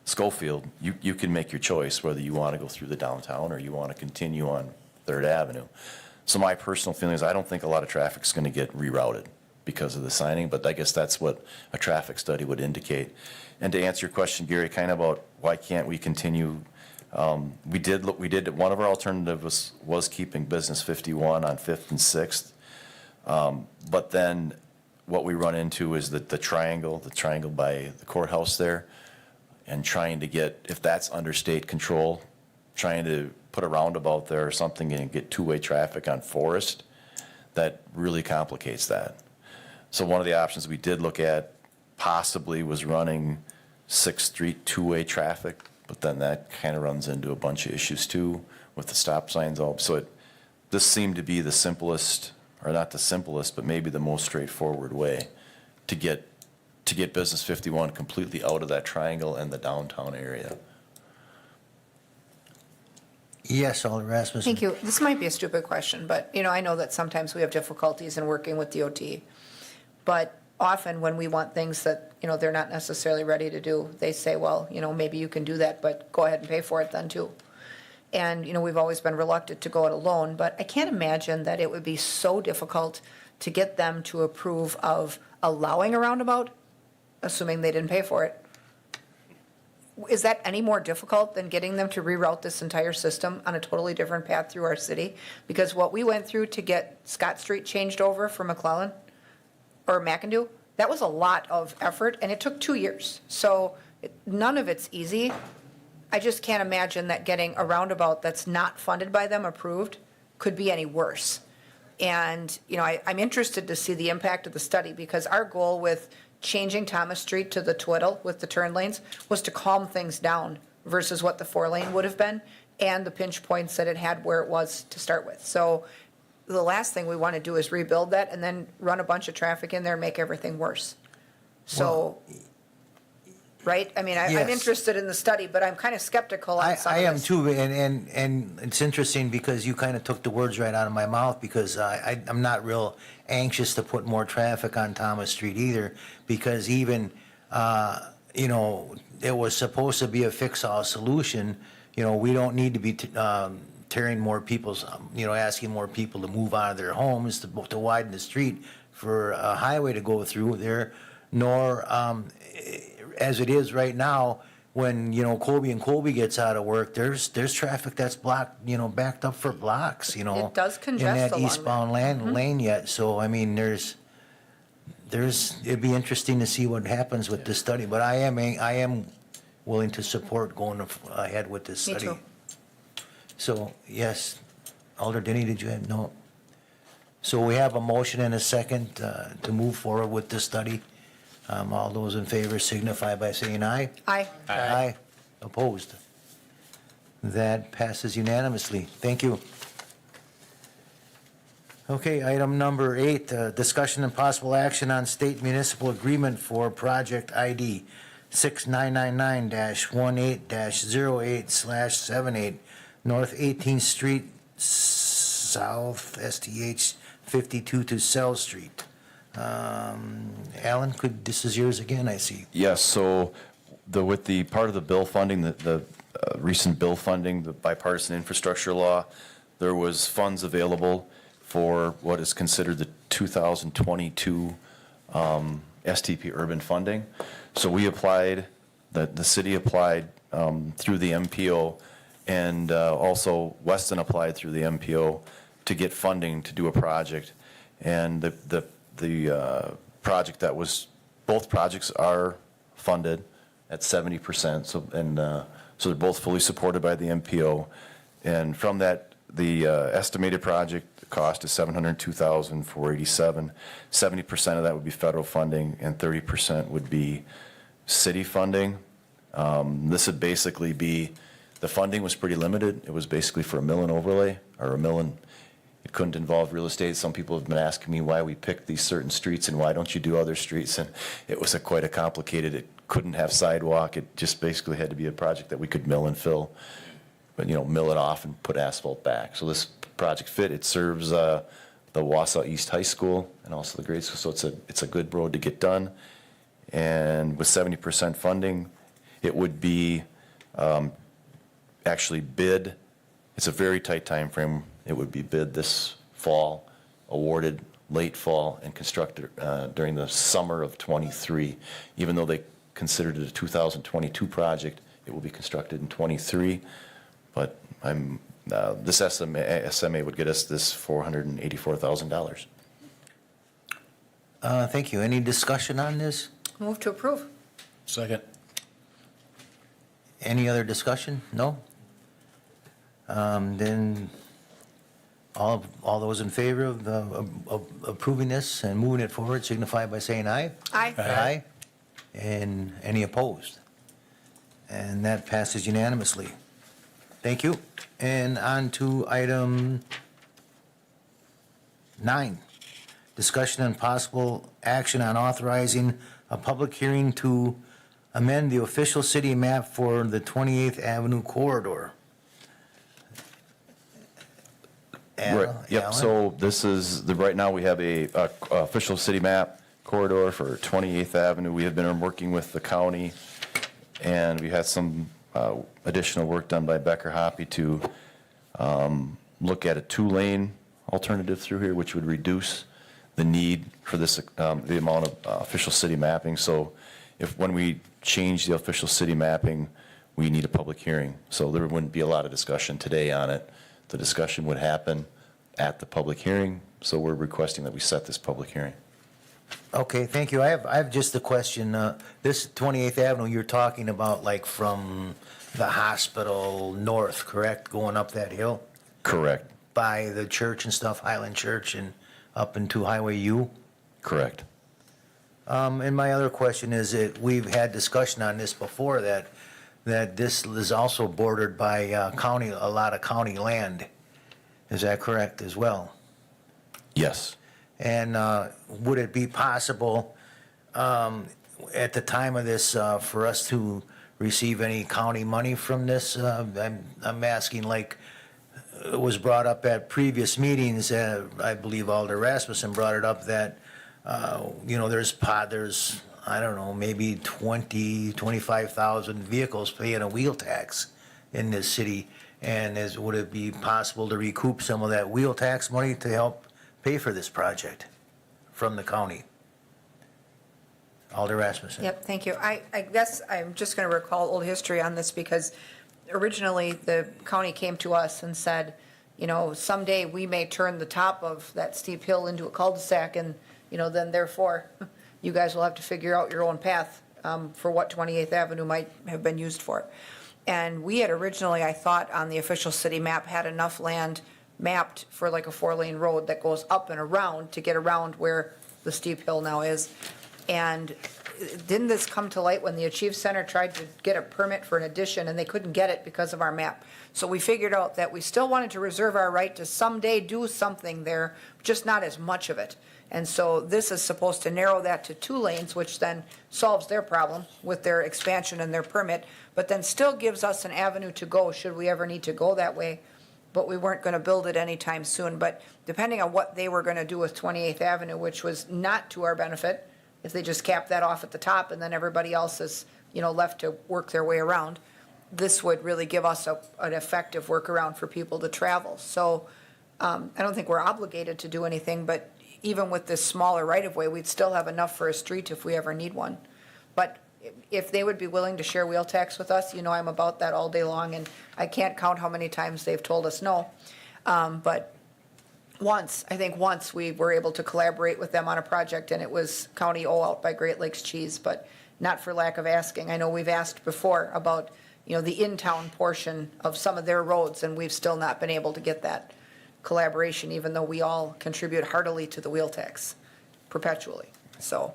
Schofield, you can make your choice whether you want to go through the downtown or you want to continue on Third Avenue. So my personal feeling is I don't think a lot of traffic's going to get rerouted because of the signing, but I guess that's what a traffic study would indicate. And to answer your question, Gary, kind of about why can't we continue, we did, one of our alternatives was keeping Business 51 on 5th and 6th. But then what we run into is the triangle by the courthouse there, and trying to get, if that's under state control, trying to put a roundabout there or something and get two-way traffic on Forest, that really complicates that. So one of the options we did look at possibly was running 6th Street two-way traffic, but then that kind of runs into a bunch of issues too with the stop signs all. So this seemed to be the simplest, or not the simplest, but maybe the most straightforward way to get Business 51 completely out of that triangle and the downtown area. Yes, Alder Rasmussen. Thank you. This might be a stupid question, but, I know that sometimes we have difficulties in working with DOT. But often when we want things that, they're not necessarily ready to do, they say, well, maybe you can do that, but go ahead and pay for it then too. And, we've always been reluctant to go it alone, but I can't imagine that it would be so difficult to get them to approve of allowing a roundabout, assuming they didn't pay for it. Is that any more difficult than getting them to reroute this entire system on a totally different path through our city? Because what we went through to get Scott Street changed over for McClellan or McIndoe, that was a lot of effort, and it took 2 years. So none of it's easy. I just can't imagine that getting a roundabout that's not funded by them approved could be any worse. And, I'm interested to see the impact of the study, because our goal with changing Thomas Street to the twiddle with the turn lanes was to calm things down versus what the 4-lane would have been and the pinch points that it had where it was to start with. So the last thing we want to do is rebuild that and then run a bunch of traffic in there and make everything worse. So, right? I mean, I'm Yes. interested in the study, but I'm kind of skeptical on some of I am this. too, and it's interesting because you kind of took the words right out of my mouth, because I'm not real anxious to put more traffic on Thomas Street either, because even, it was supposed to be a fix-all solution. We don't need to be tearing more people's, asking more people to move out of their homes to widen the street for a highway to go through there, nor, as it is right now, when, Colby gets out of work, there's traffic that's blocked, backed up for blocks, It does congest in that along eastbound lane yet. So, I mean, it'd be interesting to see what happens with this study, but I am willing to support going ahead with this Me study. too. So, yes, Alder Denny, did you have, no? So we have a motion and a second to move forward with this study. All those in favor signify by saying aye. Aye. Aye. Opposed? That passes unanimously. Thank you. Okay, item number 8, discussion and possible action on state municipal agreement for project ID 6999-18-08/78, North 18th Street, South STH 52 to South Street. Alan, this is yours again, I see. Yes, so with the part of the bill funding, the recent bill funding, the bipartisan infrastructure law, there was funds available for what is considered the 2022 STP urban funding. So we applied, the city applied through the MPO, and also Weston applied through the MPO to get funding to do a project. And the project both projects are funded at 70%, so they're both fully supported by the MPO. And from that the estimated project cost is $702,487. 70% of that would be federal funding and 30% would be city funding. This would basically be, the funding was pretty limited. It was basically for a mill and overlay, or a mill and, it couldn't involve real estate. Some people have been asking me why we picked these certain streets and why don't you do other streets? And it was quite a complicated, it couldn't have sidewalk. It just basically had to be a project that we could mill and fill, but, you know, mill it off and put asphalt back. So this project fit, it serves the Wausau East High School and also the grade school. So it's a good road to get done. And with 70% funding, it would be actually bid. It's a very tight time frame. It would be bid this fall, awarded late fall, and constructed during the summer of '23. Even though they considered it a 2022 project, it will be constructed in '23. But this SMA would get us this $484,000. Thank you. Any discussion on this? Move to approve. Second. Any other discussion? No? Then all those in favor of approving this and moving it forward signify by saying aye. Aye. Aye. And any opposed? And that passes unanimously. Thank you. And on to item 9. Discussion and possible action on authorizing a public hearing to amend the official city map for the 28th Avenue corridor. Right, yep, Alan? so this is, right now we have a official city map corridor for 28th Avenue. We have been working with the county, and we had some additional work done by Becker Hoppy to look at a 2-lane alternative through here, which would reduce the need for this, the amount of official city mapping. So when we change the official city mapping, we need a public hearing. So there wouldn't be a lot of discussion today on it. The discussion would happen at the public hearing, so we're requesting that we set this public hearing. Okay, thank you. I have just a question. This 28th Avenue, you're talking about like from the hospital north, correct? Going up that hill Correct, by the church and stuff, Highland Church, and up into Highway U? correct. And my other question is that we've had discussion on this before, that this is also bordered by a lot of county land. Is that correct as well? Yes, And would it be possible at the time of this for us to receive any county money from this? I'm asking, like, it was brought up at previous meetings, I believe Alder Rasmussen brought it up, that, there's, I don't know, maybe 25,000 vehicles paying a wheel tax in this city. And would it be possible to recoup some of that wheel tax money to help pay for this project from the county? Alder Rasmussen. Yep, thank you. I guess I'm just going to recall old history on this, because originally the county came to us and said, someday we may turn the top of that steep hill into a cul-de-sac, and, then therefore, you guys will have to figure out your own path for what 28th Avenue might have been used for. And we had originally, I thought, on the official city map, had enough land mapped for like a 4-lane road that goes up and around to get around where the steep hill now is. And didn't this come to light when the Achieve Center tried to get a permit for an addition and they couldn't get it because of our map? So we figured out that we still wanted to reserve our right to someday do something there, just not as much of it. And so this is supposed to narrow that to 2 lanes, which then solves their problem with their expansion and their permit, but then still gives us an avenue to go should we ever need to go that way. But we weren't going to build it anytime soon. But depending on what they were going to do with 28th Avenue, which was not to our benefit, if they just capped that off at the top and then everybody else is, left to work their way around, this would really give us an effective workaround for people to travel. So I don't think we're obligated to do anything, but even with this smaller right-of-way, we'd still have enough for a street if we ever need one. But if they would be willing to share wheel tax with us, I'm about that all day long, and I can't count how many times they've told us no. But I think once we were able to collaborate with them on a project, and it was County O out by Great Lakes Cheese, but not for lack of asking. I know we've asked before about, the in-town portion of some of their roads, and we've still not been able to get that collaboration, even though we all contribute heartily to the wheel tax perpetually, so.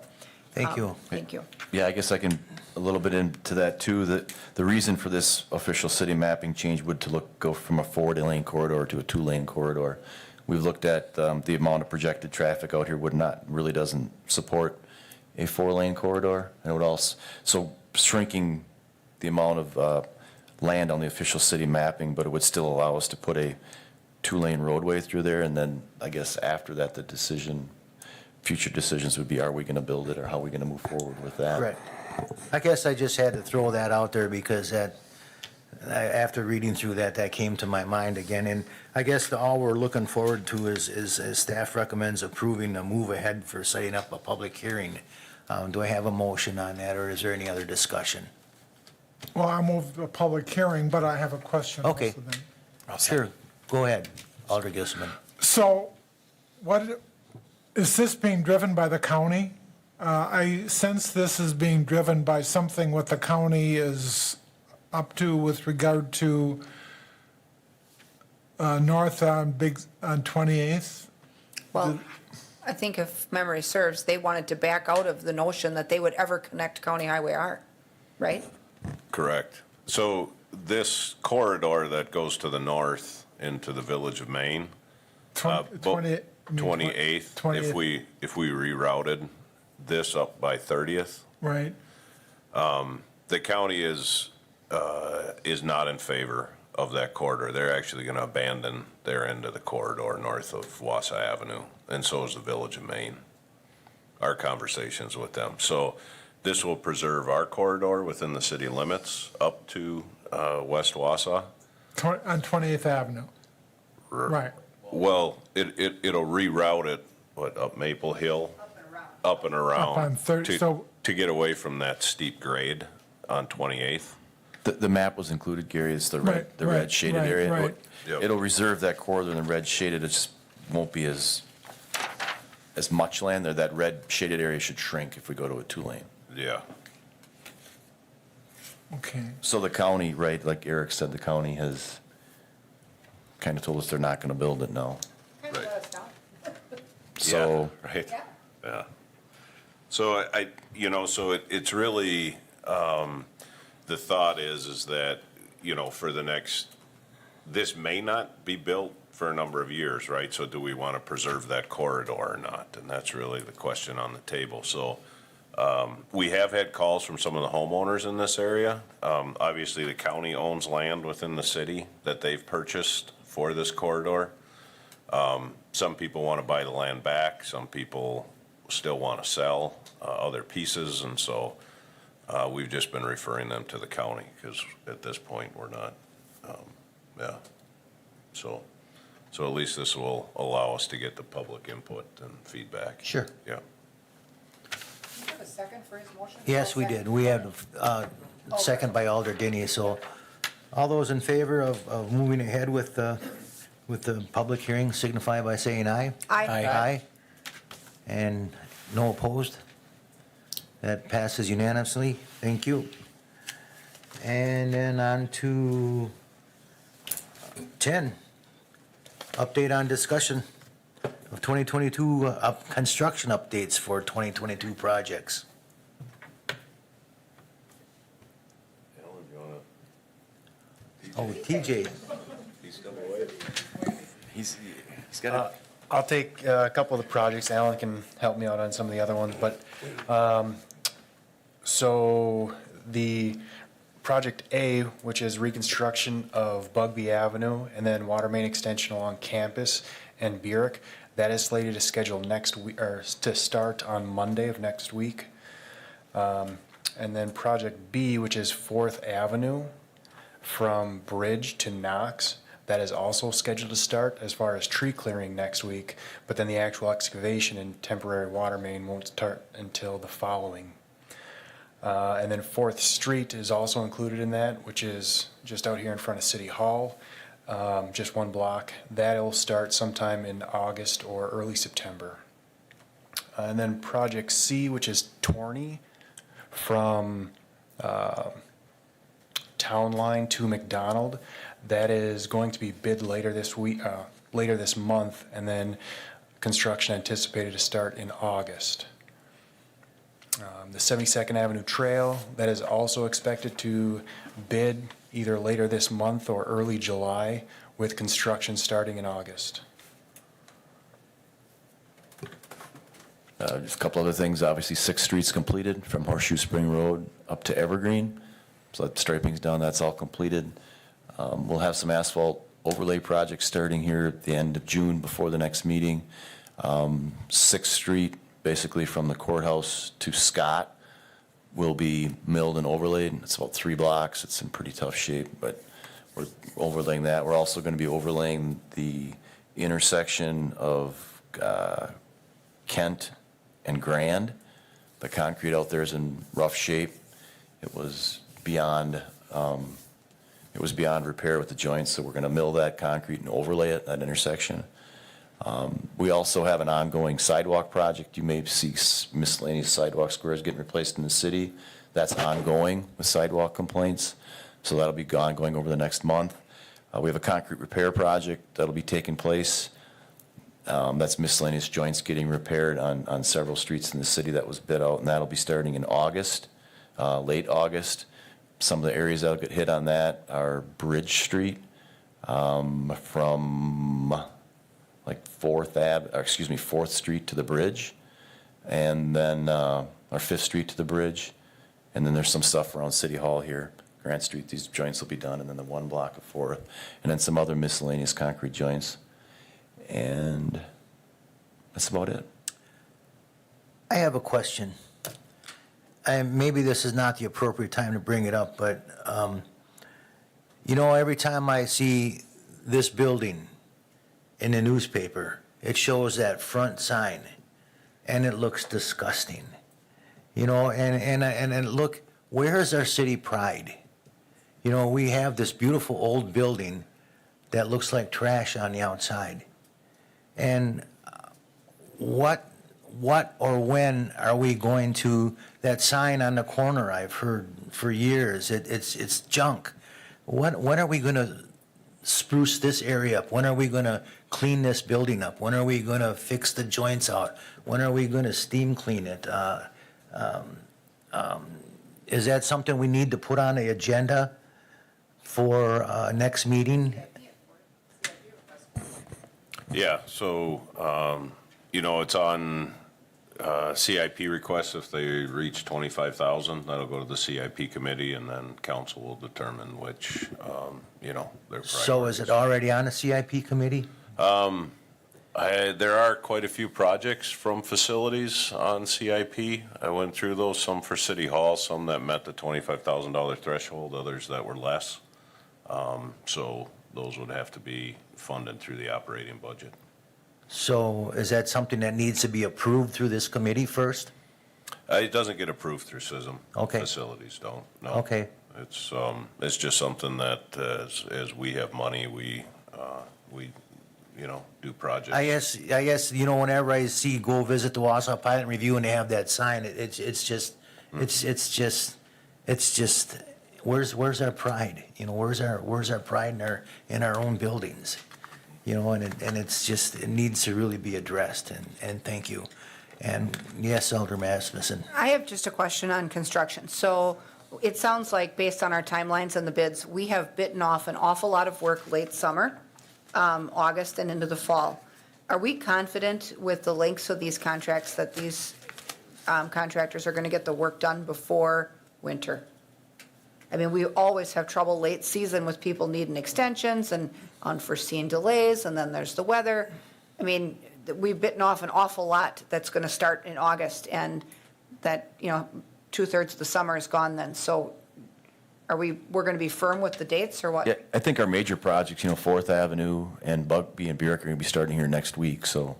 Thank you. Thank you. Yeah, I guess I can, a little bit into that too, that the reason for this official city mapping change would to go from a 4-lane corridor to a 2-lane corridor. We've looked at the amount of projected traffic out here really doesn't support a 4-lane corridor. And it would also, so shrinking the amount of land on the official city mapping, but it would still allow us to put a 2-lane roadway through there. And then I guess after that, future decisions would be, are we going to build it or how are we going to move forward with that? Right. I guess I just had to throw that out there because after reading through that came to my mind again. And I guess all we're looking forward to is staff recommends approving a move ahead for setting up a public hearing. Do I have a motion on that, or is there any other discussion? Well, I moved a public hearing, but I have a question also Okay. then. Sure. Go ahead, Alder Gissman. So what, is this being driven by the county? I sense this is being driven by something what the county is up to with regard to north on 28th. Well, I think if memory serves, they wanted to back out of the notion that they would ever connect County Highway R, right? Correct. So this corridor that goes to the north into the village of Maine, 28th, 20th. if we rerouted this up by 30th, Right, the county is not in favor of that corridor. They're actually going to abandon their end of the corridor north of Wausau Avenue, and so is the village of Maine. Our conversations with them. So this will preserve our corridor within the city limits up to West Wausau. on 28th Avenue. Right, Well, it'll reroute it, up Maple Hill? Up and around. Up on To get away from that steep grade on 28th. The map was included, Gary, it's the red Right, shaded right, area. right. Yep. It'll reserve that corridor in the red shaded, it just won't be as much land there. That red shaded area should shrink if we go to a 2-lane. Yeah. okay. So the county, right, like Eric said, the county has kind of told us they're not going to build it now. Right. So, Yeah, right. Yeah. So it's really, the thought is that, for the next, this may not be built for a number of years, right? So do we want to preserve that corridor or not? And that's really the question on the table. So, we have had calls from some of the homeowners in this area. Obviously, the county owns land within the city that they've purchased for this corridor. Some people want to buy the land back, some people still want to sell other pieces, and so we've just been referring them to the county, because at this point, we're not, yeah. So at least this will allow us to get the public input and feedback. Sure. Yeah. Have a second for his motion? Yes, we did. We had a second by Alder Denny, so all those in favor of moving ahead with the public hearing signify by saying aye. Aye. Aye. And no opposed? That passes unanimously. Thank you. And then on to 10, update on discussion of 2022 construction updates for 2022 projects. Oh, TJ. he's got it. I'll take a couple of the projects. Alan can help me out on some of the other ones, but, so the Project A, which is reconstruction of Bugby Avenue and then water main extension along campus and Burek, that is slated to schedule next week, or to start on Monday of next week. And then Project B, which is 4th Avenue from Bridge to Knox, that is also scheduled to start as far as tree clearing next week, but then the actual excavation and temporary water main won't start until the following. And then 4th Street is also included in that, which is just out here in front of City Hall, just one block. That'll start sometime in August or early September. And then Project C, which is Torney from Townline to McDonald. That is going to be bid later this week, later this month, and then construction anticipated to start in August. The 72nd Avenue Trail, that is also expected to bid either later this month or early July, with construction starting in August. Just a couple other things, obviously 6th Street's completed from Horseshoe Spring Road up to Evergreen. So that striping's done, that's all completed. We'll have some asphalt overlay projects starting here at the end of June before the next meeting. 6th Street, basically from the courthouse to Scott, will be milled and overlaid. It's about 3 blocks, it's in pretty tough shape, but we're overlaying that. We're also gonna be overlaying the intersection of Kent and Grand. The concrete out there is in rough shape. It was beyond repair with the joints, so we're gonna mill that concrete and overlay it, that intersection. We also have an ongoing sidewalk project. You may see miscellaneous sidewalk squares getting replaced in the city. That's ongoing with sidewalk complaints, so that'll be ongoing over the next month. We have a concrete repair project that'll be taking place. That's miscellaneous joints getting repaired on several streets in the city that was bid out, and that'll be starting in August, late August. Some of the areas that'll get hit on that are Bridge Street, from like 4th Street to the bridge, and then, or 5th Street to the bridge. And then there's some stuff around City Hall here, Grant Street, these joints will be done, and then the 1 block of 4th, and then some other miscellaneous concrete joints. And that's about it. I have a question. And maybe this is not the appropriate time to bring it up, but, you know, every time I see this building in the newspaper, it shows that front sign, and it looks disgusting. You know, and look, where's our city pride? You know, we have this beautiful old building that looks like trash on the outside. And what or when are we going to, that sign on the corner, I've heard for years, it's junk. When are we gonna spruce this area up? When are we gonna clean this building up? When are we gonna fix the joints out? When are we gonna steam clean it? Is that something we need to put on the agenda for next meeting? Yeah, so, you know, it's on CIP requests. If they reach 25,000, that'll go to the CIP committee, and then council will determine which, you know, their priorities. So is it already on the CIP committee? There are quite a few projects from facilities on CIP. I went through those, some for City Hall, some that met the $25,000 threshold, others that were less. So those would have to be funded through the operating budget. So is that something that needs to be approved through this committee first? It doesn't get approved through CISM. Okay. Facilities don't, no. Okay. It's just something that, as we have money, we, you know, do projects. I guess, you know, whenever I see, go visit the Wausau Pilot Review and they have that sign, it's just, where's our pride? You know, where's our pride in our own buildings? You know, and it's just, it needs to really be addressed, and thank you. And yes, Alderman Asmussen. I have just a question on construction. So it sounds like, based on our timelines and the bids, we have bitten off an awful lot of work late summer, August and into the fall. Are we confident with the lengths of these contracts that these contractors are going to get the work done before winter? I mean, we always have trouble late season with people needing extensions and unforeseen delays, and then there's the weather. I mean, we've bitten off an awful lot that's going to start in August, and that, you know, 2/3 of the summer is gone then. So we're going to be firm with the dates, or what? Yeah, I think our major projects, you know, 4th Avenue and Bugby and Burek are gonna be starting here next week, so,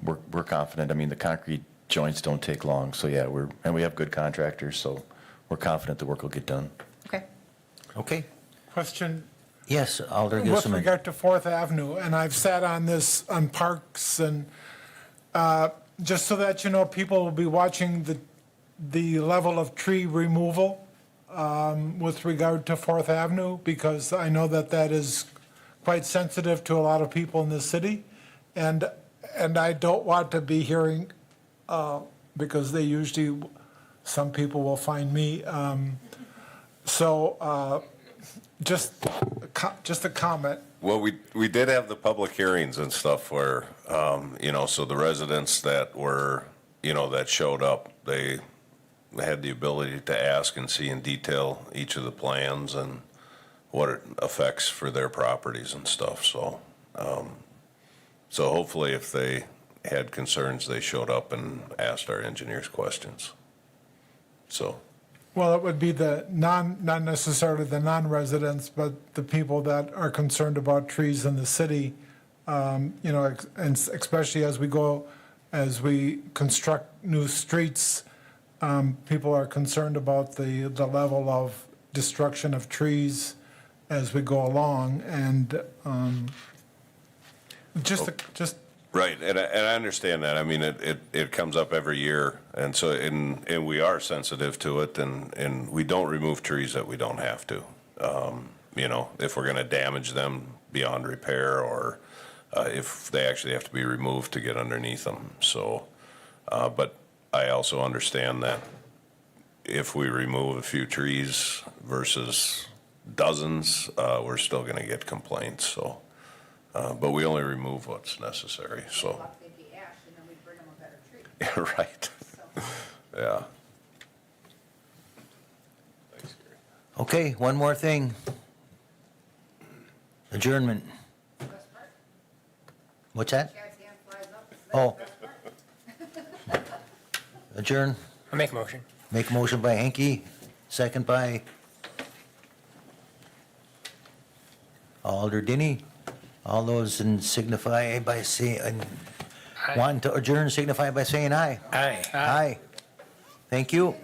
we're confident. I mean, the concrete joints don't take long, so yeah, we have good contractors, so we're confident the work will get done. Okay. Okay. Question, Yes, Alder with Gilselman. regard to 4th Avenue, and I've sat on this, on parks, and just so that you know, people will be watching the level of tree removal with regard to Fourth Avenue? Because I know that that is quite sensitive to a lot of people in the city. And I don't want to be hearing, because they usually, some people will find me. Just a comment. Well, we did have the public hearings and stuff where, so the residents that were, that showed up, they had the ability to ask and see in detail each of the plans and what it affects for their properties and stuff, so. So hopefully if they had concerns, they showed up and asked our engineers questions. So, Well, it would be not necessarily the non-residents, but the people that are concerned about trees in the city, and especially as we construct new streets, people are concerned about the level of destruction of trees as we go along, and just right, and I understand that. I mean, it comes up every year, and so, and we are sensitive to it, and we don't remove trees that we don't have to. If we're gonna damage them beyond repair, or if they actually have to be removed to get underneath them, so. But I also understand that if we remove a few trees versus dozens, we're still gonna get complaints, so. But we only remove what's necessary, so. Yeah, right. Yeah. Thanks, Gary. Okay, one more thing. Adjournment. What's that? Oh. Adjourn. I'll make a motion. Make a motion by Hanky, second by Alder Denny. All those in signify by saying, want to adjourn signify by saying aye. Aye. Aye. Thank you.